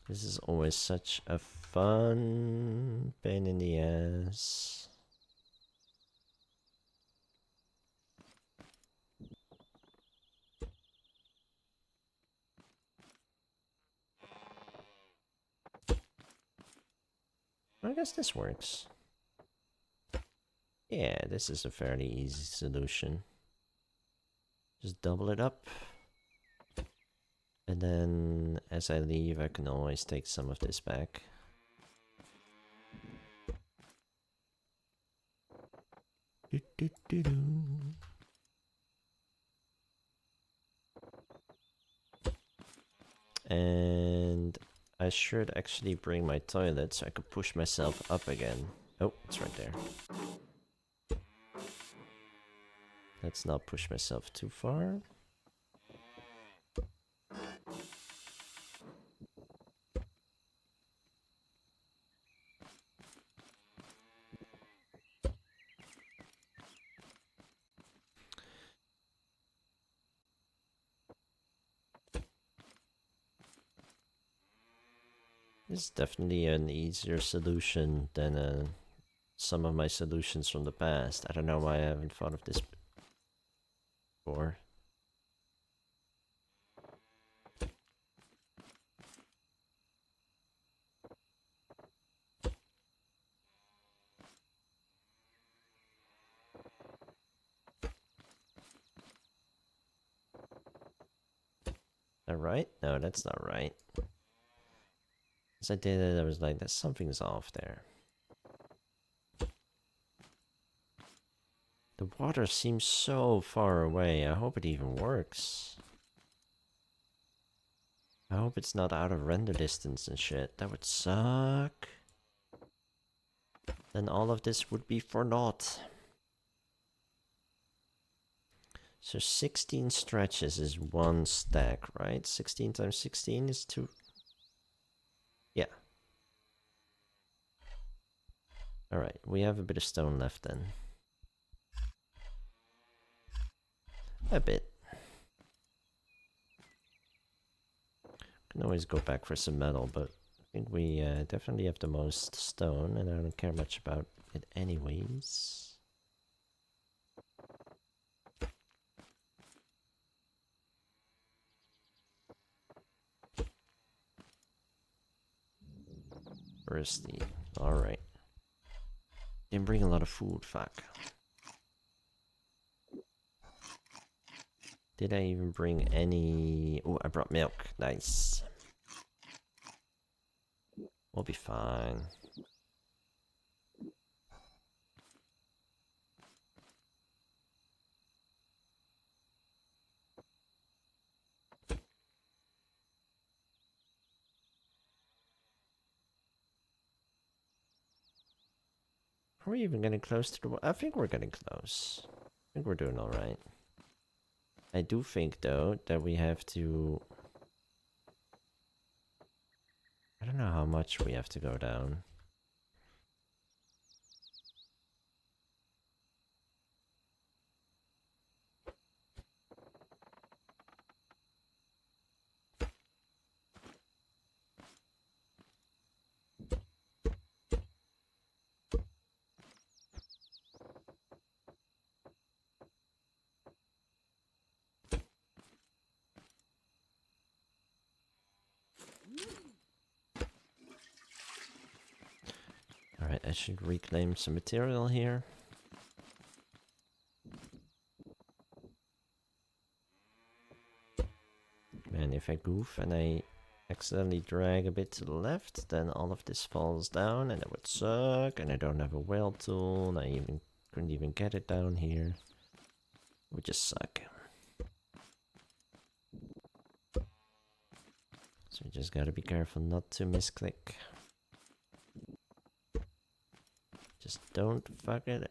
This is always such a fun pain in the ass. I guess this works. Yeah, this is a fairly easy solution. Just double it up. And then as I leave, I can always take some of this back. And I should actually bring my toilet so I could push myself up again. Oh, it's right there. Let's not push myself too far. This is definitely an easier solution than some of my solutions from the past. I don't know why I haven't thought of this before. That right? No, that's not right. As I did it, I was like, "There's something's off there." The water seems so far away. I hope it even works. I hope it's not out of render distance and shit. That would suck. Then all of this would be for naught. So 16 stretches is one stack, right? 16 times 16 is 2. Yeah. Alright, we have a bit of stone left then. A bit. Can always go back for some metal, but I think we definitely have the most stone, and I don't care much about it anyways. Where's the... Alright. Didn't bring a lot of food, fuck. Did I even bring any... Oh, I brought milk. Nice. We'll be fine. Are we even getting close to the... I think we're getting close. I think we're doing alright. I do think, though, that we have to... I don't know how much we have to go down. Alright, I should reclaim some material here. Man, if I goof and I accidentally drag a bit to the left, then all of this falls down and it would suck, and I don't have a weld tool, and I couldn't even get it down here. It would just suck. So you just gotta be careful not to misclick. Just don't fuck it.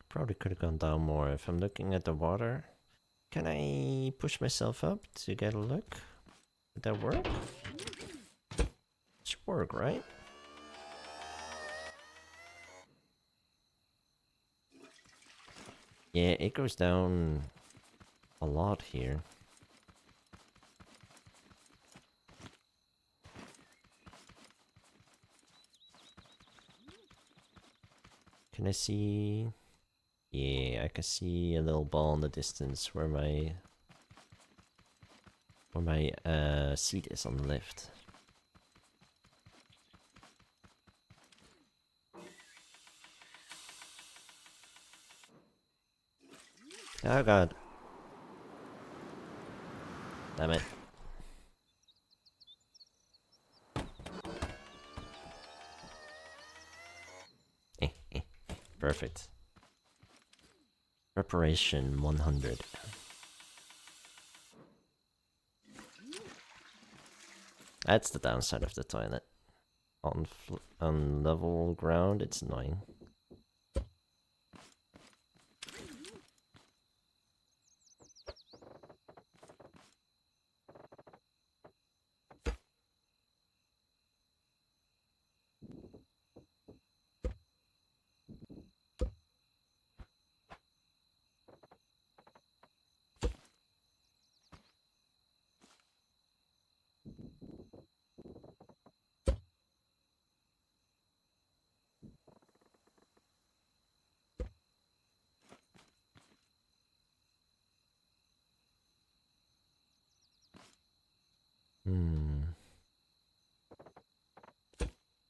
Probably could have gone down more. If I'm looking at the water, can I push myself up to get a look? Would that work? Should work, right? Yeah, it goes down a lot here. Can I see? Yeah, I can see a little ball in the distance where my seat is on the lift. Oh god. Damn it. Perfect. Preparation 100. That's the downside of the toilet. On level ground, it's annoying.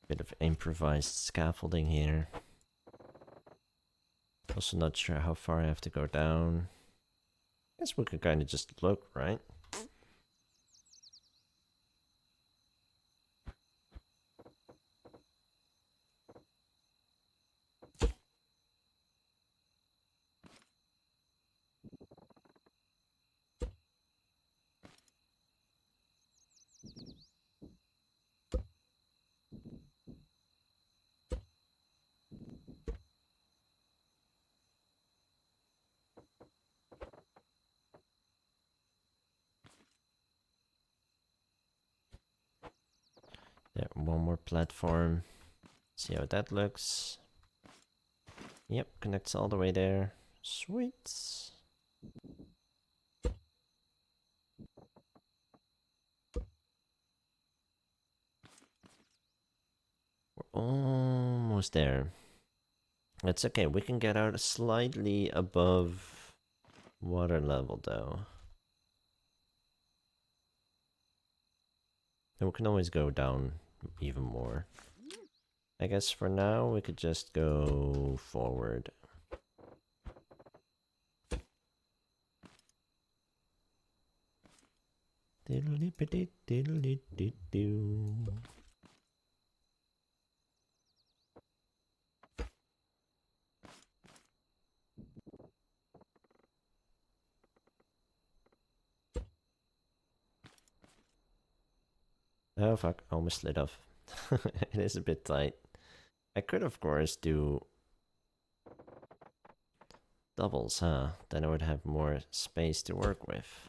Bit of improvised scaffolding here. Also not sure how far I have to go down. Guess we could kind of just look, right? Yeah, one more platform. See how that looks. Yep, connects all the way there. Sweet. We're almost there. It's okay, we can get out slightly above water level though. And we can always go down even more. I guess for now we could just go forward. Oh fuck, almost slid off. It is a bit tight. I could of course do doubles, huh? Then I would have more space to work with.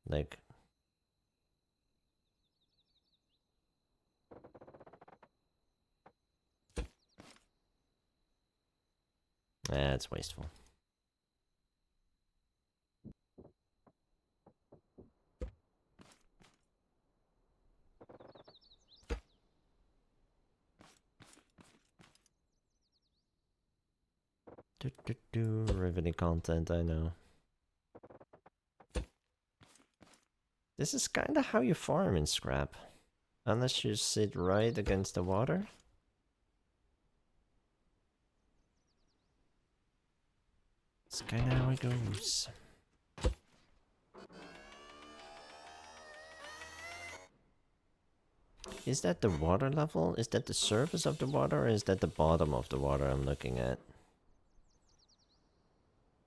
Like... it's wasteful. Riveting content, I know. This is kinda how you farm in Scrap. Unless you sit right against the water. It's kinda how it goes. Is that the water level? Is that the surface of the water, or is that the bottom of the water I'm looking at?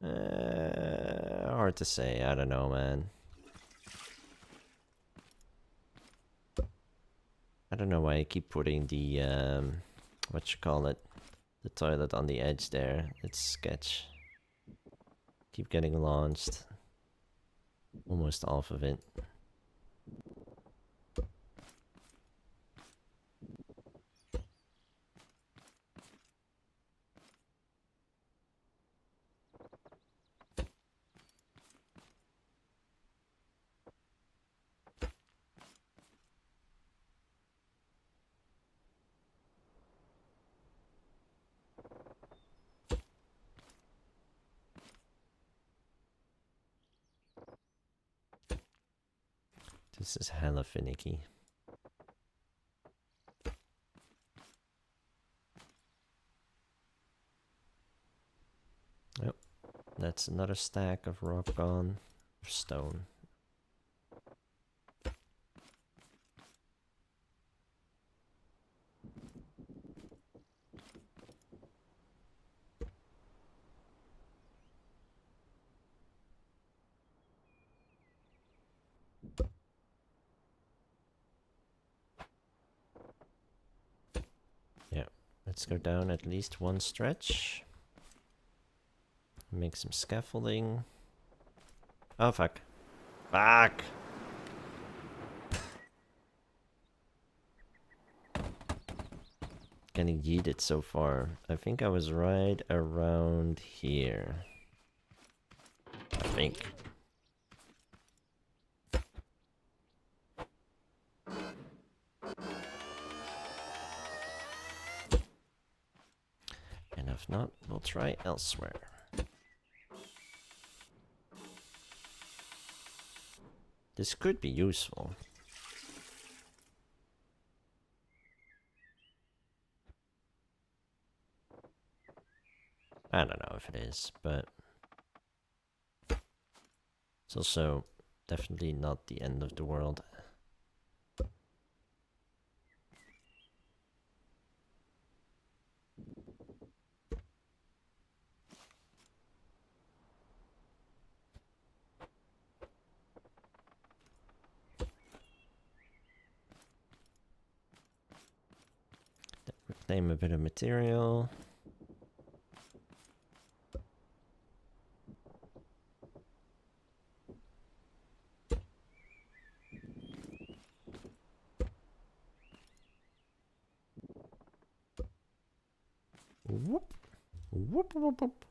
Hard to say, I don't know, man. I don't know why I keep putting the, what you call it? The toilet on the edge there. It's sketch. Keep getting launched. Almost off of it. This is hella finicky. Yep, that's another stack of rock gone. Stone. Yeah, let's go down at least one stretch. Make some scaffolding. Oh, fuck. Fuck! Getting yeeted so far. I think I was right around here. I think. And if not, we'll try elsewhere. This could be useful. I don't know if it is, but it's also definitely not the end of the world. Reclaim a bit of material. Whoop. Whoop, whoop, whoop.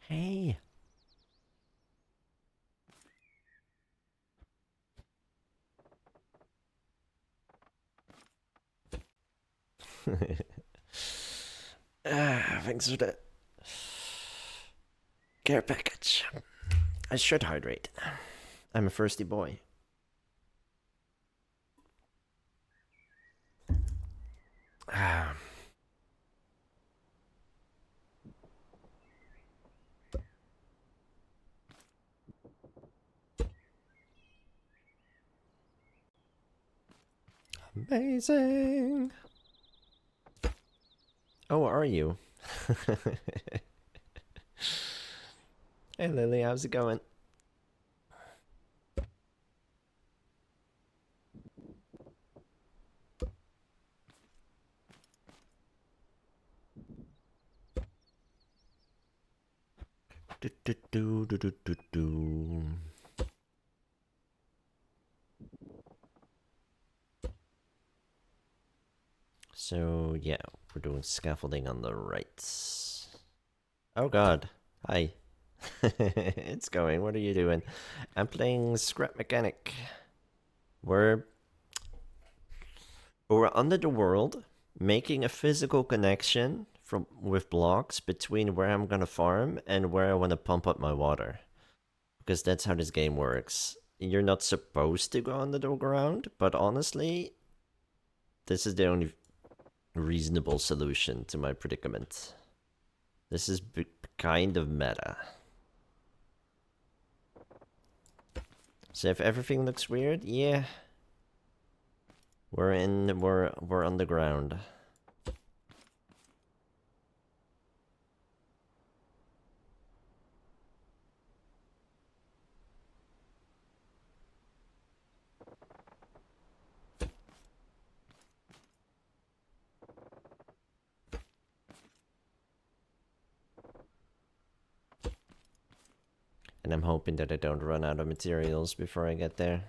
Hey. Thanks for the care package. I should hydrate. I'm a thirsty boy. Amazing. Oh, are you? Hey Lily, how's it going? Do, do, do, do, do, do, do. So yeah, we're doing scaffolding on the right. Oh god. Hi. It's going. What are you doing? I'm playing Scrap Mechanic. We're under the world, making a physical connection with blocks between where I'm gonna farm and where I want to pump up my water. Because that's how this game works. You're not supposed to go under the ground, but honestly, this is the only reasonable solution to my predicament. This is kind of meta. So if everything looks weird, yeah. We're on the ground. And I'm hoping that I don't run out of materials before I get there.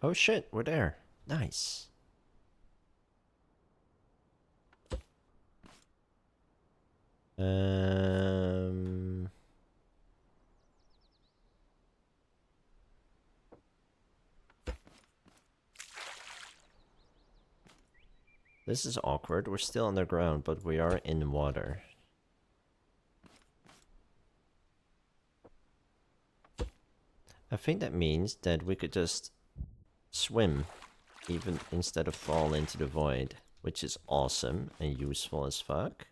Oh shit, we're there. Nice. This is awkward. We're still underground, but we are in water. I think that means that we could just swim, even instead of fall into the void, which is awesome and useful as fuck.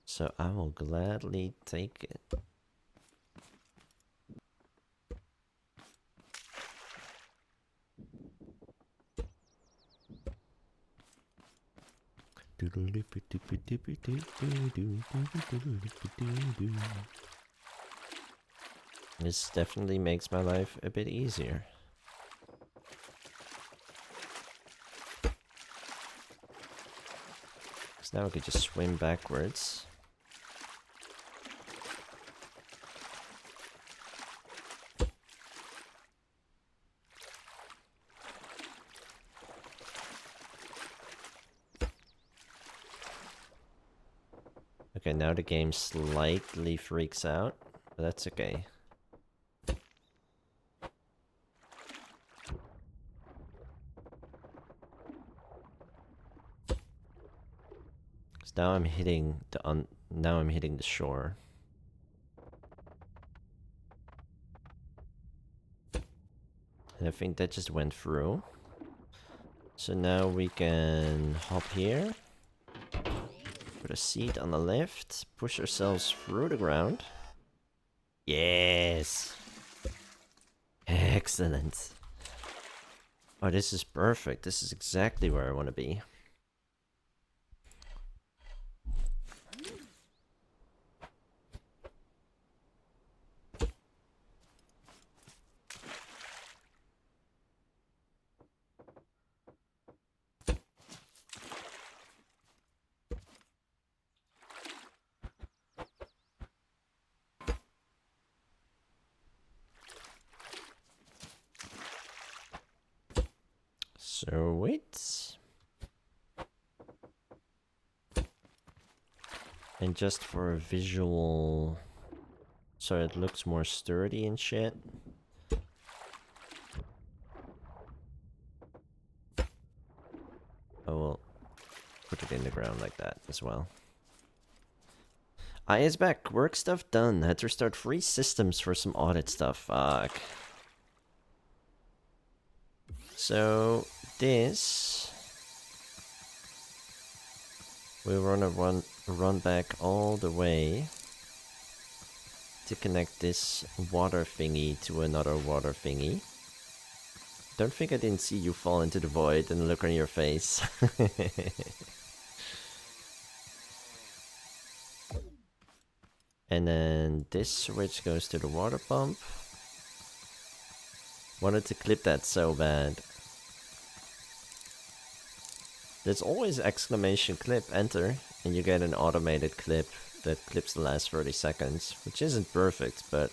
So I will gladly take it. This definitely makes my life a bit easier. Because now we could just swim backwards. Okay, now the game slightly freaks out, but that's okay. So now I'm hitting the shore. And I think that just went through. So now we can hop here. Put a seat on the left. Push ourselves through the ground. Yes! Excellent. Oh, this is perfect. This is exactly where I want to be. So wait. And just for a visual, so it looks more sturdy and shit. I will put it in the ground like that as well. I is back. Work stuff done. Had to restart 3 systems for some audit stuff. Fuck. So this we wanna run back all the way to connect this water thingy to another water thingy. Don't think I didn't see you fall into the void and look on your face. And then this switch goes to the water pump. Wanted to clip that so bad. There's always exclamation clip enter, and you get an automated clip that clips the last 30 seconds, which isn't perfect, but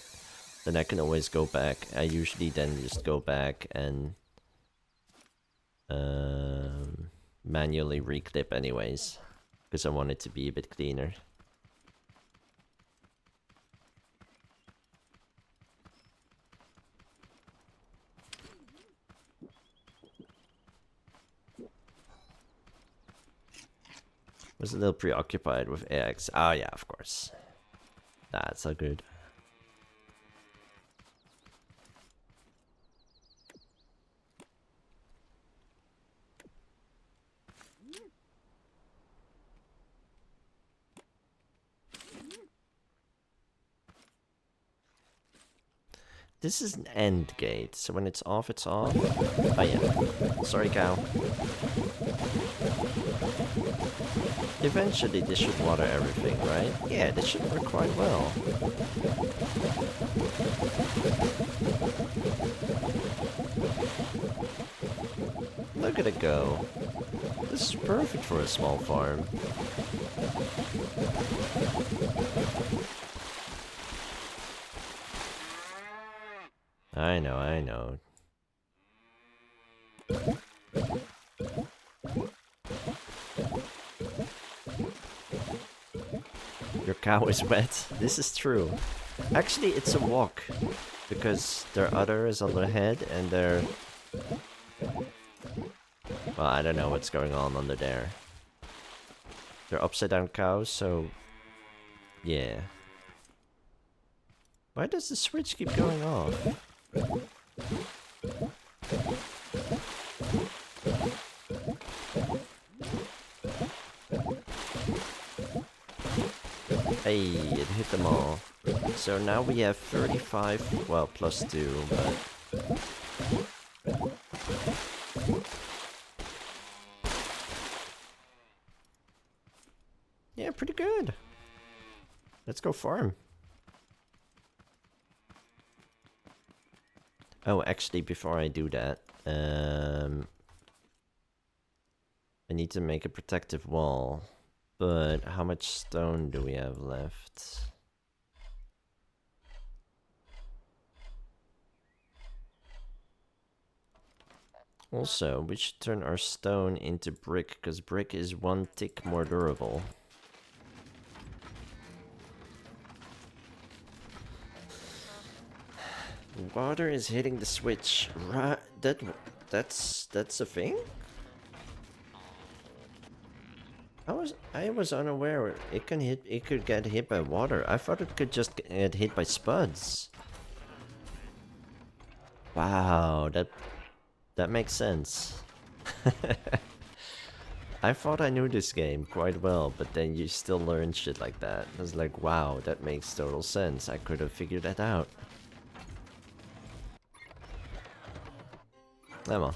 then I can always go back. I usually then just go back and manually reclip anyways, because I want it to be a bit cleaner. Was a little preoccupied with AX. Oh yeah, of course. That's so good. This is an end gate, so when it's off, it's off. Oh yeah. Sorry, cow. Eventually, this should water everything, right? Yeah, this should work quite well. Look at it go. This is perfect for a small farm. I know, I know. Your cow is wet. This is true. Actually, it's a walk. Because their udder is on their head and their... Well, I don't know what's going on under there. They're upside down cows, so... Yeah. Why does the switch keep going off? Hey, it hit them all. So now we have 35, well, plus 2, but... Yeah, pretty good. Let's go farm. Oh, actually, before I do that, I need to make a protective wall. But how much stone do we have left? Also, we should turn our stone into brick, because brick is 1 tick more durable. Water is hitting the switch. Right, that's a thing? I was unaware it could get hit by water. I thought it could just get hit by spuds. Wow, that makes sense. I thought I knew this game quite well, but then you still learn shit like that. I was like, wow, that makes total sense. I could have figured that out. Emma.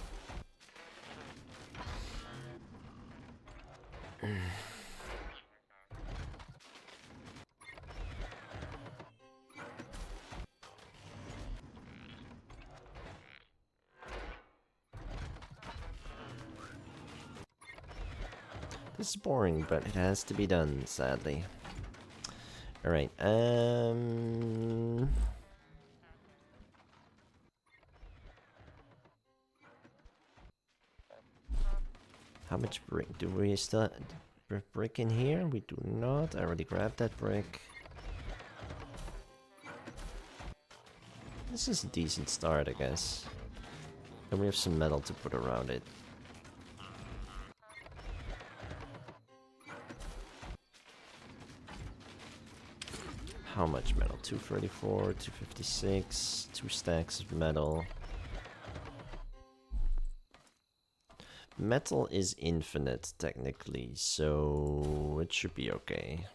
This is boring, but it has to be done, sadly. Alright, how much brick do we still brick in here? We do not. I already grabbed that brick. This is a decent start, I guess. And we have some metal to put around it. How much metal? 234, 256, 2 stacks of metal. Metal is infinite, technically, so it should be okay.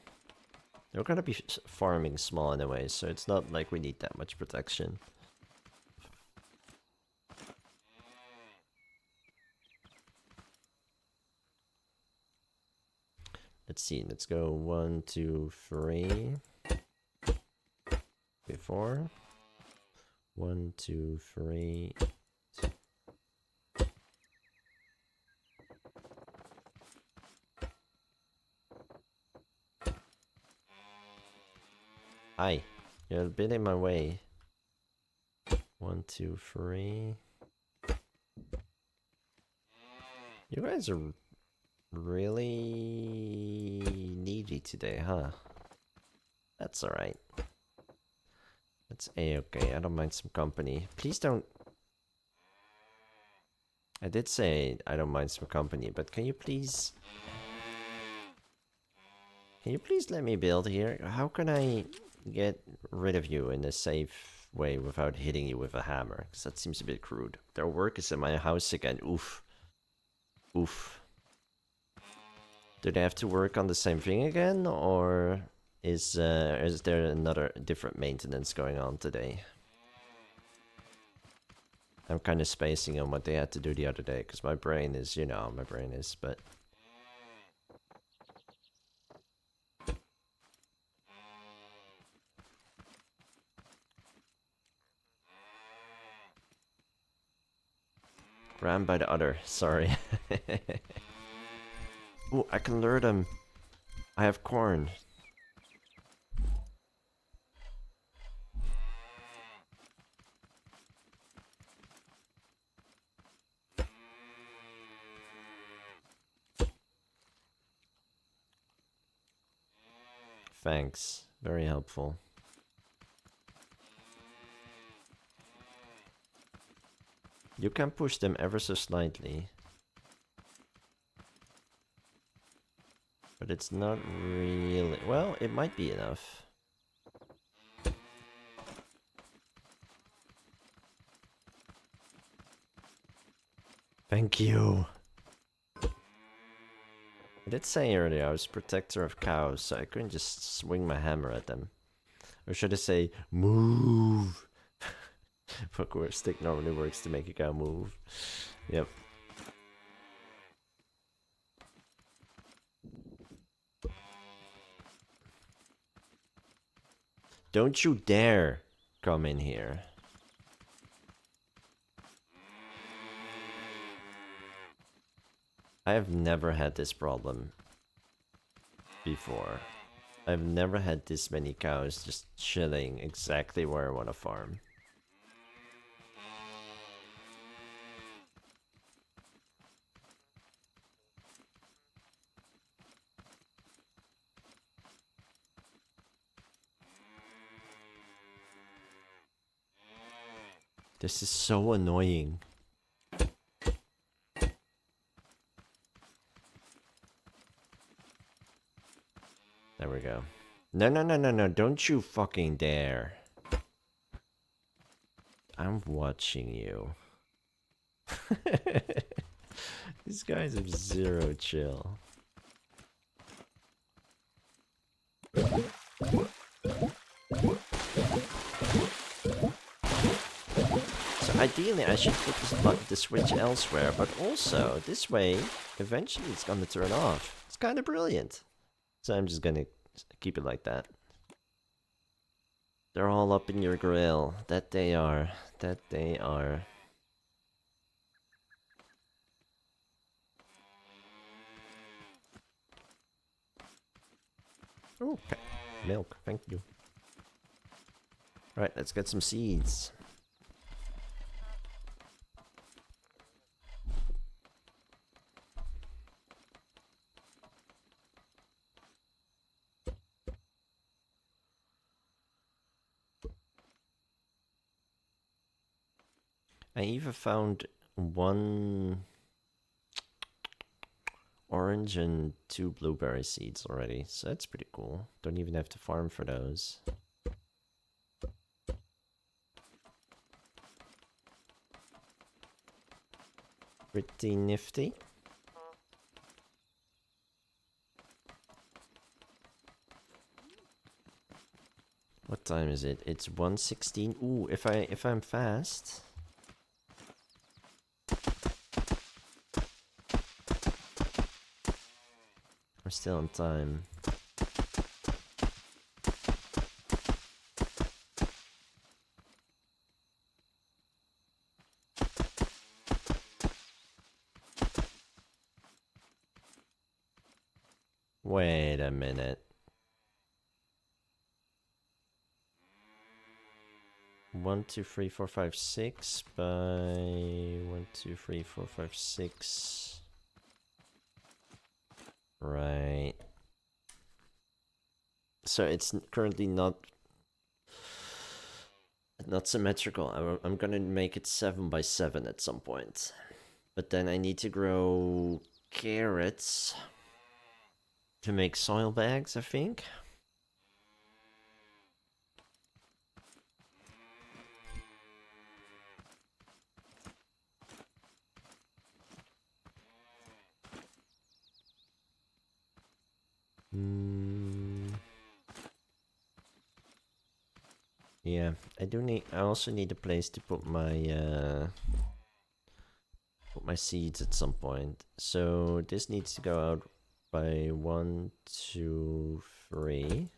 We're gonna be farming small anyway, so it's not like we need that much protection. Let's see, let's go 1, 2, 3. Before 1, 2, 3. Hi, you're a bit in my way. 1, 2, 3. You guys are really needy today, huh? That's alright. That's a-okay, I don't mind some company. Please don't... I did say I don't mind some company, but can you please... Can you please let me build here? How can I get rid of you in a safe way without hitting you with a hammer? Because that seems a bit crude. Their work is in my house again, oof. Oof. Do they have to work on the same thing again, or is there another different maintenance going on today? I'm kind of spacing on what they had to do the other day, because my brain is, you know how my brain is, but... Ran by the other, sorry. Ooh, I can lure them. I have corn. Thanks. Very helpful. You can push them ever so slightly. But it's not really... Well, it might be enough. Thank you. I did say earlier I was protector of cows, so I couldn't just swing my hammer at them. Or should I say, move? Fuck, where stick normally works to make a cow move. Yep. Don't you dare come in here. I have never had this problem before. I've never had this many cows just chilling exactly where I want to farm. This is so annoying. There we go. No, no, no, no, no. Don't you fucking dare. I'm watching you. These guys have zero chill. So ideally I should put the switch elsewhere, but also this way, eventually it's gonna turn off. It's kind of brilliant. So I'm just gonna keep it like that. They're all up in your grill. That they are. That they are. Oh, okay. Milk, thank you. Alright, let's get some seeds. I even found one orange and 2 blueberry seeds already, so that's pretty cool. Don't even have to farm for those. Pretty nifty. What time is it? It's 1:16. Ooh, if I'm fast. We're still on time. Wait a minute. 1, 2, 3, 4, 5, 6 by 1, 2, 3, 4, 5, 6. Right. So it's currently not symmetrical. I'm gonna make it 7 by 7 at some point. But then I need to grow carrots to make soil bags, I think. Yeah, I also need a place to put my seeds at some point. So this needs to go out by 1, 2, 3.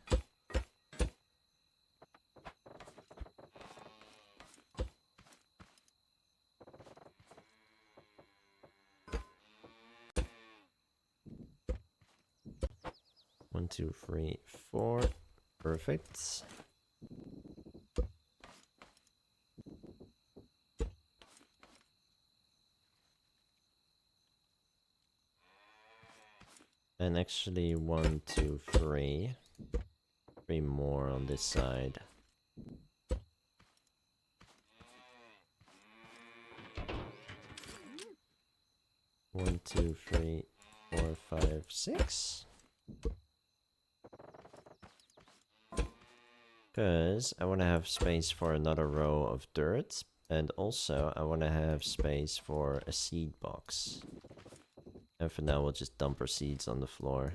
One, 2, 3, 4. Perfect. And actually 1, 2, 3. 3 more on this side. One, 2, 3, 4, 5, 6. Because I want to have space for another row of dirt. And also I want to have space for a seed box. And for now we'll just dump our seeds on the floor.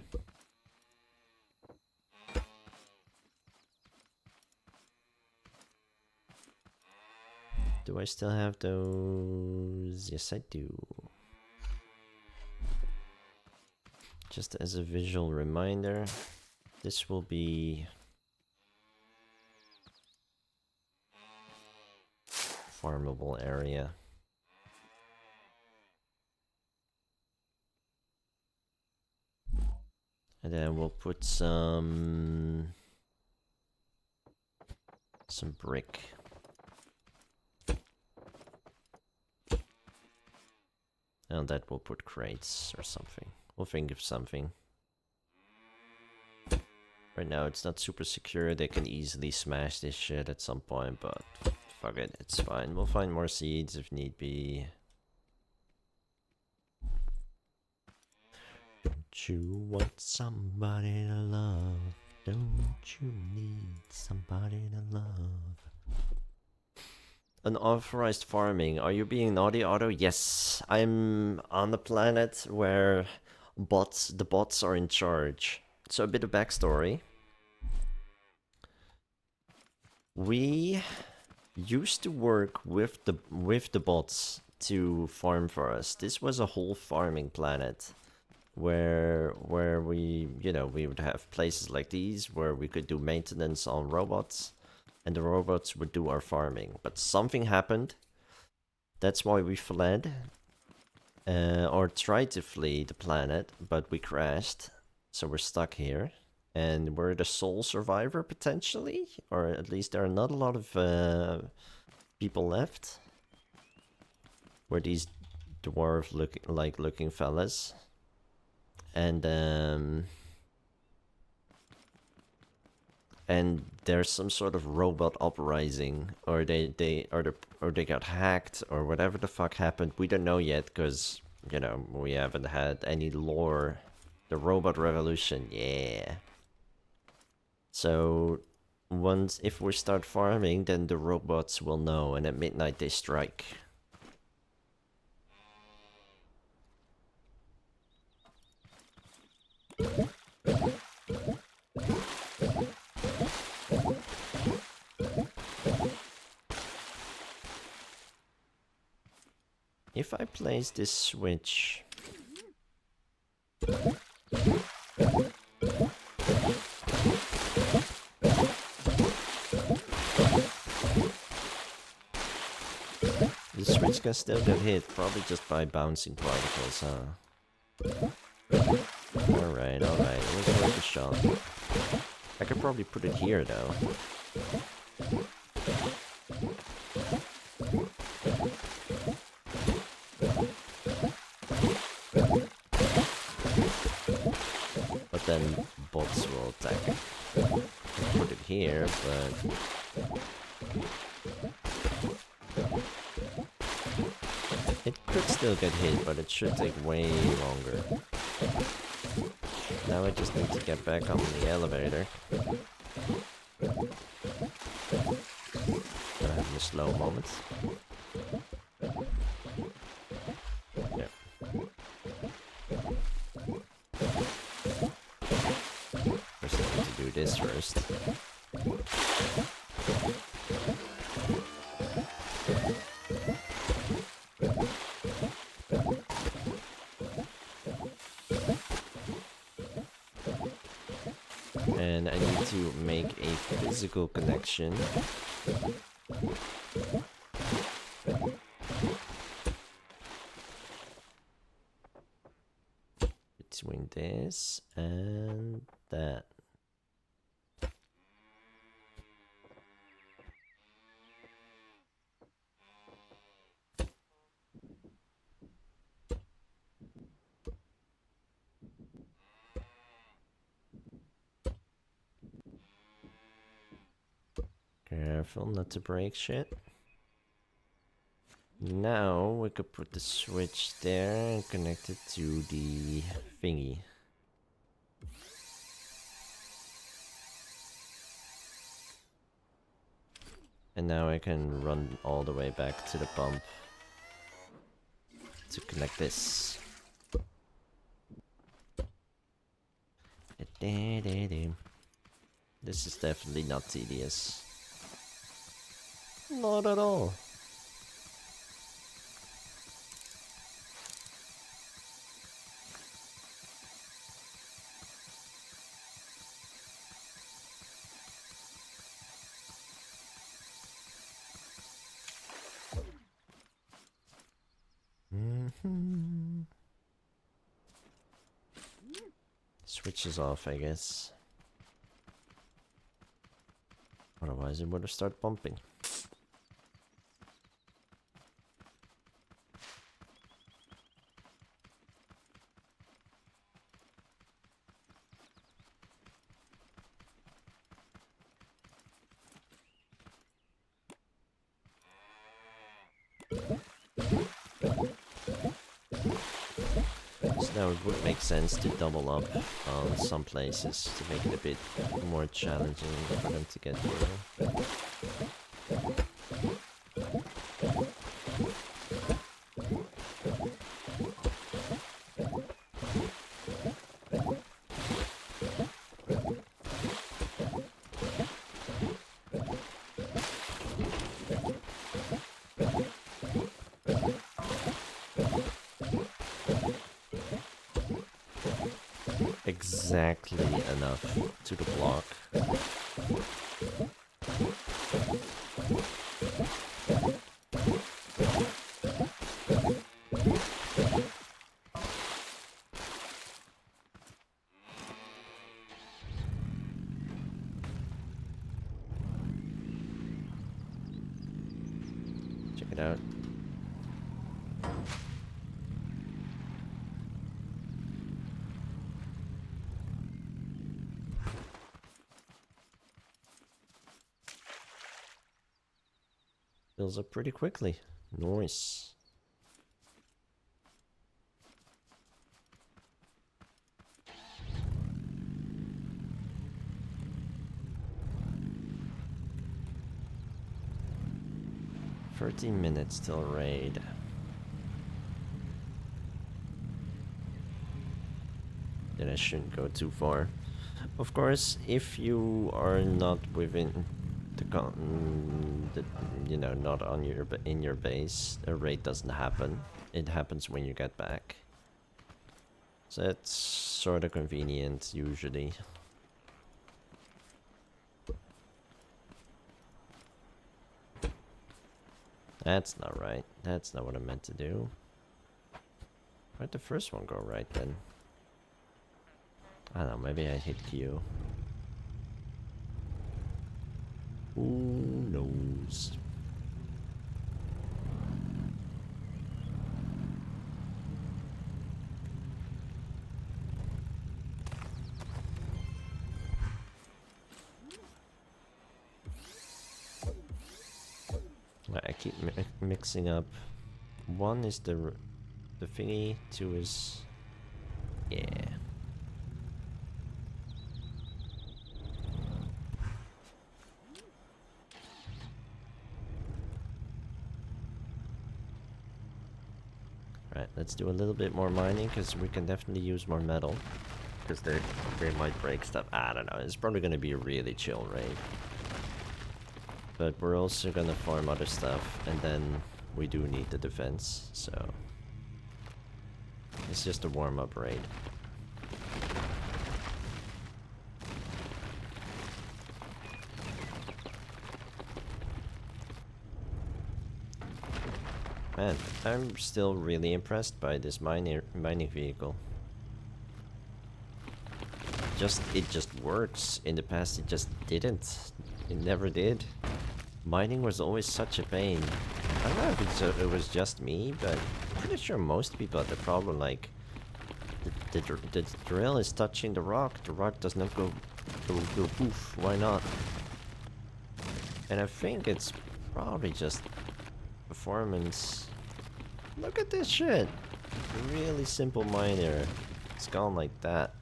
Do I still have those? Yes, I do. Just as a visual reminder, this will be farmable area. And then we'll put some brick. And that we'll put crates or something. We'll think of something. Right now it's not super secure, they can easily smash this shit at some point, but fuck it, it's fine. We'll find more seeds if need be. Don't you want somebody to love? Don't you need somebody to love? Unauthorized farming. Are you being naughty, Otto? Yes. I'm on the planet where the bots are in charge. So a bit of backstory. We used to work with the bots to farm for us. This was a whole farming planet where we, you know, we would have places like these where we could do maintenance on robots. And the robots would do our farming. But something happened. That's why we fled. Or tried to flee the planet, but we crashed. So we're stuck here. And we're the sole survivor, potentially? Or at least there are not a lot of people left. We're these dwarf-looking fellas. And there's some sort of robot uprising, or they got hacked, or whatever the fuck happened. We don't know yet, because, you know, we haven't had any lore. The robot revolution, yeah. So if we start farming, then the robots will know, and at midnight they strike. If I place this switch... The switch can still get hit, probably just by bouncing particles, huh? Alright, it was worth a shot. I could probably put it here, though. But then bots will attack. I put it here, but... It could still get hit, but it should take way longer. Now I just need to get back on the elevator. Gonna have a slow moment. Yep. First I need to do this first. And I need to make a physical connection between this and that. Careful not to break shit. Now we could put the switch there and connect it to the thingy. And now I can run all the way back to the pump to connect this. This is definitely not tedious. Not at all. Switch is off, I guess. Otherwise it would have started pumping. Now it would make sense to double up on some places to make it a bit more challenging for them to get through. Exactly enough to the block. Check it out. Fills up pretty quickly. Nice. $13 till raid. Then I shouldn't go too far. Of course, if you are not within you know, not on your in your base, a raid doesn't happen. It happens when you get back. So it's sort of convenient usually. That's not right. That's not what I meant to do. Where'd the first one go right then? I don't know, maybe I hit Q. Who knows? I keep mixing up. One is the thingy, two is... yeah. Right, let's do a little bit more mining, because we can definitely use more metal. Because they might break stuff. I don't know, it's probably going to be a really chill raid. But we're also going to farm other stuff, and then we do need the defense, so... it's just a warm-up raid. Man, I'm still really impressed by this mining vehicle. It just works. In the past it just didn't. It never did. Mining was always such a pain. I don't know if it was just me, but I'm pretty sure most people had the problem, like, the drill is touching the rock does not go poof, why not? And I think it's probably just performance. Look at this shit! Really simple miner. It's gone like that.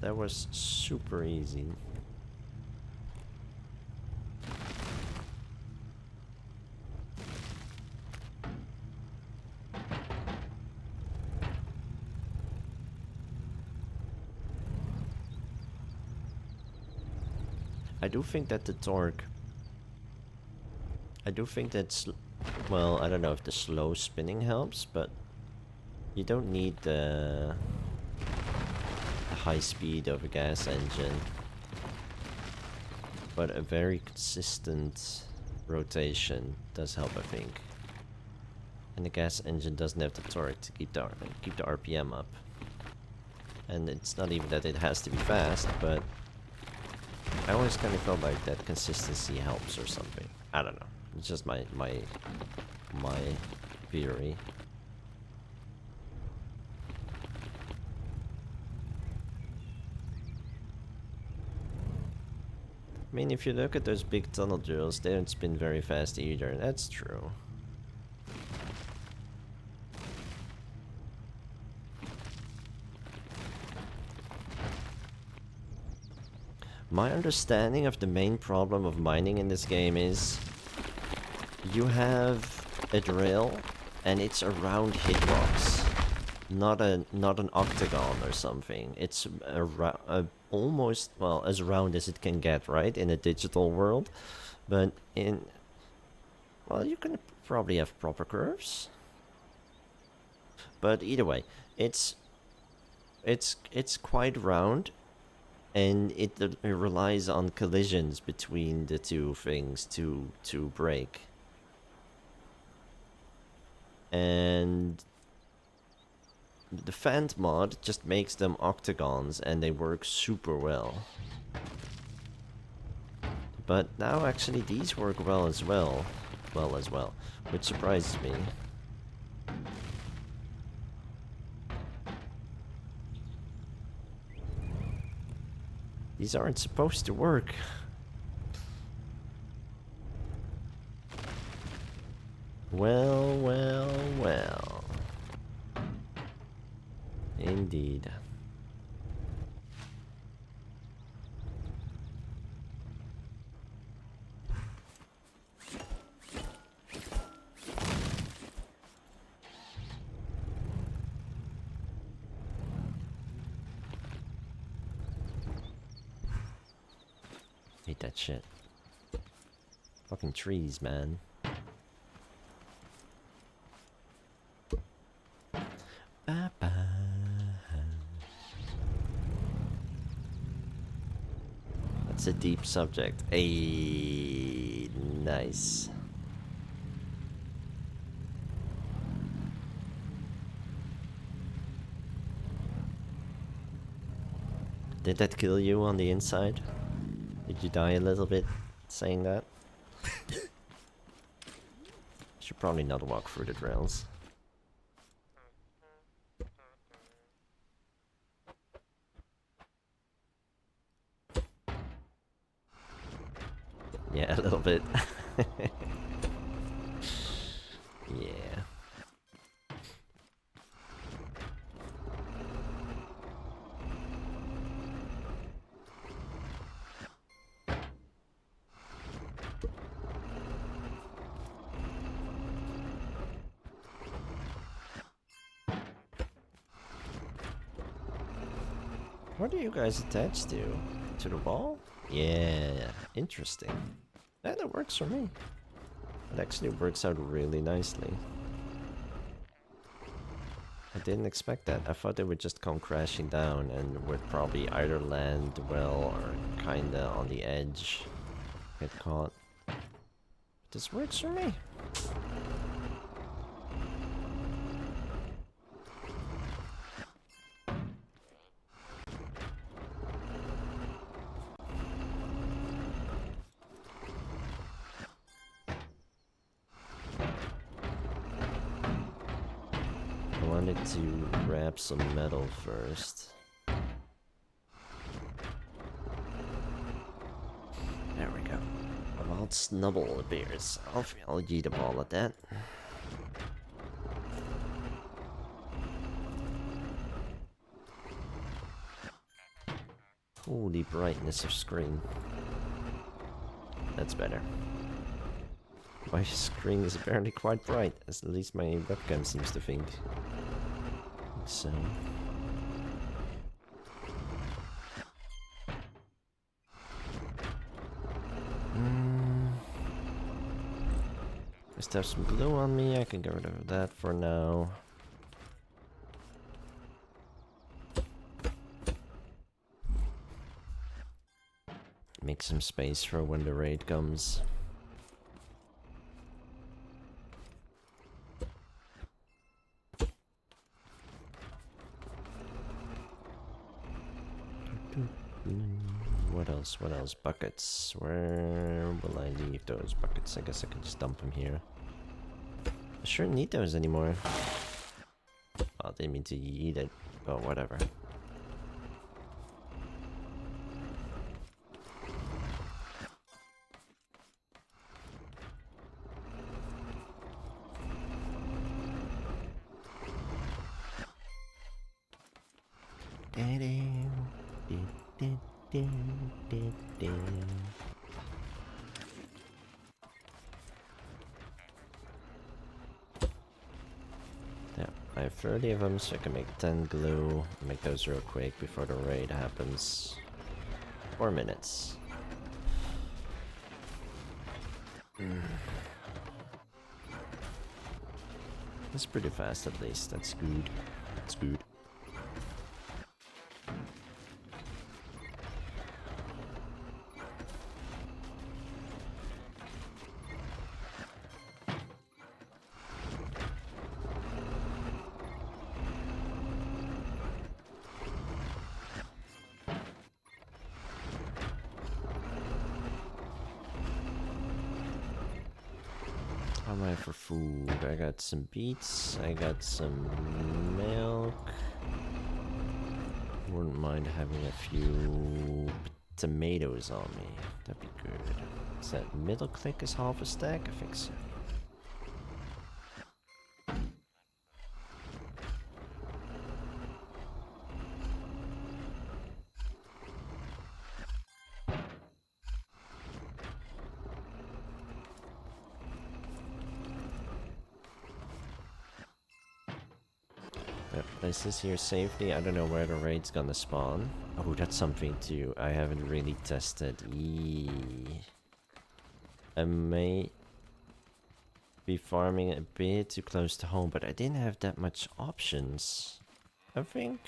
That was super easy. I do think that the torque... I do think that's... Well, I don't know if the slow spinning helps, but... You don't need the high speed of a gas engine. But a very consistent rotation does help, I think. And the gas engine doesn't have the torque to keep the RPM up. And it's not even that it has to be fast, but... I always kind of felt like that consistency helps or something. I don't know. It's just my theory. I mean, if you look at those big tunnel drills, they don't spin very fast either. That's true. My understanding of the main problem of mining in this game is you have a drill and it's around hitbox, not an octagon or something. It's almost, well, as round as it can get, right, in a digital world. But in, well, you can probably have proper curves. But either way, it's quite round. And it relies on collisions between the two things to break. And the Fant mod just makes them octagons and they work super well. But now actually these work well as well. Which surprises me. These aren't supposed to work. Well. Indeed. Hate that shit. Fucking trees, man. Ba-ba. That's a deep subject. Ayy, nice. Did that kill you on the inside? Did you die a little bit saying that? Should probably not walk through the drills. Yeah, a little bit. Yeah. What are you guys attached to? To the wall? Yeah, interesting. Yeah, that works for me. It actually works out really nicely. I didn't expect that. I thought they would just come crashing down and would probably either land well or kinda on the edge. get caught. This works for me. I wanted to grab some metal first. There we go. A wild snubble appears. I'll eat up all of that. Holy brightness of screen. That's better. My screen is apparently quite bright, at least my webcam seems to think. So... I still have some glue on me, I can get rid of that for now. Make some space for when the raid comes. What else? What else? Buckets. Where will I leave those buckets? I guess I can just dump them here. I sure need those anymore. Oh, they mean to eat it. Oh, whatever. Yeah, I have 30 of them, so I can make 10 glue. Make those real quick before the raid happens. 4 minutes. That's pretty fast at least, that's good. That's good. How am I for food? I got some beets, I got some milk. Wouldn't mind having a few tomatoes on me. That'd be good. Is that middle click is half a stack? I think so. Yep, this is here safely. I don't know where the raid's gonna spawn. Oh, that's something too. I haven't really tested. I may be farming a bit too close to home, but I didn't have that much options. I think,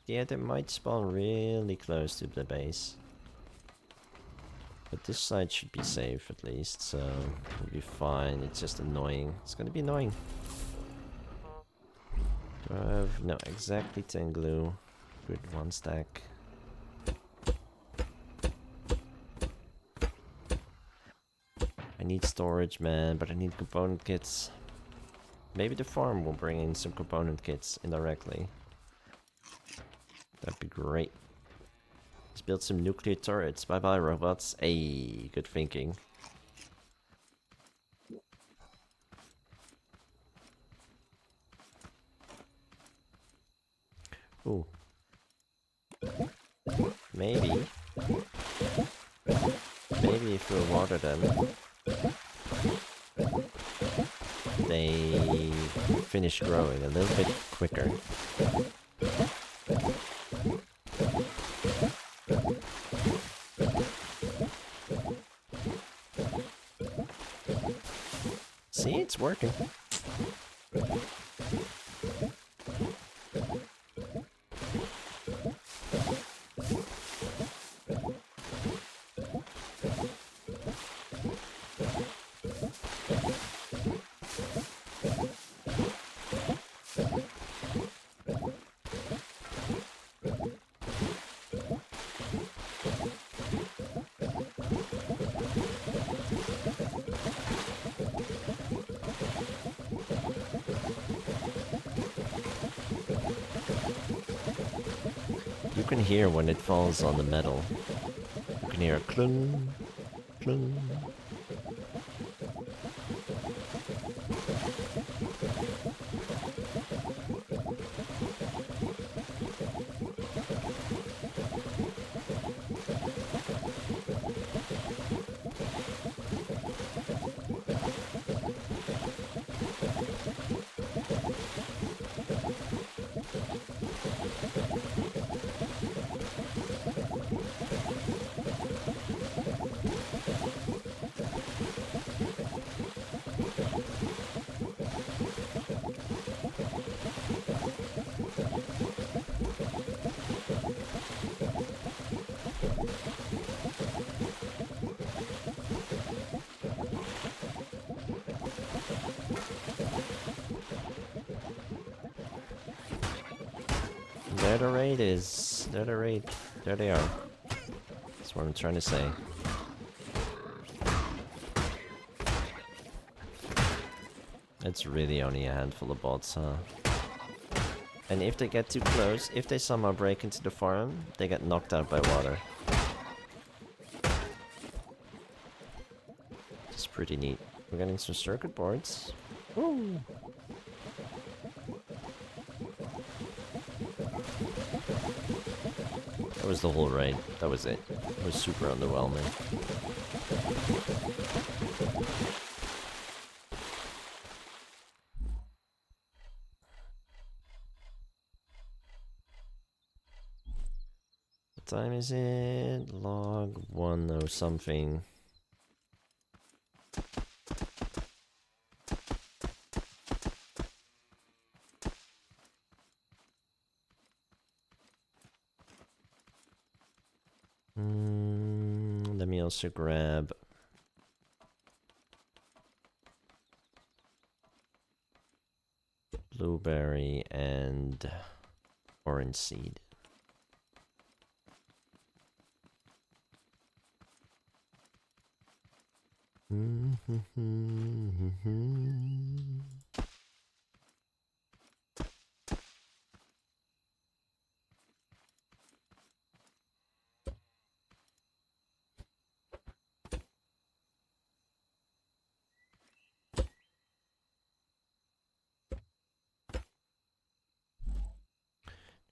yeah, they might spawn really close to the base. But this side should be safe at least, so we'll be fine. It's just annoying. It's gonna be annoying. Do I have... no, exactly 10 glue. Good, 1 stack. I need storage, man, but I need component kits. Maybe the farm will bring in some component kits indirectly. That'd be great. Let's build some nuclear turrets. Bye-bye, robots. Hey, good thinking. Ooh. Maybe if we water them, they finish growing a little bit quicker. See, it's working. can hear when it falls on the metal. You can hear a clung, clung. There the raid is. There the raid. There they are. That's what I'm trying to say. It's really only a handful of bots, huh? And if they get too close, if they somehow break into the farm, they get knocked out by water. It's pretty neat. We're getting some circuit boards. Woo! That was the whole raid. That was it. It was super underwhelming. What time is it? Log 1 or something. Let me also grab blueberry and orange seed.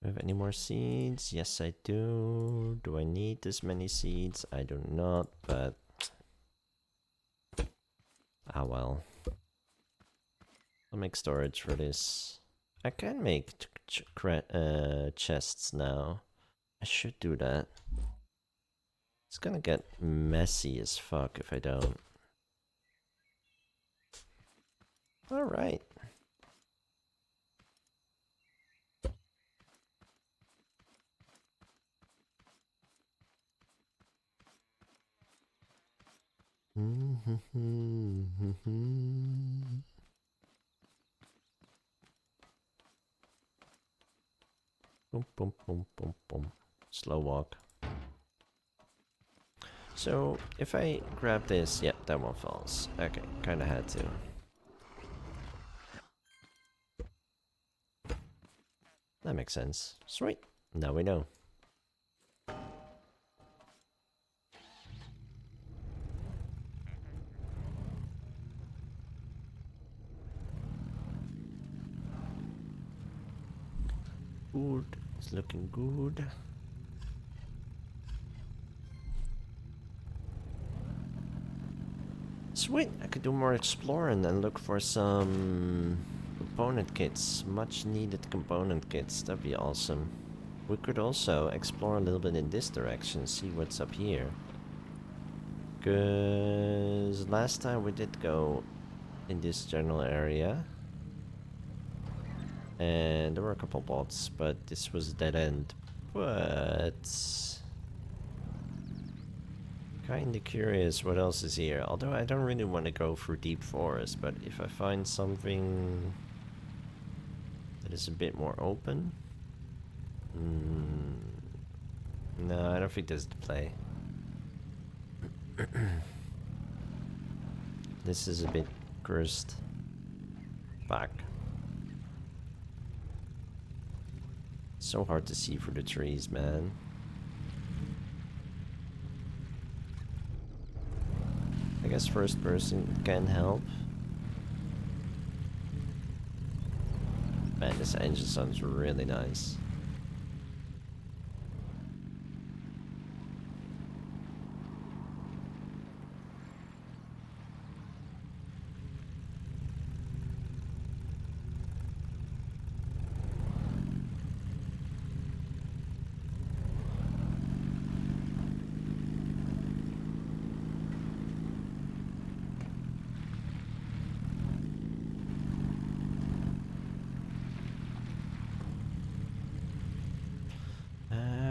Do I have any more seeds? Yes, I do. Do I need this many seeds? I do not, but... ah, well. I'll make storage for this. I can make chests now. I should do that. It's gonna get messy as fuck if I don't. Alright. Boom, boom, boom, boom, boom. Slow walk. So, if I grab this, yep, that one falls. Okay, kinda had to. That makes sense. Sweet. Now we know. Good. It's looking good. Sweet. I could do more exploring and look for some component kits. Much needed component kits. That'd be awesome. We could also explore a little bit in this direction. See what's up here. Because last time we did go in this general area. And there were a couple bots, but this was a dead end. But... kinda curious what else is here. Although I don't really want to go through deep forest, but if I find something that is a bit more open... no, I don't think this is the play. This is a bit cursed. Fuck. So hard to see through the trees, man. I guess first person can help. Man, this engine sounds really nice.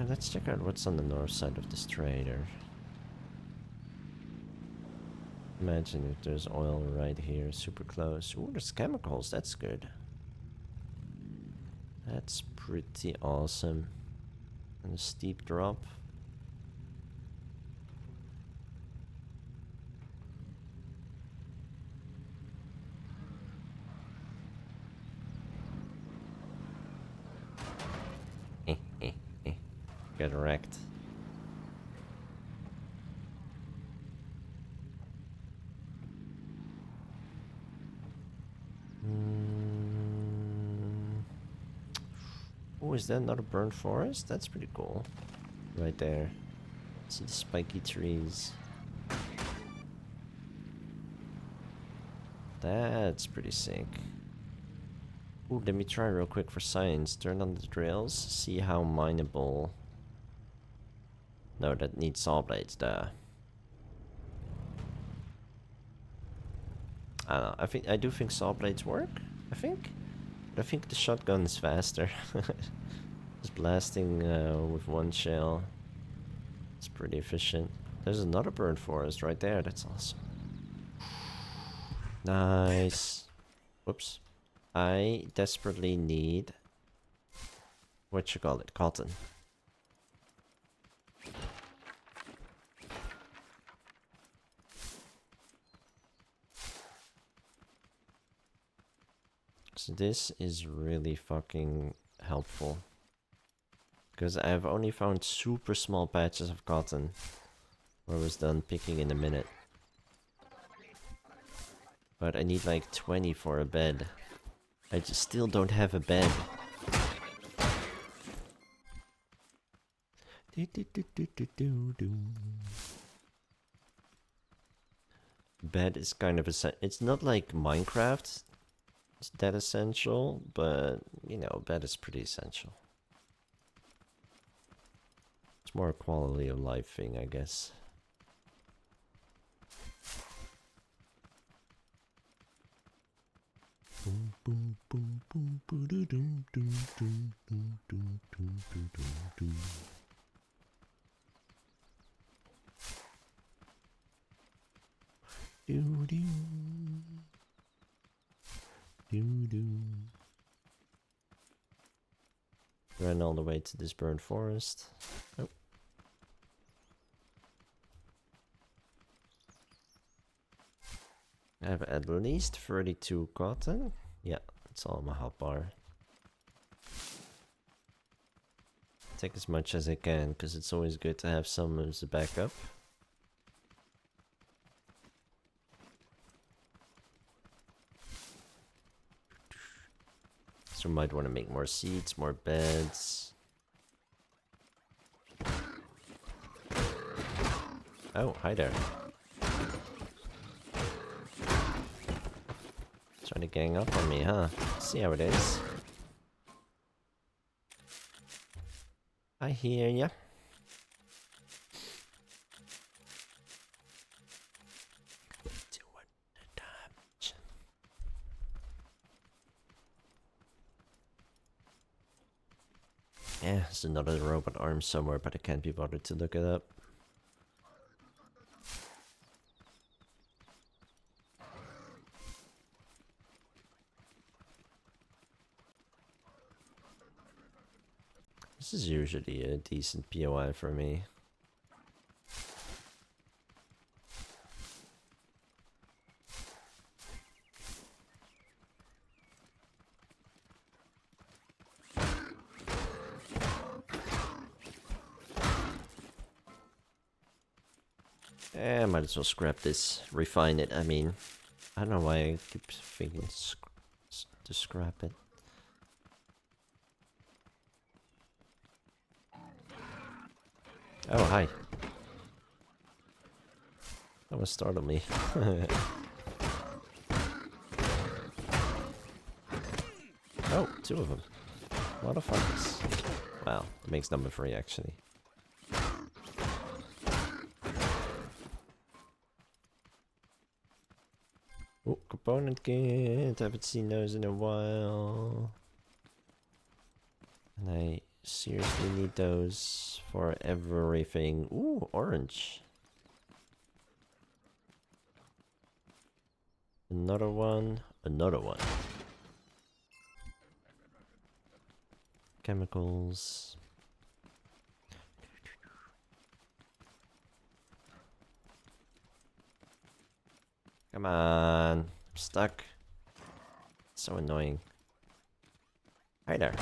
Let's check out what's on the north side of this trader. Imagine if there's oil right here, super close. Ooh, there's chemicals, that's good. That's pretty awesome. And a steep drop. Get wrecked. Oh, is that another burnt forest? That's pretty cool. Right there. See the spiky trees. That's pretty sick. Ooh, let me try real quick for science. Turn on the drills. See how mineable. No, that needs saw blades, duh. I don't know. I do think saw blades work. I think the shotgun is faster. Just blasting with one shell. It's pretty efficient. There's another burnt forest right there. That's awesome. Nice. Whoops. I desperately need what you call it, cotton. So this is really fucking helpful. Because I've only found super small patches of cotton where I was done picking in a minute. But I need like 20 for a bed. I just still don't have a bed. Bed is kind of it's not like Minecraft. It's that essential, but you know, bed is pretty essential. It's more a quality of life thing, I guess. Boom, boom, boom, boom, boom, doom, doom, doom, doom, doom, doom, doom, doom. Do do do do. Ran all the way to this burnt forest. Oh. I have at least 32 cotton. Yeah, it's all in my hotbar. Take as much as I can, because it's always good to have some as a backup. So we might want to make more seats, more beds. Oh, hi there. Trying to gang up on me, huh? See how it is. I hear ya. Yeah, there's another robot arm somewhere, but I can't be bothered to look it up. This is usually a decent POI for me. I might as well scrap this. Refine it, I mean. I don't know why I keep thinking to scrap it. Oh, hi. That was startled me. Oh, two of them. Motherfuckers. Wow, that makes number 3 actually. Oh, component kit. Haven't seen those in a while. And I seriously need those for everything. Ooh, orange. Another one. Another one. Chemicals. Come on. I'm stuck. So annoying. Hi there.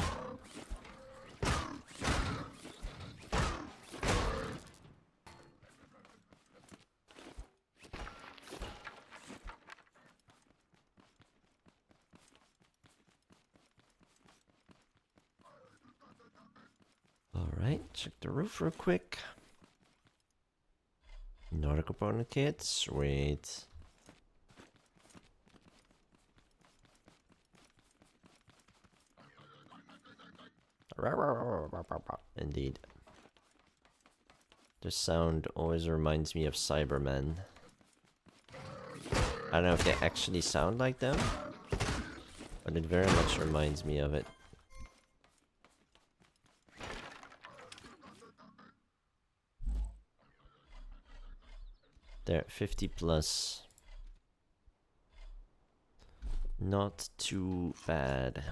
Alright, check the roof real quick. Another component kit. Sweet. Indeed. The sound always reminds me of Cybermen. I don't know if they actually sound like them, but it very much reminds me of it. There, 50 plus. Not too bad.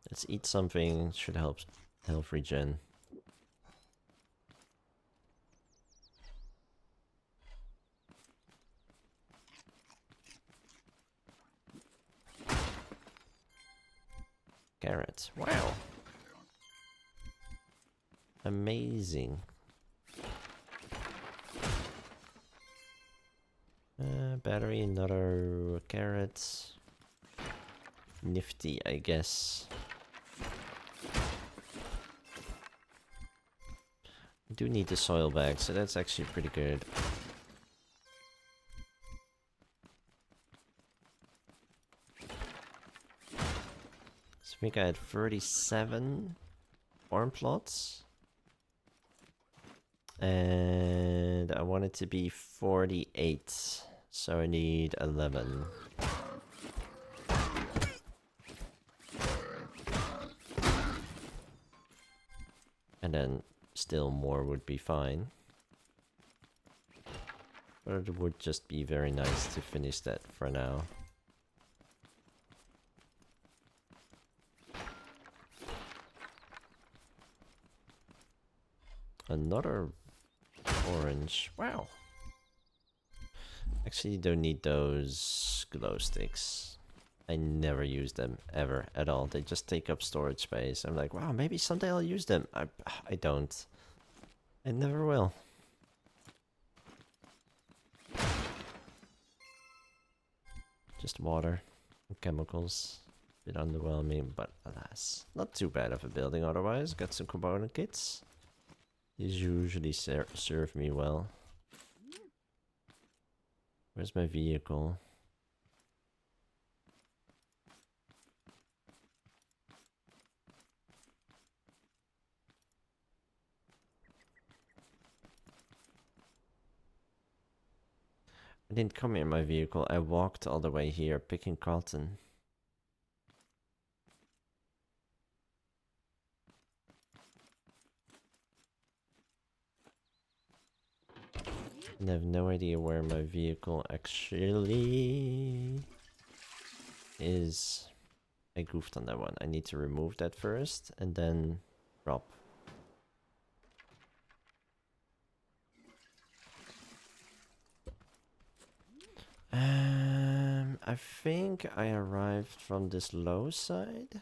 Let's eat something, should help health regen. Carrots, wow. Amazing. Battery, another carrot. Nifty, I guess. I do need the soil bag, so that's actually pretty good. So I think I had 37 farm plots. And I want it to be 48. So I need 11. And then still more would be fine. But it would just be very nice to finish that for now. Another orange. Wow. Actually, don't need those glow sticks. I never use them, ever, at all. They just take up storage space. I'm like, wow, maybe someday I'll use them. I don't. I never will. Just water and chemicals. Bit underwhelming, but alas. Not too bad of a building otherwise. Got some component kits. These usually serve me well. Where's my vehicle? I didn't come in my vehicle. I walked all the way here picking cotton. And I have no idea where my vehicle actually is. I goofed on that one. I need to remove that first and then drop. I think I arrived from this low side.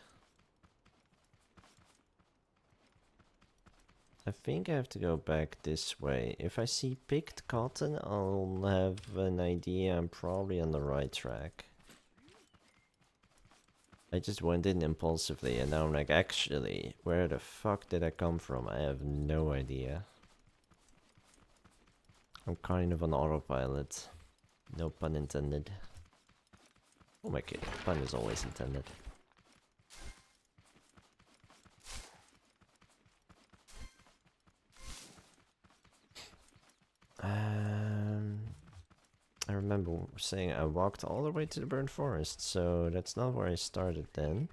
I think I have to go back this way. If I see picked cotton, I'll have an idea I'm probably on the right track. I just went in impulsively and now I'm like, actually, where the fuck did I come from? I have no idea. I'm kind of on autopilot. No pun intended. Oh my god, pun is always intended. I remember saying I walked all the way to the burnt forest, so that's not where I started then.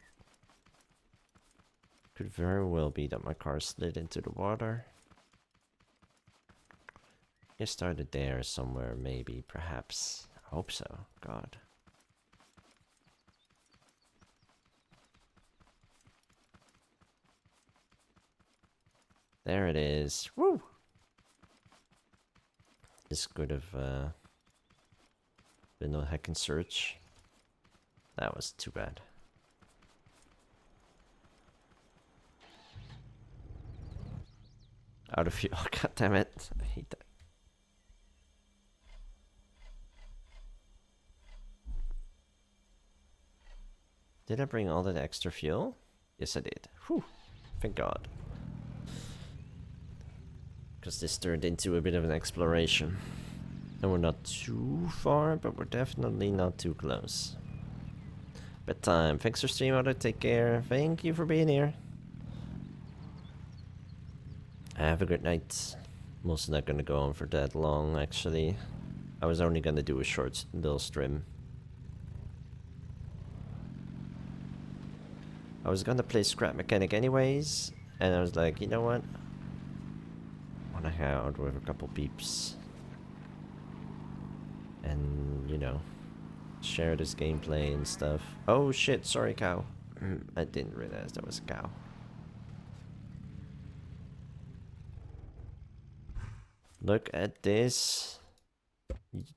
Could very well be that my car slid into the water. I started there somewhere, maybe, perhaps. I hope so. God. There it is. Woo! This could have been a hack and search. That was too bad. Out of fuel. God damn it. I hate that. Did I bring all that extra fuel? Yes, I did. Whew. Thank God. Because this turned into a bit of an exploration. And we're not too far, but we're definitely not too close. Bedtime. Thanks for streaming, Otto. Take care. Thank you for being here. Have a good night. I'm also not gonna go on for that long, actually. I was only gonna do a short little stream. I was gonna play Scrap Mechanic anyways, and I was like, you know what? I wanna hang out with a couple peeps. And, you know, share this gameplay and stuff. Oh shit, sorry cow. I didn't realize that was a cow. Look at this.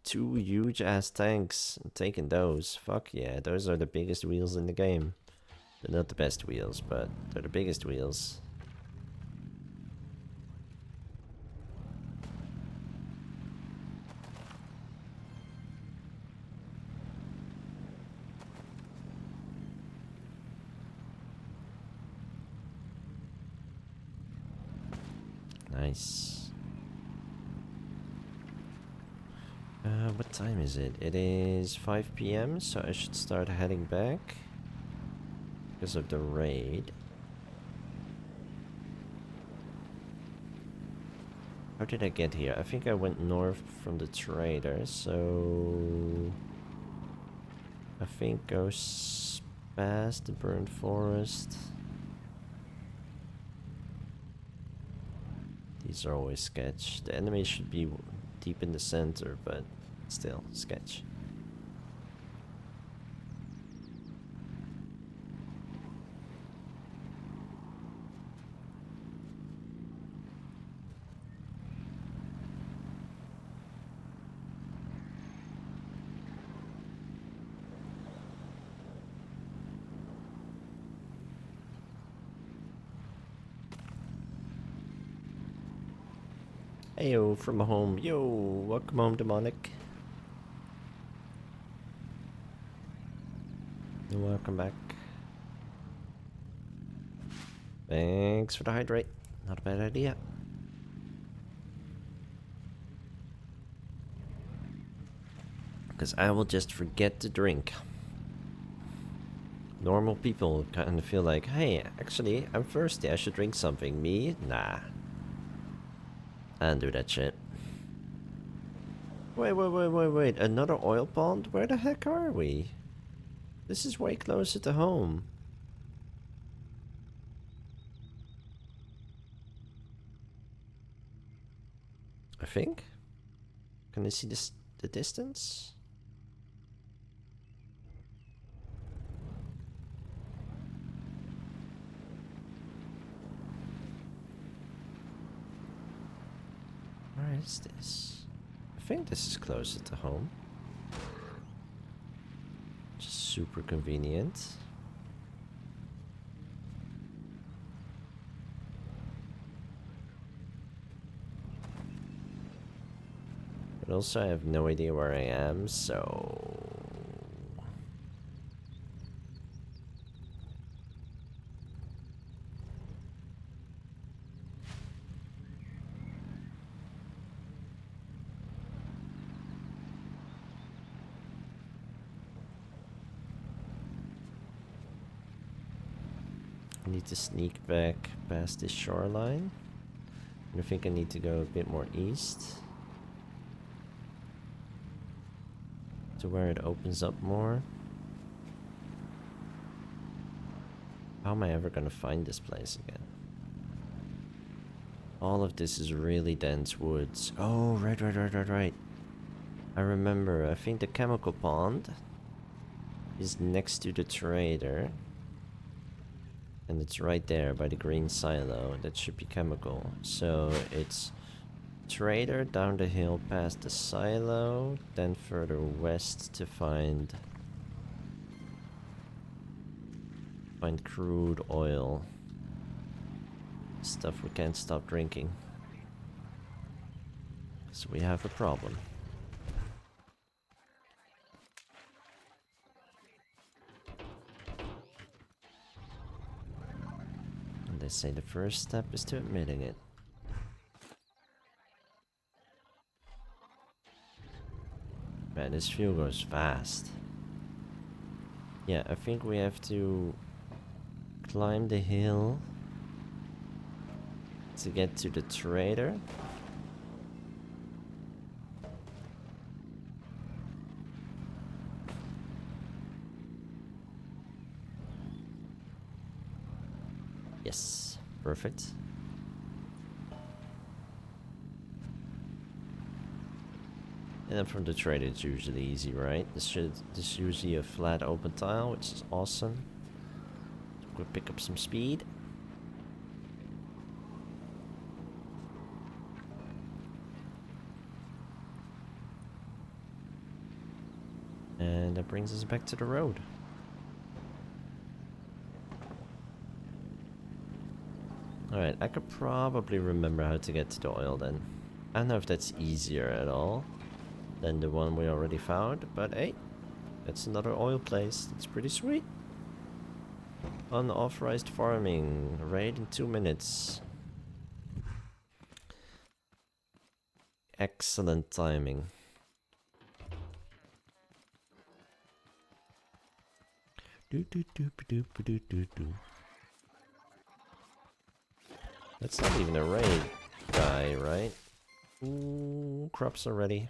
2 huge ass tanks. I'm taking those. Fuck yeah, those are the biggest wheels in the game. They're not the best wheels, but they're the biggest wheels. Nice. What time is it? It is 5 PM, so I should start heading back. Because of the raid. How did I get here? I think I went north from the trader, so... I think goes past the burnt forest. These are always sketch. The enemy should be deep in the center, but still, sketch. Heyo, from home. Yo, welcome home, Demonic. And welcome back. Thanks for the hydrate. Not a bad idea. Because I will just forget to drink. Normal people kind of feel like, hey, actually, I'm thirsty. I should drink something. Me? Nah. I don't do that shit. Wait. Another oil pond? Where the heck are we? This is way closer to home. I think. Can you see this, the distance? Where is this? I think this is closer to home. Just super convenient. But also I have no idea where I am, so... I need to sneak back past this shoreline. I think I need to go a bit more east. To where it opens up more. How am I ever gonna find this place again? All of this is really dense woods. Oh, right. I remember, I think the chemical pond is next to the trader. And it's right there by the green silo. That should be chemical. So it's trader down the hill past the silo, then further west to find crude oil. Stuff we can't stop drinking. So we have a problem. And they say the first step is to admitting it. Man, this fuel goes fast. Yeah, I think we have to climb the hill to get to the trader. Yes, perfect. And then from the trader it's usually easy, right? This is usually a flat open tile, which is awesome. We'll pick up some speed. And that brings us back to the road. Alright, I could probably remember how to get to the oil then. I don't know if that's easier at all than the one we already found, but hey, that's another oil place. It's pretty sweet. Unauthorized farming, raid in 2 minutes. Excellent timing. That's not even a raid guy, right? Ooh, crops are ready.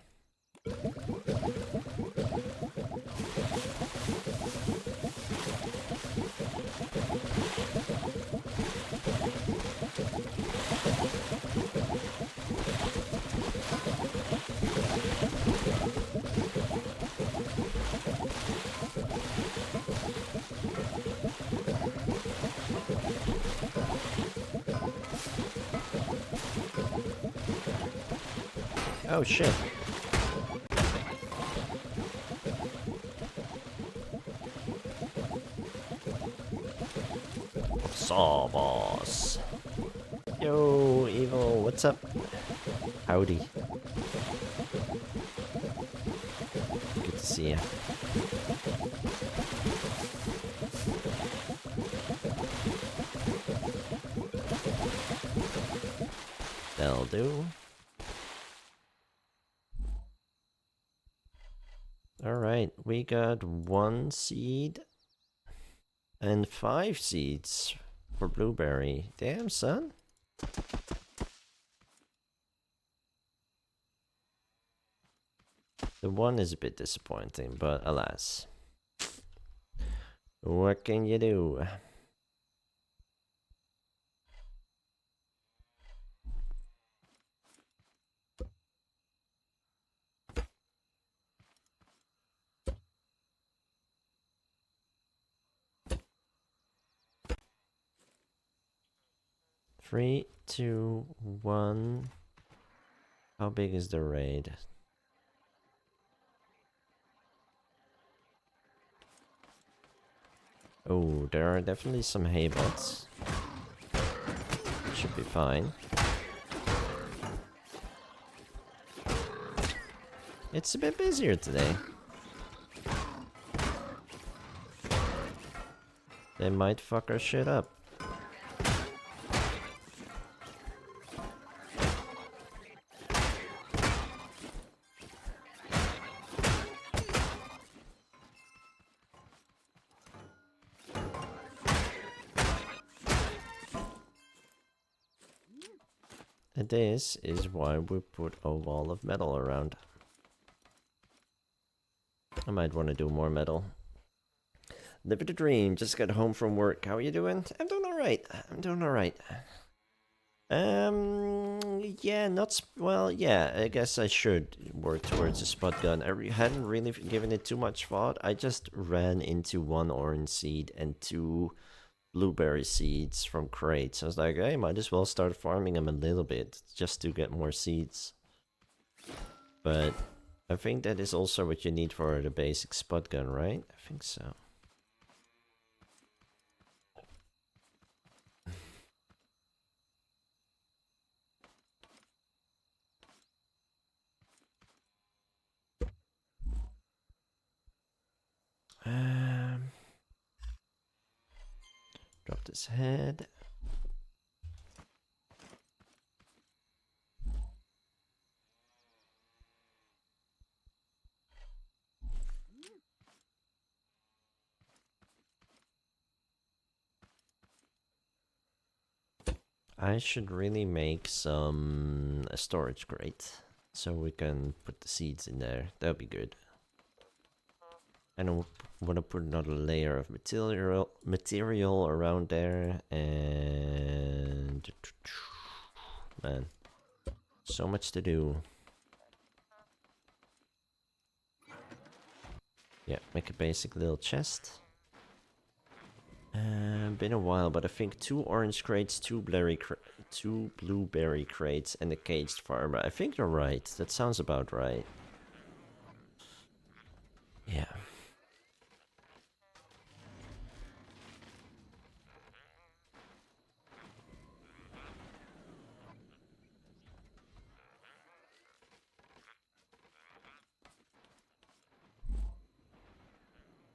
Oh shit. Saw boss. Yo, Evil, what's up? Howdy. Good to see you. That'll do. Alright, we got 1 seed and 5 seeds for blueberry. Damn, son. The 1 is a bit disappointing, but alas. What can you do? Three, two, one. How big is the raid? Oh, there are definitely some hay bots. Should be fine. It's a bit busier today. They might fuck our shit up. And this is why we put a wall of metal around. I might want to do more metal. Live the dream, just got home from work. How are you doing? I'm doing alright. I'm doing alright. Yeah, well, yeah, I guess I should work towards a spot gun. I hadn't really given it too much thought. I just ran into 1 orange seed and 2 blueberry seeds from crates. I was like, hey, might as well start farming them a little bit just to get more seeds. But I think that is also what you need for the basic spot gun, right? I think so. Drop this head. I should really make a storage crate so we can put the seeds in there. That'd be good. And I want to put another layer of material around there, and man, so much to do. Yeah, make a basic little chest. Been a while, but I think 2 orange crates, 2 blueberry crates, and a caged farmer. I think you're right. That sounds about right. Yeah.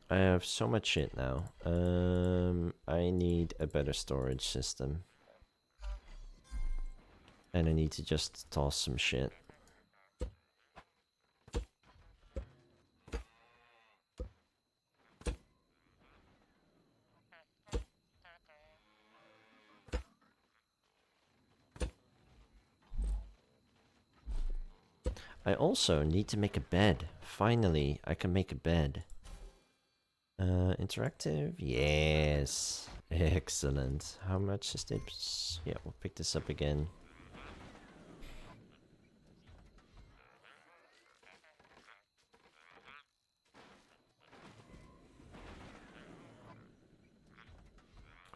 I have so much shit now. I need a better storage system. And I need to just toss some shit. I also need to make a bed. Finally, I can make a bed. Interactive? Yes. Excellent. How much is this? Yeah, we'll pick this up again.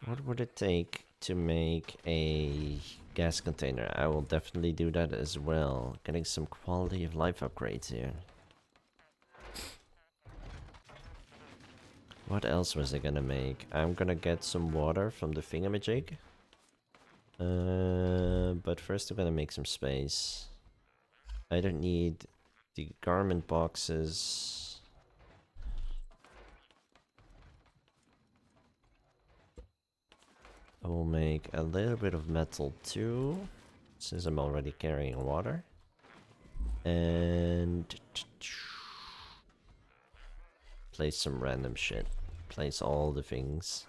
What would it take to make a gas container? I will definitely do that as well. Getting some quality of life upgrades here. What else was I gonna make? I'm gonna get some water from the thingamajig. But first I'm gonna make some space. I don't need the garment boxes. I will make a little bit of metal too, since I'm already carrying water. And place some random shit. Place all the things.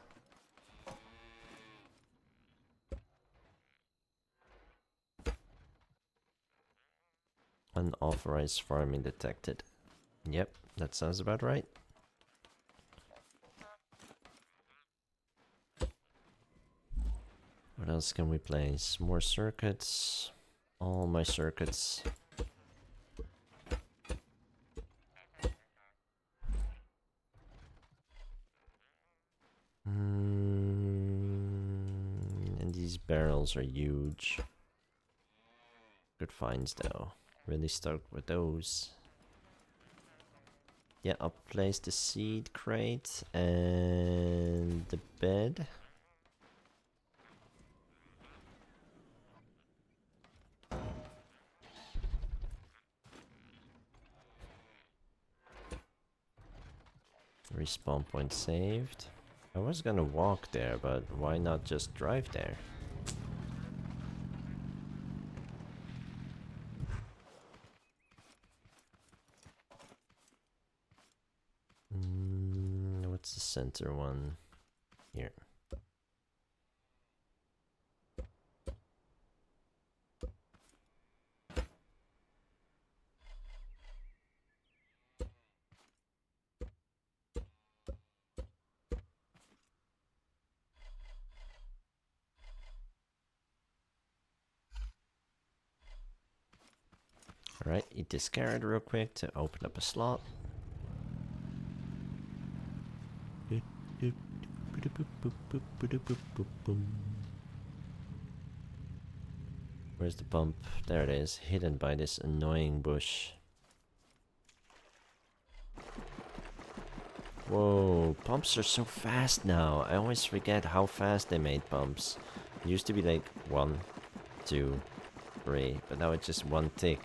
Unauthorized farming detected. Yep, that sounds about right. What else can we place? More circuits. All my circuits. And these barrels are huge. Good finds though. Really stoked with those. Yeah, I'll place the seed crate and the bed. Respawn point saved. I was gonna walk there, but why not just drive there? What's the center one? Here. Alright, eat this carrot real quick to open up a slot. Where's the pump? There it is, hidden by this annoying bush. Whoa, pumps are so fast now. I always forget how fast they made pumps. It used to be like 1, 2, 3, but now it's just one tick.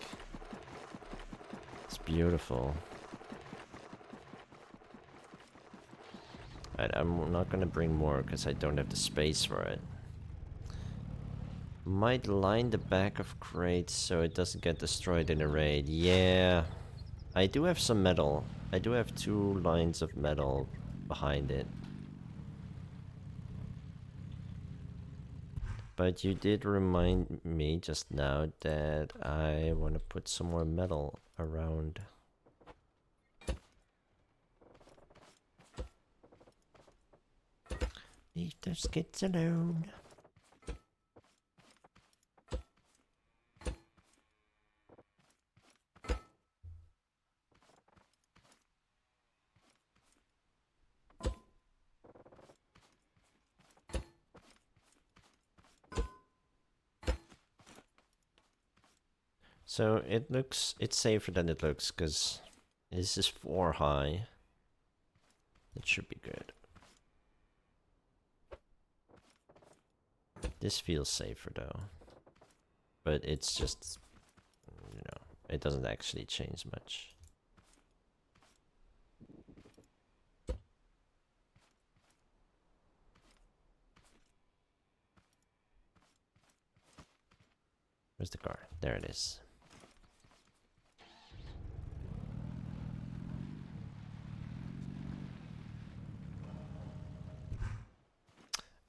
It's beautiful. Alright, I'm not gonna bring more because I don't have the space for it. Might line the back of crates so it doesn't get destroyed in a raid. Yeah. I do have some metal. I do have 2 lines of metal behind it. But you did remind me just now that I want to put some more metal around. Leave those kids alone. So it's safer than it looks, because this is 4 high. It should be good. This feels safer though. But it's just, you know, it doesn't actually change much. Where's the car? There it is.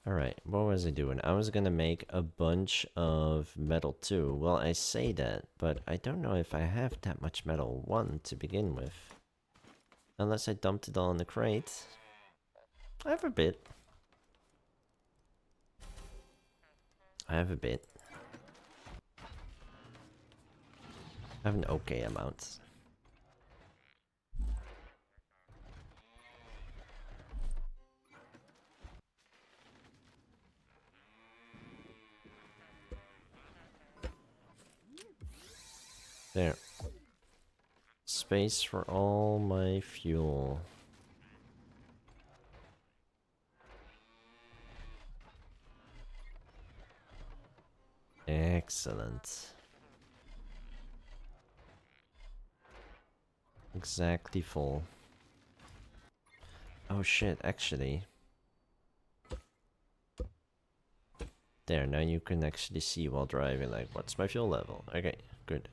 Alright, what was I doing? I was gonna make a bunch of metal too. Well, I say that, but I don't know if I have that much metal, 1 to begin with. Unless I dumped it all in the crate. I have a bit. I have a bit. I have an okay amount. There. Space for all my fuel. Excellent. Exactly full. Oh shit, actually. There, now you can actually see while driving, like, what's my fuel level? Okay, good.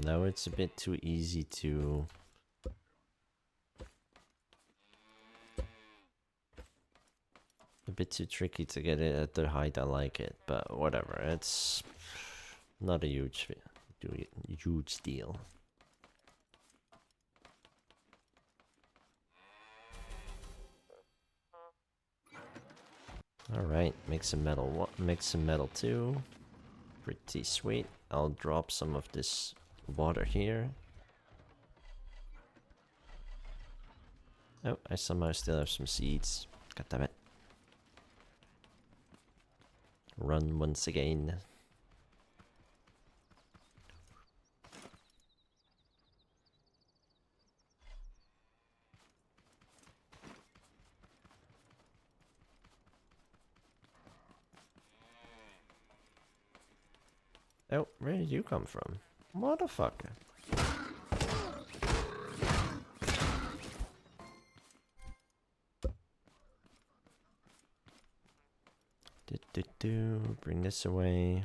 Now it's a bit too easy to... A bit too tricky to get it at the height I like it, but whatever, it's not a huge deal. Alright, make some metal, make some metal too. Pretty sweet. I'll drop some of this water here. Oh, I somehow still have some seeds. God damn it. Run once again. Oh, where did you come from? Motherfucker. Bring this away.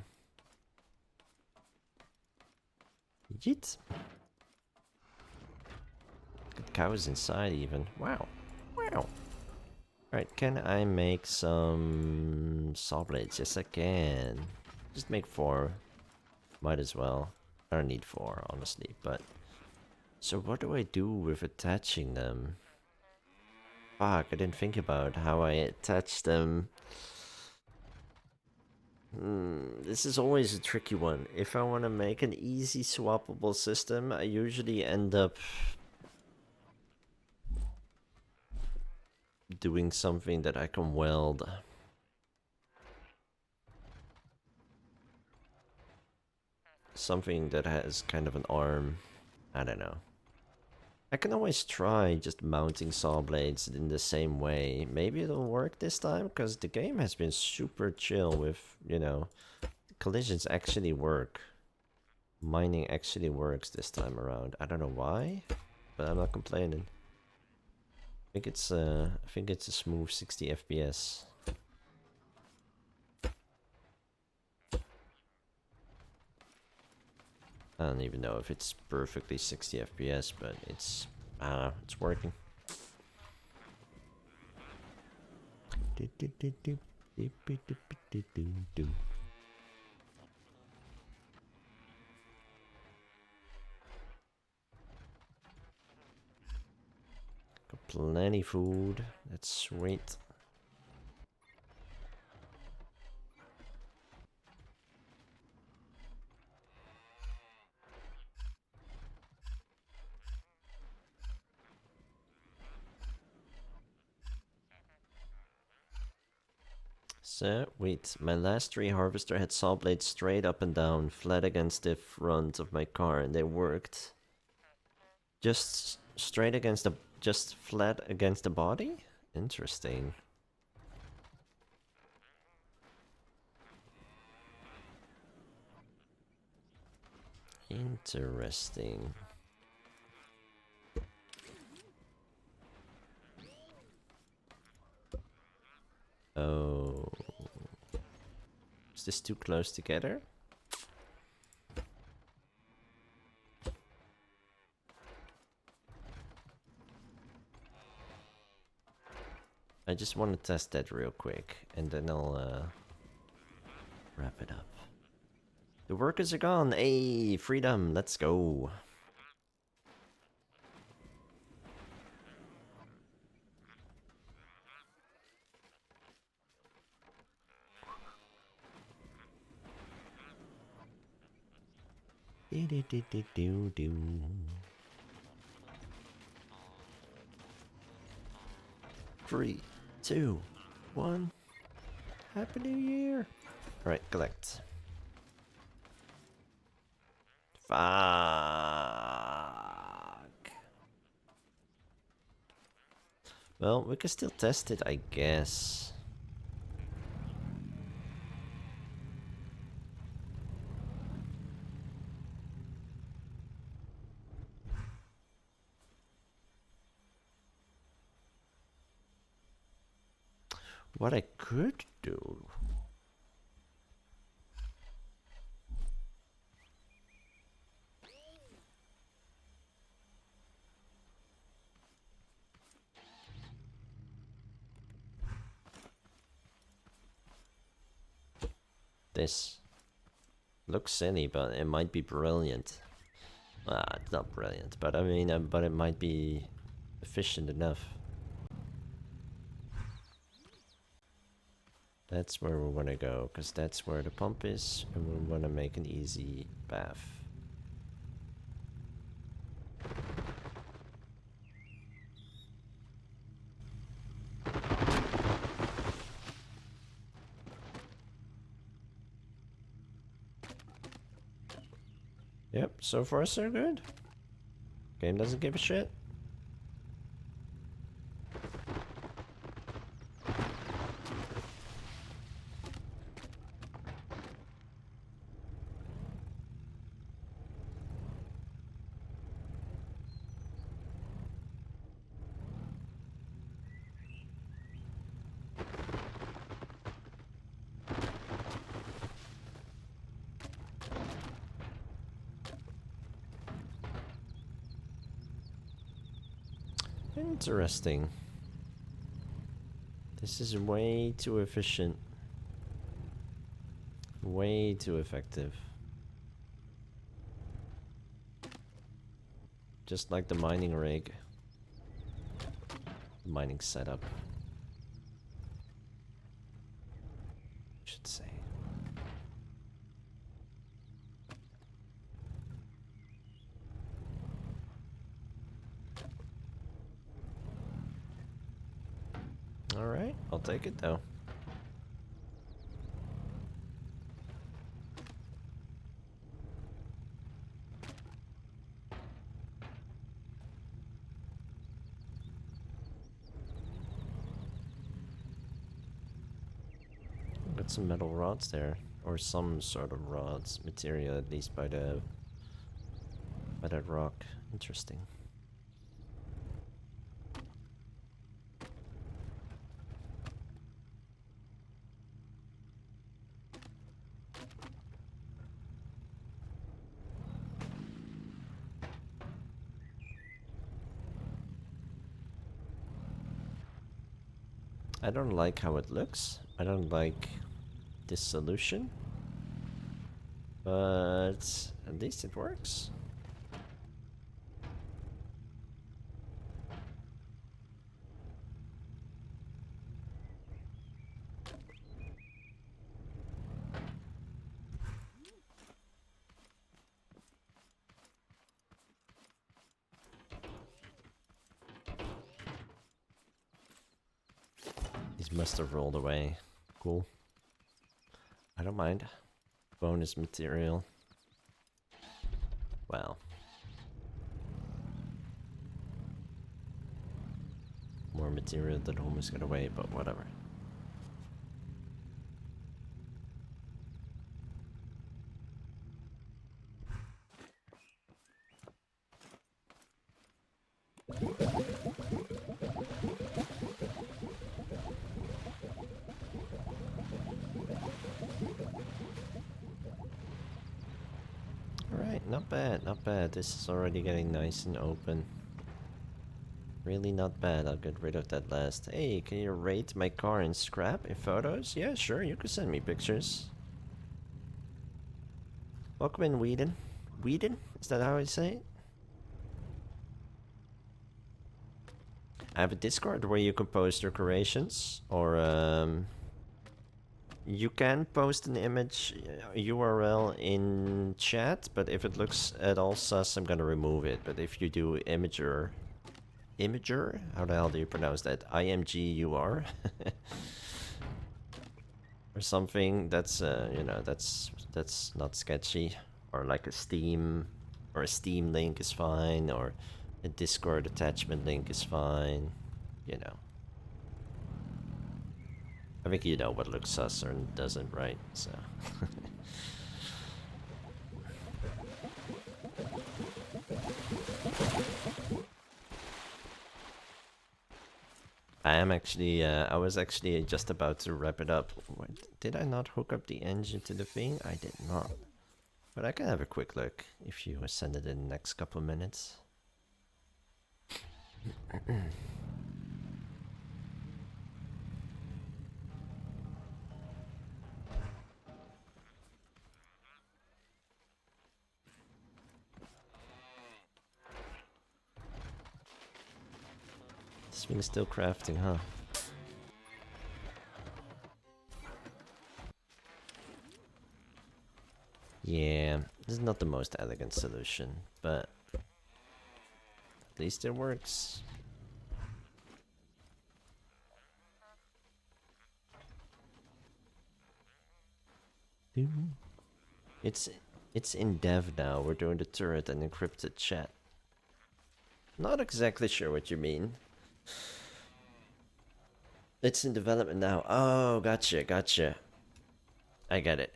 Yeet. Good cows inside even. Wow. Wow. Alright, can I make some saw blades? Yes, I can. Just make 4. Might as well. I don't need 4, honestly, but... So what do I do with attaching them? Fuck, I didn't think about how I attach them. This is always a tricky one. If I want to make an easy swappable system, I usually end up doing something that I can weld. Something that has kind of an arm. I don't know. I can always try just mounting saw blades in the same way. Maybe it'll work this time, because the game has been super chill with, you know, collisions actually work. Mining actually works this time around. I don't know why, but I'm not complaining. I think it's a smooth 60 FPS. I don't even know if it's perfectly 60 FPS, but it's working. Got plenty food. That's sweet. So, wait, my last 3 harvester had saw blades straight up and down, flat against the front of my car, and they worked. Just straight against the, just flat against the body? Interesting. Interesting. Oh. Is this too close together? I just want to test that real quick, and then I'll wrap it up. The workers are gone! Hey, freedom! Let's go! Do-do-do-do-do-do. 3, 2, 1. Happy New Year! Alright, collect. Fuck. Well, we can still test it, I guess. What I could do... This looks silly, but it might be brilliant. It's not brilliant, but I mean, but it might be efficient enough. That's where we want to go, because that's where the pump is, and we want to make an easy path. Yep, so far so good. Game doesn't give a shit. Interesting. This is way too efficient. Way too effective. Just like the mining rig. The mining setup. I should say. Alright, I'll take it though. Got some metal rods there. Or some sort of rods. Material, at least by that rock. Interesting. I don't like how it looks. I don't like this solution. But at least it works. These must have rolled away. Cool. I don't mind. Bonus material. Wow. More material that almost got away, but whatever. Alright, not bad, not bad. This is already getting nice and open. Really not bad. I'll get rid of that last. Hey, can you rate my car in scrap in photos? Yeah, sure, you can send me pictures. Welcome in, Whedon. Whedon? Is that how I say it? I have a Discord where you can post your creations, or you can post an image URL in chat, but if it looks at all sus, I'm gonna remove it. But if you do Imager, how the hell do you pronounce that? IMGUR? Or something, that's, you know, that's not sketchy. Or like a Steam link is fine, or a Discord attachment link is fine, you know. I think you know what looks sus or doesn't, right? So. I was actually just about to wrap it up. Did I not hook up the engine to the thing? I did not. But I can have a quick look if you send it in the next couple of minutes. This thing's still crafting, huh? Yeah, this is not the most elegant solution, but at least it works. It's in dev now. We're doing the turret and encrypted chat. Not exactly sure what you mean. It's in development now. Oh, gotcha. I get it.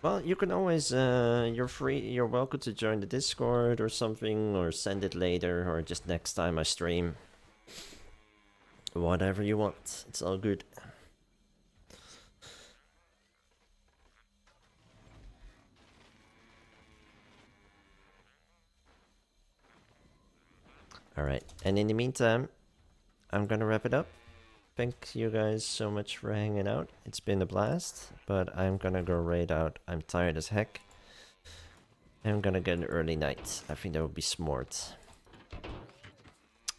Well, you can always, you're welcome to join the Discord or something, or send it later, or just next time I stream. Whatever you want, it's all good. Alright, and in the meantime, I'm gonna wrap it up. Thank you guys so much for hanging out. It's been a blast, but I'm gonna go raid out. I'm tired as heck. I'm gonna get an early night. I think that would be smart.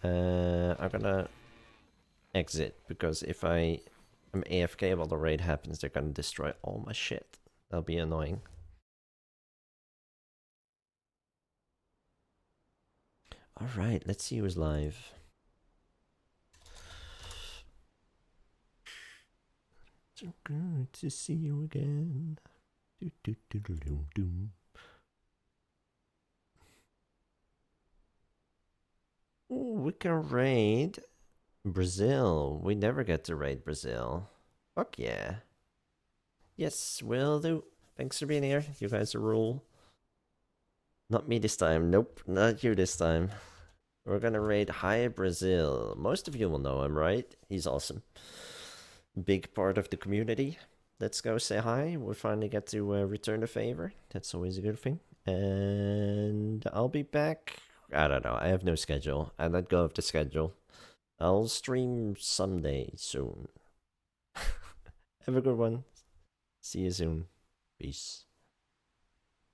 I'm gonna exit, because if I am AFK while the raid happens, they're gonna destroy all my shit. That'll be annoying. Alright, let's see who's live. So good to see you again. Ooh, we can raid Brazil. We never get to raid Brazil. Fuck yeah. Yes, will do. Thanks for being here. You guys are rule. Not me this time. Nope, not you this time. We're gonna raid Hi Brazil. Most of you will know him, right? He's awesome. Big part of the community. Let's go say hi. We finally get to return the favor. That's always a good thing. And I'll be back. I don't know. I have no schedule. I let go of the schedule. I'll stream someday soon. Have a good one. See you soon. Peace.